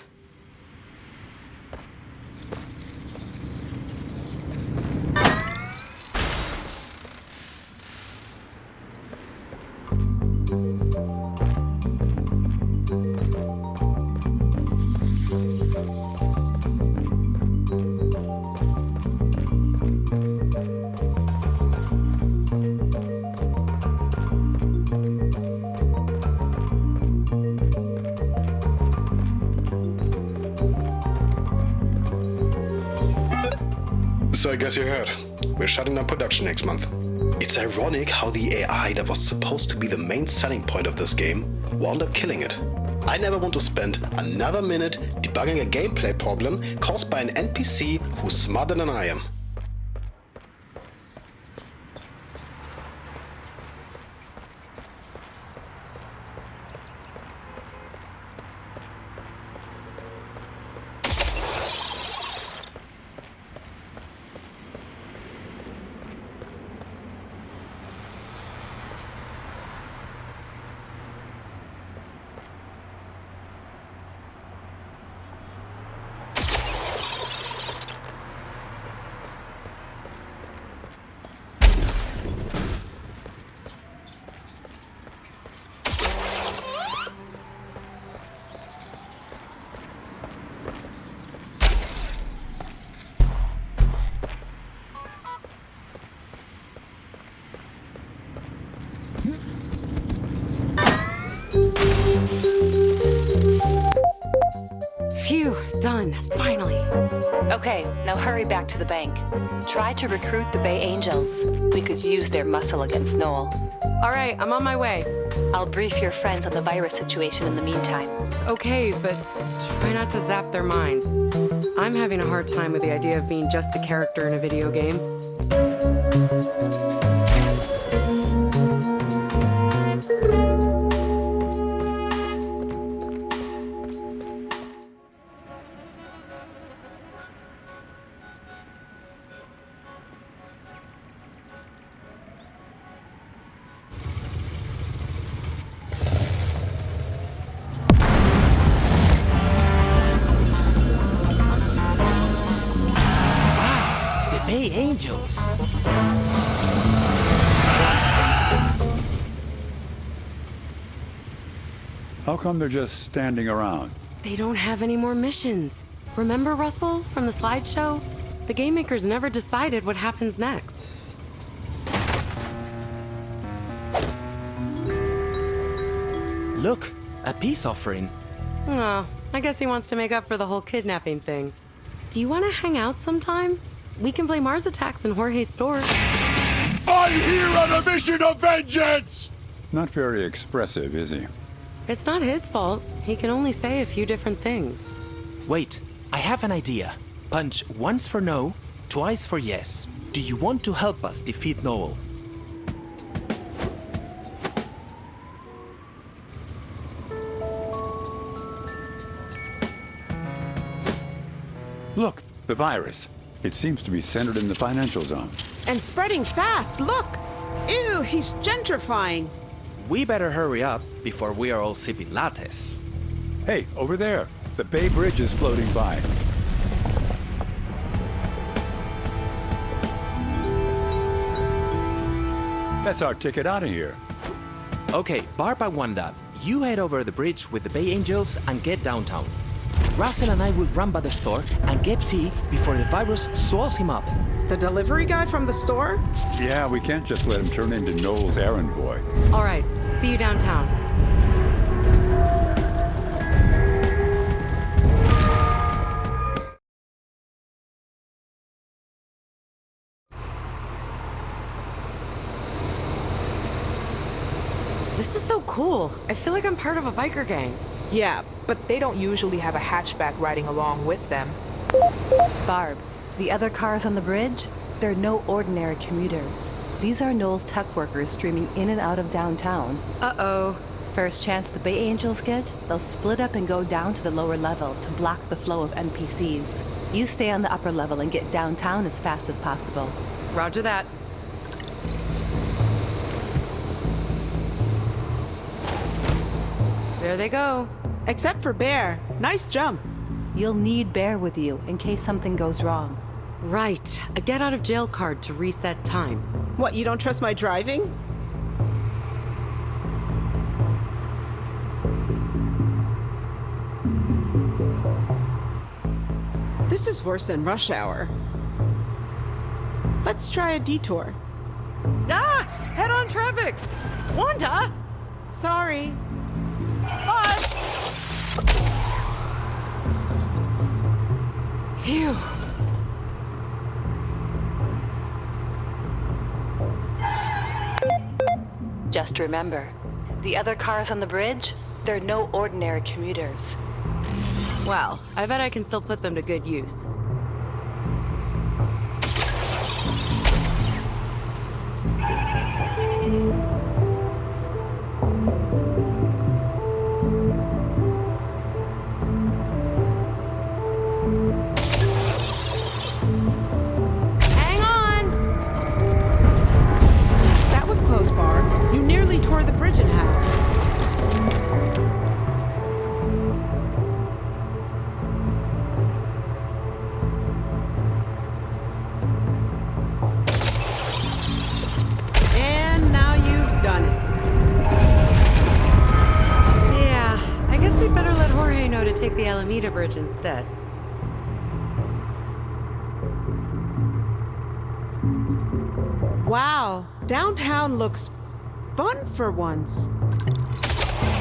K: So I guess you heard. We're shutting down production next month. It's ironic how the AI that was supposed to be the main selling point of this game wound up killing it. I never want to spend another minute debugging a gameplay problem caused by an NPC who's smarter than I am.
A: Phew, done. Finally.
H: Okay, now hurry back to the bank. Try to recruit the Bay Angels. We could use their muscle against Noel.
A: All right, I'm on my way.
H: I'll brief your friends on the virus situation in the meantime.
A: Okay, but try not to zap their minds. I'm having a hard time with the idea of being just a character in a video game.
F: Bay Angels.
B: How come they're just standing around?
A: They don't have any more missions. Remember, Russell, from the slideshow? The game makers never decided what happens next.
F: Look, a peace offering.
A: Oh, I guess he wants to make up for the whole kidnapping thing. Do you want to hang out sometime? We can play Mars Attacks in Jorge's store.
Q: I'm here on a mission of vengeance!
B: Not very expressive, is he?
A: It's not his fault. He can only say a few different things.
F: Wait, I have an idea. Punch once for no, twice for yes. Do you want to help us defeat Noel?
B: Look, the virus. It seems to be centered in the financial zone.
I: And spreading fast, look! Ew, he's gentrifying.
F: We better hurry up before we are all sipping lattes.
B: Hey, over there. The Bay Bridge is floating by. That's our ticket out of here.
F: Okay, Barb and Wanda, you head over the bridge with the Bay Angels and get downtown. Russell and I will run by the store and get tea before the virus swallows him up.
I: The delivery guy from the store?
B: Yeah, we can't just let him turn into Noel's errand boy.
A: All right, see you downtown. This is so cool. I feel like I'm part of a biker gang.
G: Yeah, but they don't usually have a hatchback riding along with them.
H: Barb, the other cars on the bridge? They're no ordinary commuters. These are Knowles tech workers streaming in and out of downtown.
A: Uh-oh.
H: First chance the Bay Angels get, they'll split up and go down to the lower level to block the flow of NPCs. You stay on the upper level and get downtown as fast as possible.
A: Roger that. There they go.
I: Except for Bear. Nice jump.
H: You'll need Bear with you in case something goes wrong.
A: Right. A get out of jail card to reset time.
I: What, you don't trust my driving? This is worse than rush hour. Let's try a detour.
A: Ah! Head-on traffic! Wanda!
I: Sorry.
A: Bus! Phew.
H: Just remember, the other cars on the bridge, they're no ordinary commuters.
A: Well, I bet I can still put them to good use. Hang on!
I: That was close, Barb. You nearly tore the bridge in half. And now you've done it.
A: Yeah, I guess we'd better let Jorge know to take the Alameda Bridge instead.
I: Wow, downtown looks fun for once.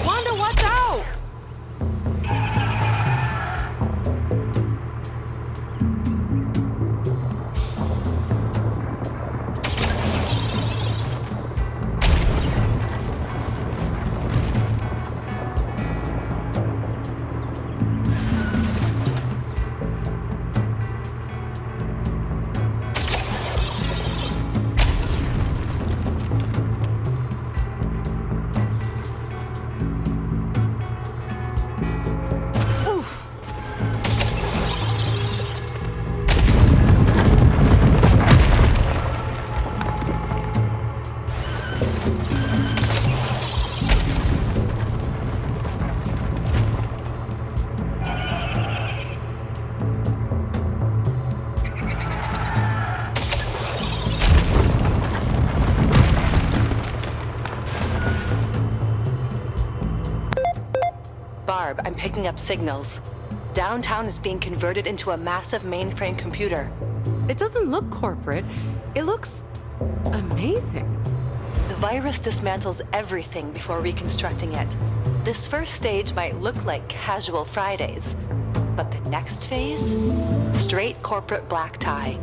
A: Wanda, watch out!
H: Barb, I'm picking up signals. Downtown is being converted into a massive mainframe computer.
A: It doesn't look corporate. It looks amazing.
H: The virus dismantles everything before reconstructing it. This first stage might look like casual Fridays, but the next phase? Straight corporate black tie.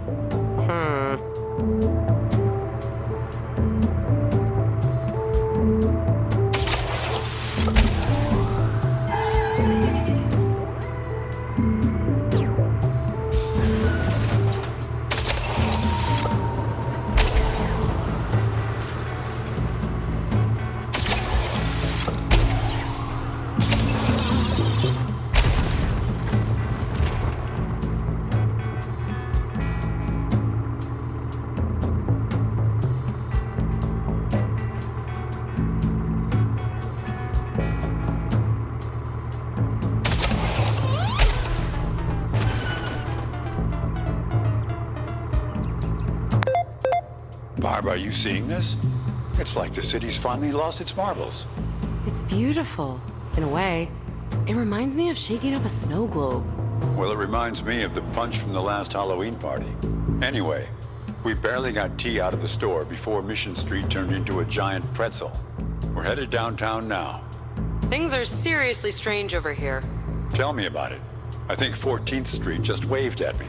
B: Barb, are you seeing this? It's like the city's finally lost its marbles.
A: It's beautiful, in a way. It reminds me of shaking up a snow globe.
B: Well, it reminds me of the punch from the last Halloween party. Anyway, we barely got tea out of the store before Mission Street turned into a giant pretzel. We're headed downtown now.
A: Things are seriously strange over here.
B: Tell me about it. I think 14th Street just waved at me.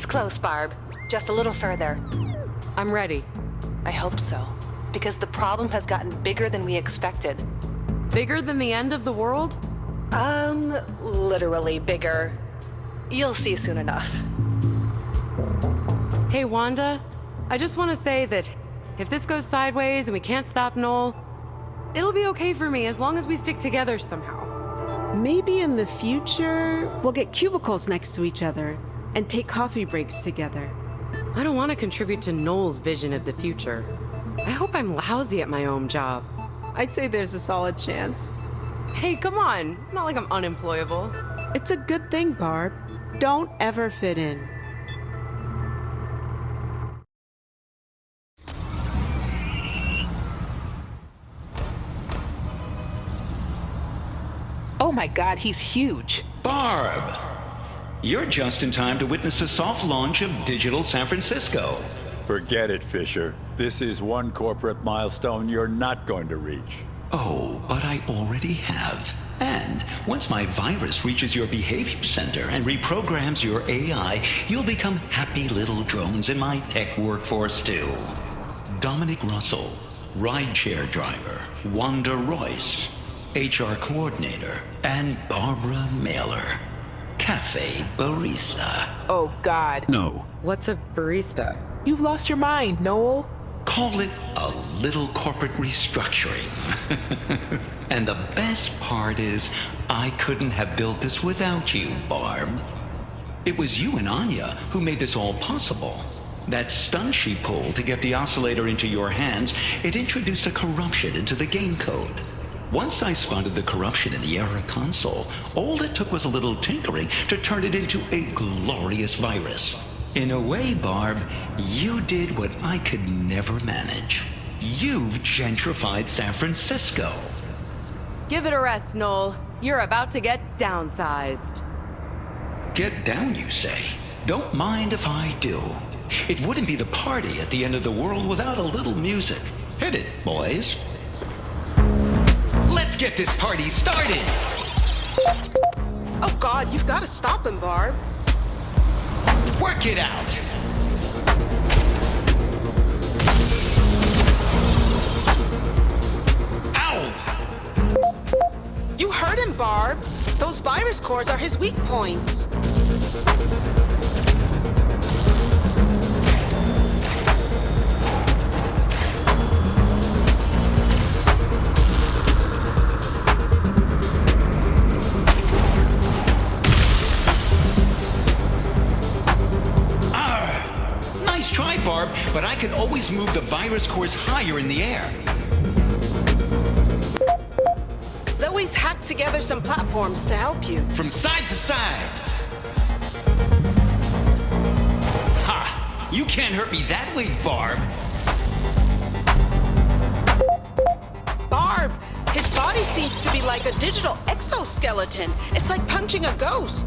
H: close, Barb. Just a little further.
A: I'm ready.
H: I hope so. Because the problem has gotten bigger than we expected.
A: Bigger than the end of the world?
H: Literally bigger. You'll see soon enough.
A: Hey, Wanda. I just want to say that if this goes sideways and we can't stop Noel, it'll be okay for me as long as we stick together somehow.
I: Maybe in the future, we'll get cubicles next to each other and take coffee breaks together.
A: I don't want to contribute to Noel's vision of the future. I hope I'm lousy at my own job.
I: I'd say there's a solid chance.
A: Hey, come on. It's not like I'm unemployable.
I: It's a good thing, Barb. Don't ever fit in.
G: Oh my god, he's huge.
C: Barb! You're just in time to witness the soft launch of Digital San Francisco.
B: Forget it, Fisher. This is one corporate milestone you're not going to reach.
C: Oh, but I already have. And once my virus reaches your behavior center and reprograms your AI, you'll become happy little drones in my tech workforce too. Dominic Russell, rideshare driver, Wanda Royce, HR coordinator, and Barbara Mailer, cafe barista.
G: Oh god.
C: No.
A: What's a barista?
G: You've lost your mind, Noel.
C: Call it a little corporate restructuring. And the best part is, I couldn't have built this without you, Barb. It was you and Anya who made this all possible. That stunt she pulled to get the oscillator into your hands, it introduced a corruption into the game code. Once I spotted the corruption in the error console, all it took was a little tinkering to turn it into a glorious virus. In a way, Barb, you did what I could never manage. You've gentrified San Francisco.
A: Give it a rest, Noel. You're about to get downsized.
C: Get down, you say? Don't mind if I do. It wouldn't be the party at the end of the world without a little music. Hit it, boys. Let's get this party started!
I: Oh god, you've got to stop him, Barb.
C: Work it out! Ow!
I: You hurt him, Barb. Those virus cores are his weak points.
C: Barb, but I can always move the virus cores higher in the air.
I: Zoe's hacked together some platforms to help you.
C: From side to side. Ha! You can't hurt me that way, Barb.
I: Barb, his body seems to be like a digital exoskeleton. It's like punching a ghost.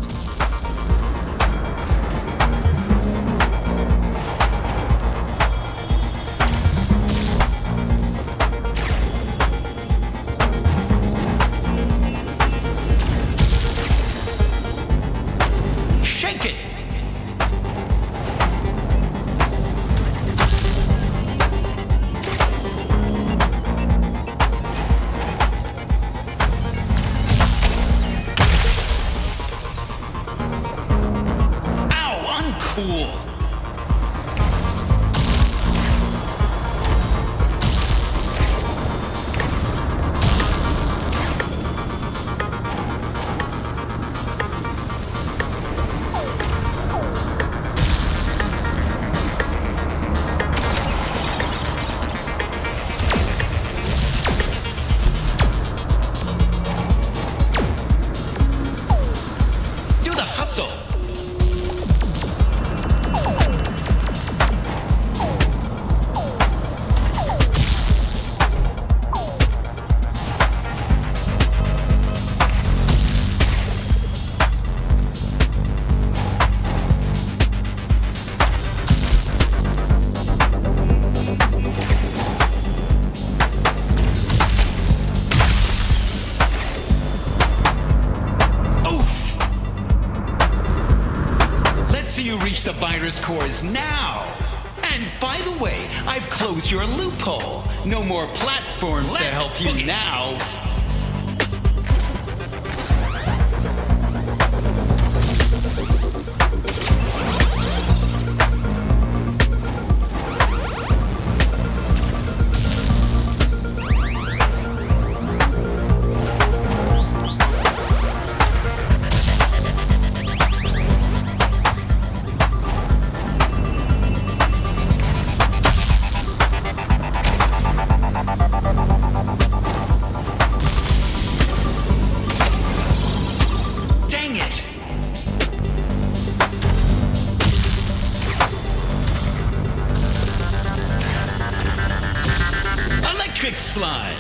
O: the virus cores now. And by the way, I've closed your loophole. No more platforms to help you now. Slide.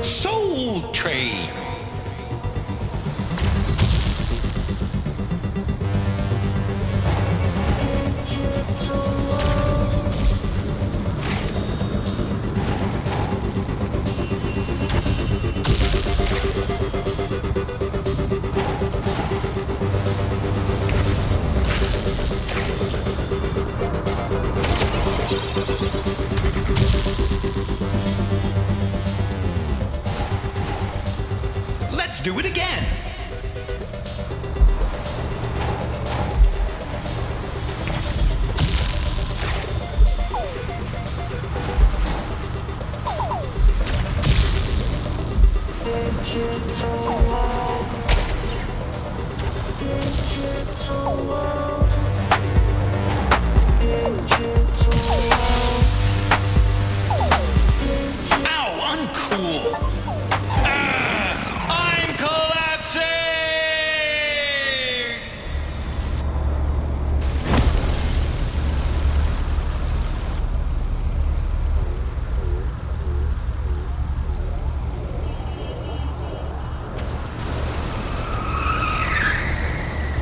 O: Soul Train. Do it again! Ow, uncool!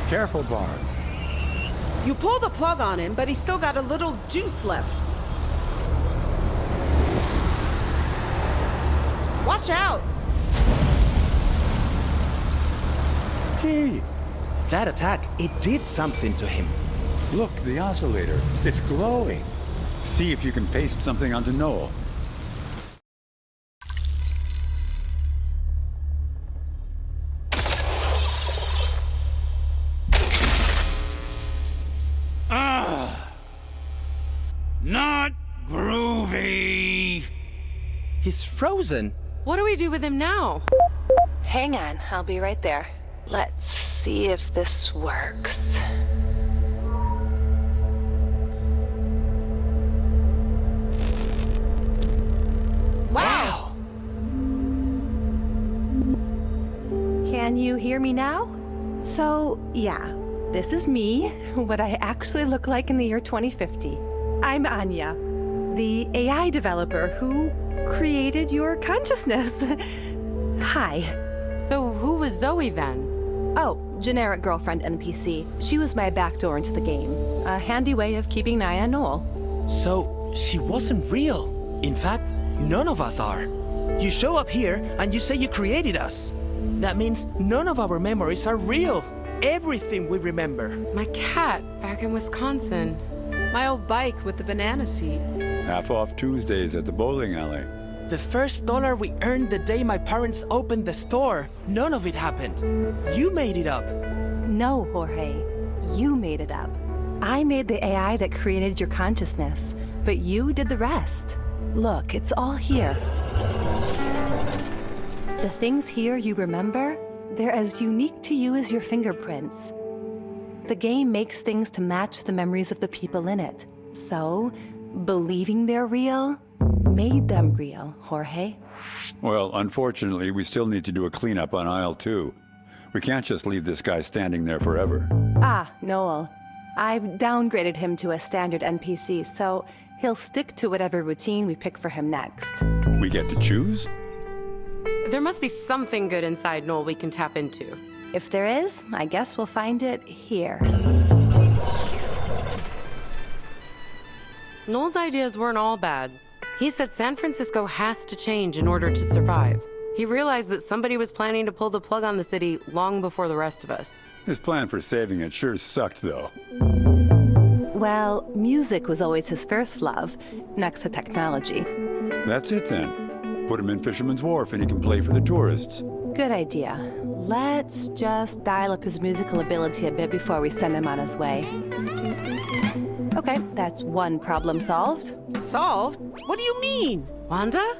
B: Careful, Barb.
I: You pull the plug on him, but he's still got a little juice left. Watch out!
B: T.
F: That attack, it did something to him.
B: Look, the oscillator. It's glowing. See if you can paste something onto Noel.
P: Not groovy.
F: He's frozen.
A: What do we do with him now?
H: Hang on, I'll be right there. Let's see if this works.
I: Wow!
H: Can you hear me now? So, yeah, this is me, what I actually look like in the year 2050. I'm Anya, the AI developer who created your consciousness. Hi.
A: So who was Zoe then?
H: Oh, generic girlfriend NPC. She was my backdoor into the game. A handy way of keeping an eye on Noel.
F: So, she wasn't real. In fact, none of us are. You show up here and you say you created us. That means none of our memories are real. Everything we remember.
A: My cat back in Wisconsin.
I: My old bike with the banana seat.
B: Half off Tuesdays at the bowling alley.
F: The first dollar we earned the day my parents opened the store, none of it happened. You made it up.
H: No, Jorge. You made it up. I made the AI that created your consciousness, but you did the rest. Look, it's all here. The things here you remember, they're as unique to you as your fingerprints. The game makes things to match the memories of the people in it. So, Believing they're real made them real, Jorge.
B: Well, unfortunately, we still need to do a cleanup on aisle 2. We can't just leave this guy standing there forever.
H: Ah, Noel. I've downgraded him to a standard NPC, so he'll stick to whatever routine we pick for him next.
B: We get to choose?
A: There must be something good inside Noel we can tap into.
H: If there is, I guess we'll find it here.
A: Noel's ideas weren't all bad. He said San Francisco has to change in order to survive. He realized that somebody was planning to pull the plug on the city long before the rest of us.
B: His plan for saving it sure sucked, though.
H: Well, music was always his first love, next to technology.
B: That's it then. Put him in Fisherman's Wharf and he can play for the tourists.
H: Good idea. Let's just dial up his musical ability a bit before we send him on his way. Okay, that's one problem solved.
I: Solved? What do you mean?
A: Wanda?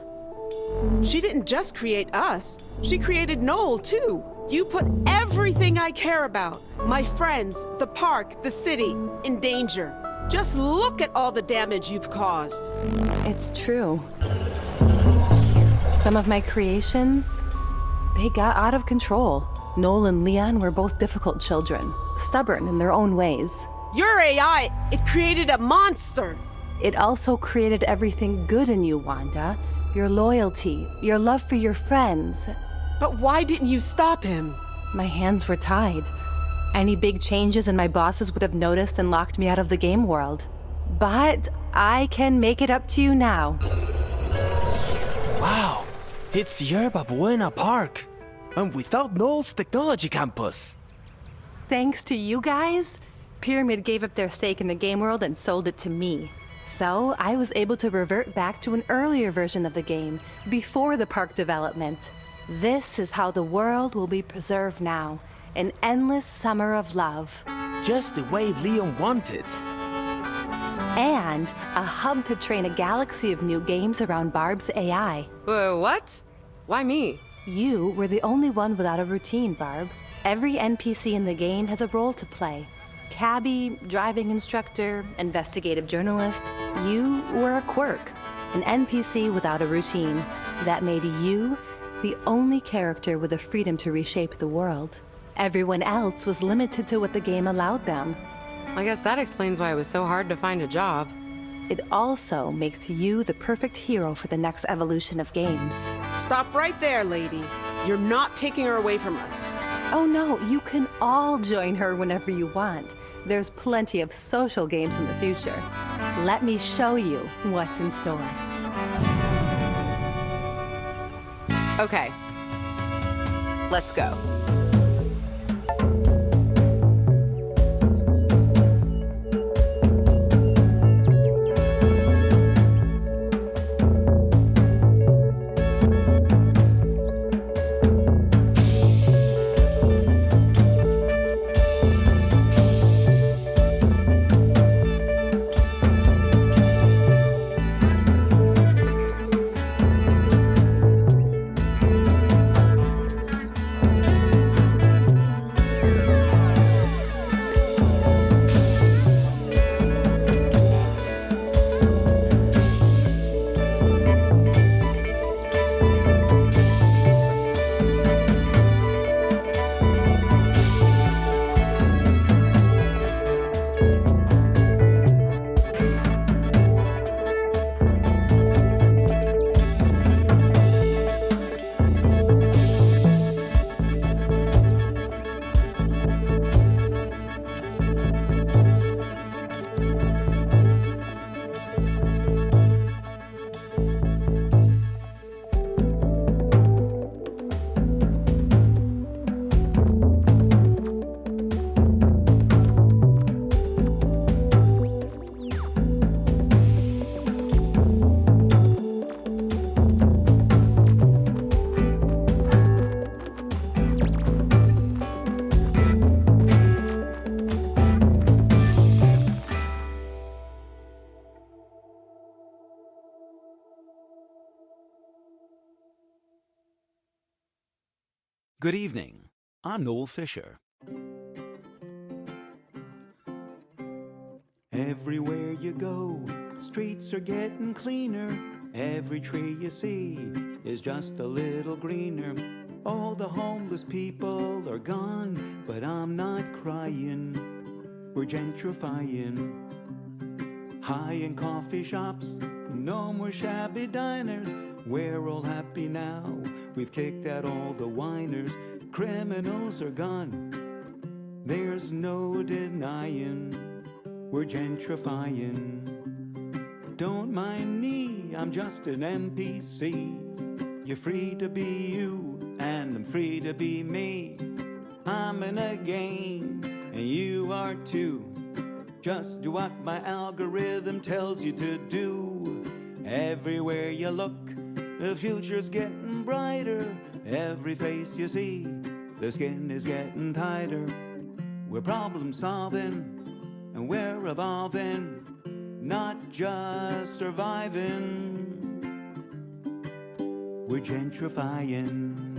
I: She didn't just create us. She created Noel, too. You put everything I care about, my friends, the park, the city, in danger. Just look at all the damage you've caused.
H: It's true. Some of my creations, they got out of control. Noel and Leon were both difficult children, stubborn in their own ways.
I: Your AI, it created a monster.
H: It also created everything good in you, Wanda. Your loyalty, your love for your friends.
I: But why didn't you stop him?
H: My hands were tied. Any big changes and my bosses would have noticed and locked me out of the game world. But I can make it up to you now.
F: Wow, it's Yerba Buena Park. And without Noel's technology campus.
H: Thanks to you guys, Pyramid gave up their stake in the game world and sold it to me. So I was able to revert back to an earlier version of the game, before the park development. This is how the world will be preserved now, an endless summer of love.
F: Just the way Leon wanted.
H: And a hub to train a galaxy of new games around Barb's AI.
A: What? Why me?
H: You were the only one without a routine, Barb. Every NPC in the game has a role to play. Cabbie, driving instructor, investigative journalist. You were a quirk, an NPC without a routine. That made you the only character with the freedom to reshape the world. Everyone else was limited to what the game allowed them.
A: I guess that explains why it was so hard to find a job.
H: It also makes you the perfect hero for the next evolution of games.
I: Stop right there, lady. You're not taking her away from us.
H: Oh no, you can all join her whenever you want. There's plenty of social games in the future. Let me show you what's in store.
A: Okay. Let's go.
E: Good evening. I'm Noel Fisher. Everywhere you go
T: Streets are getting cleaner. Every tree you see is just a little greener. All the homeless people are gone, but I'm not crying. We're gentrifying. High-end coffee shops, no more shabby diners. We're all happy now. We've kicked out all the whiners. Criminals are gone. There's no denying. We're gentrifying. Don't mind me, I'm just an NPC. You're free to be you, and I'm free to be me. I'm in a game, and you are too. Just do what my algorithm tells you to do. Everywhere you look, the future's getting brighter. Every face you see, the skin is getting tighter. We're problem solving, and we're evolving, not just surviving. We're gentrifying.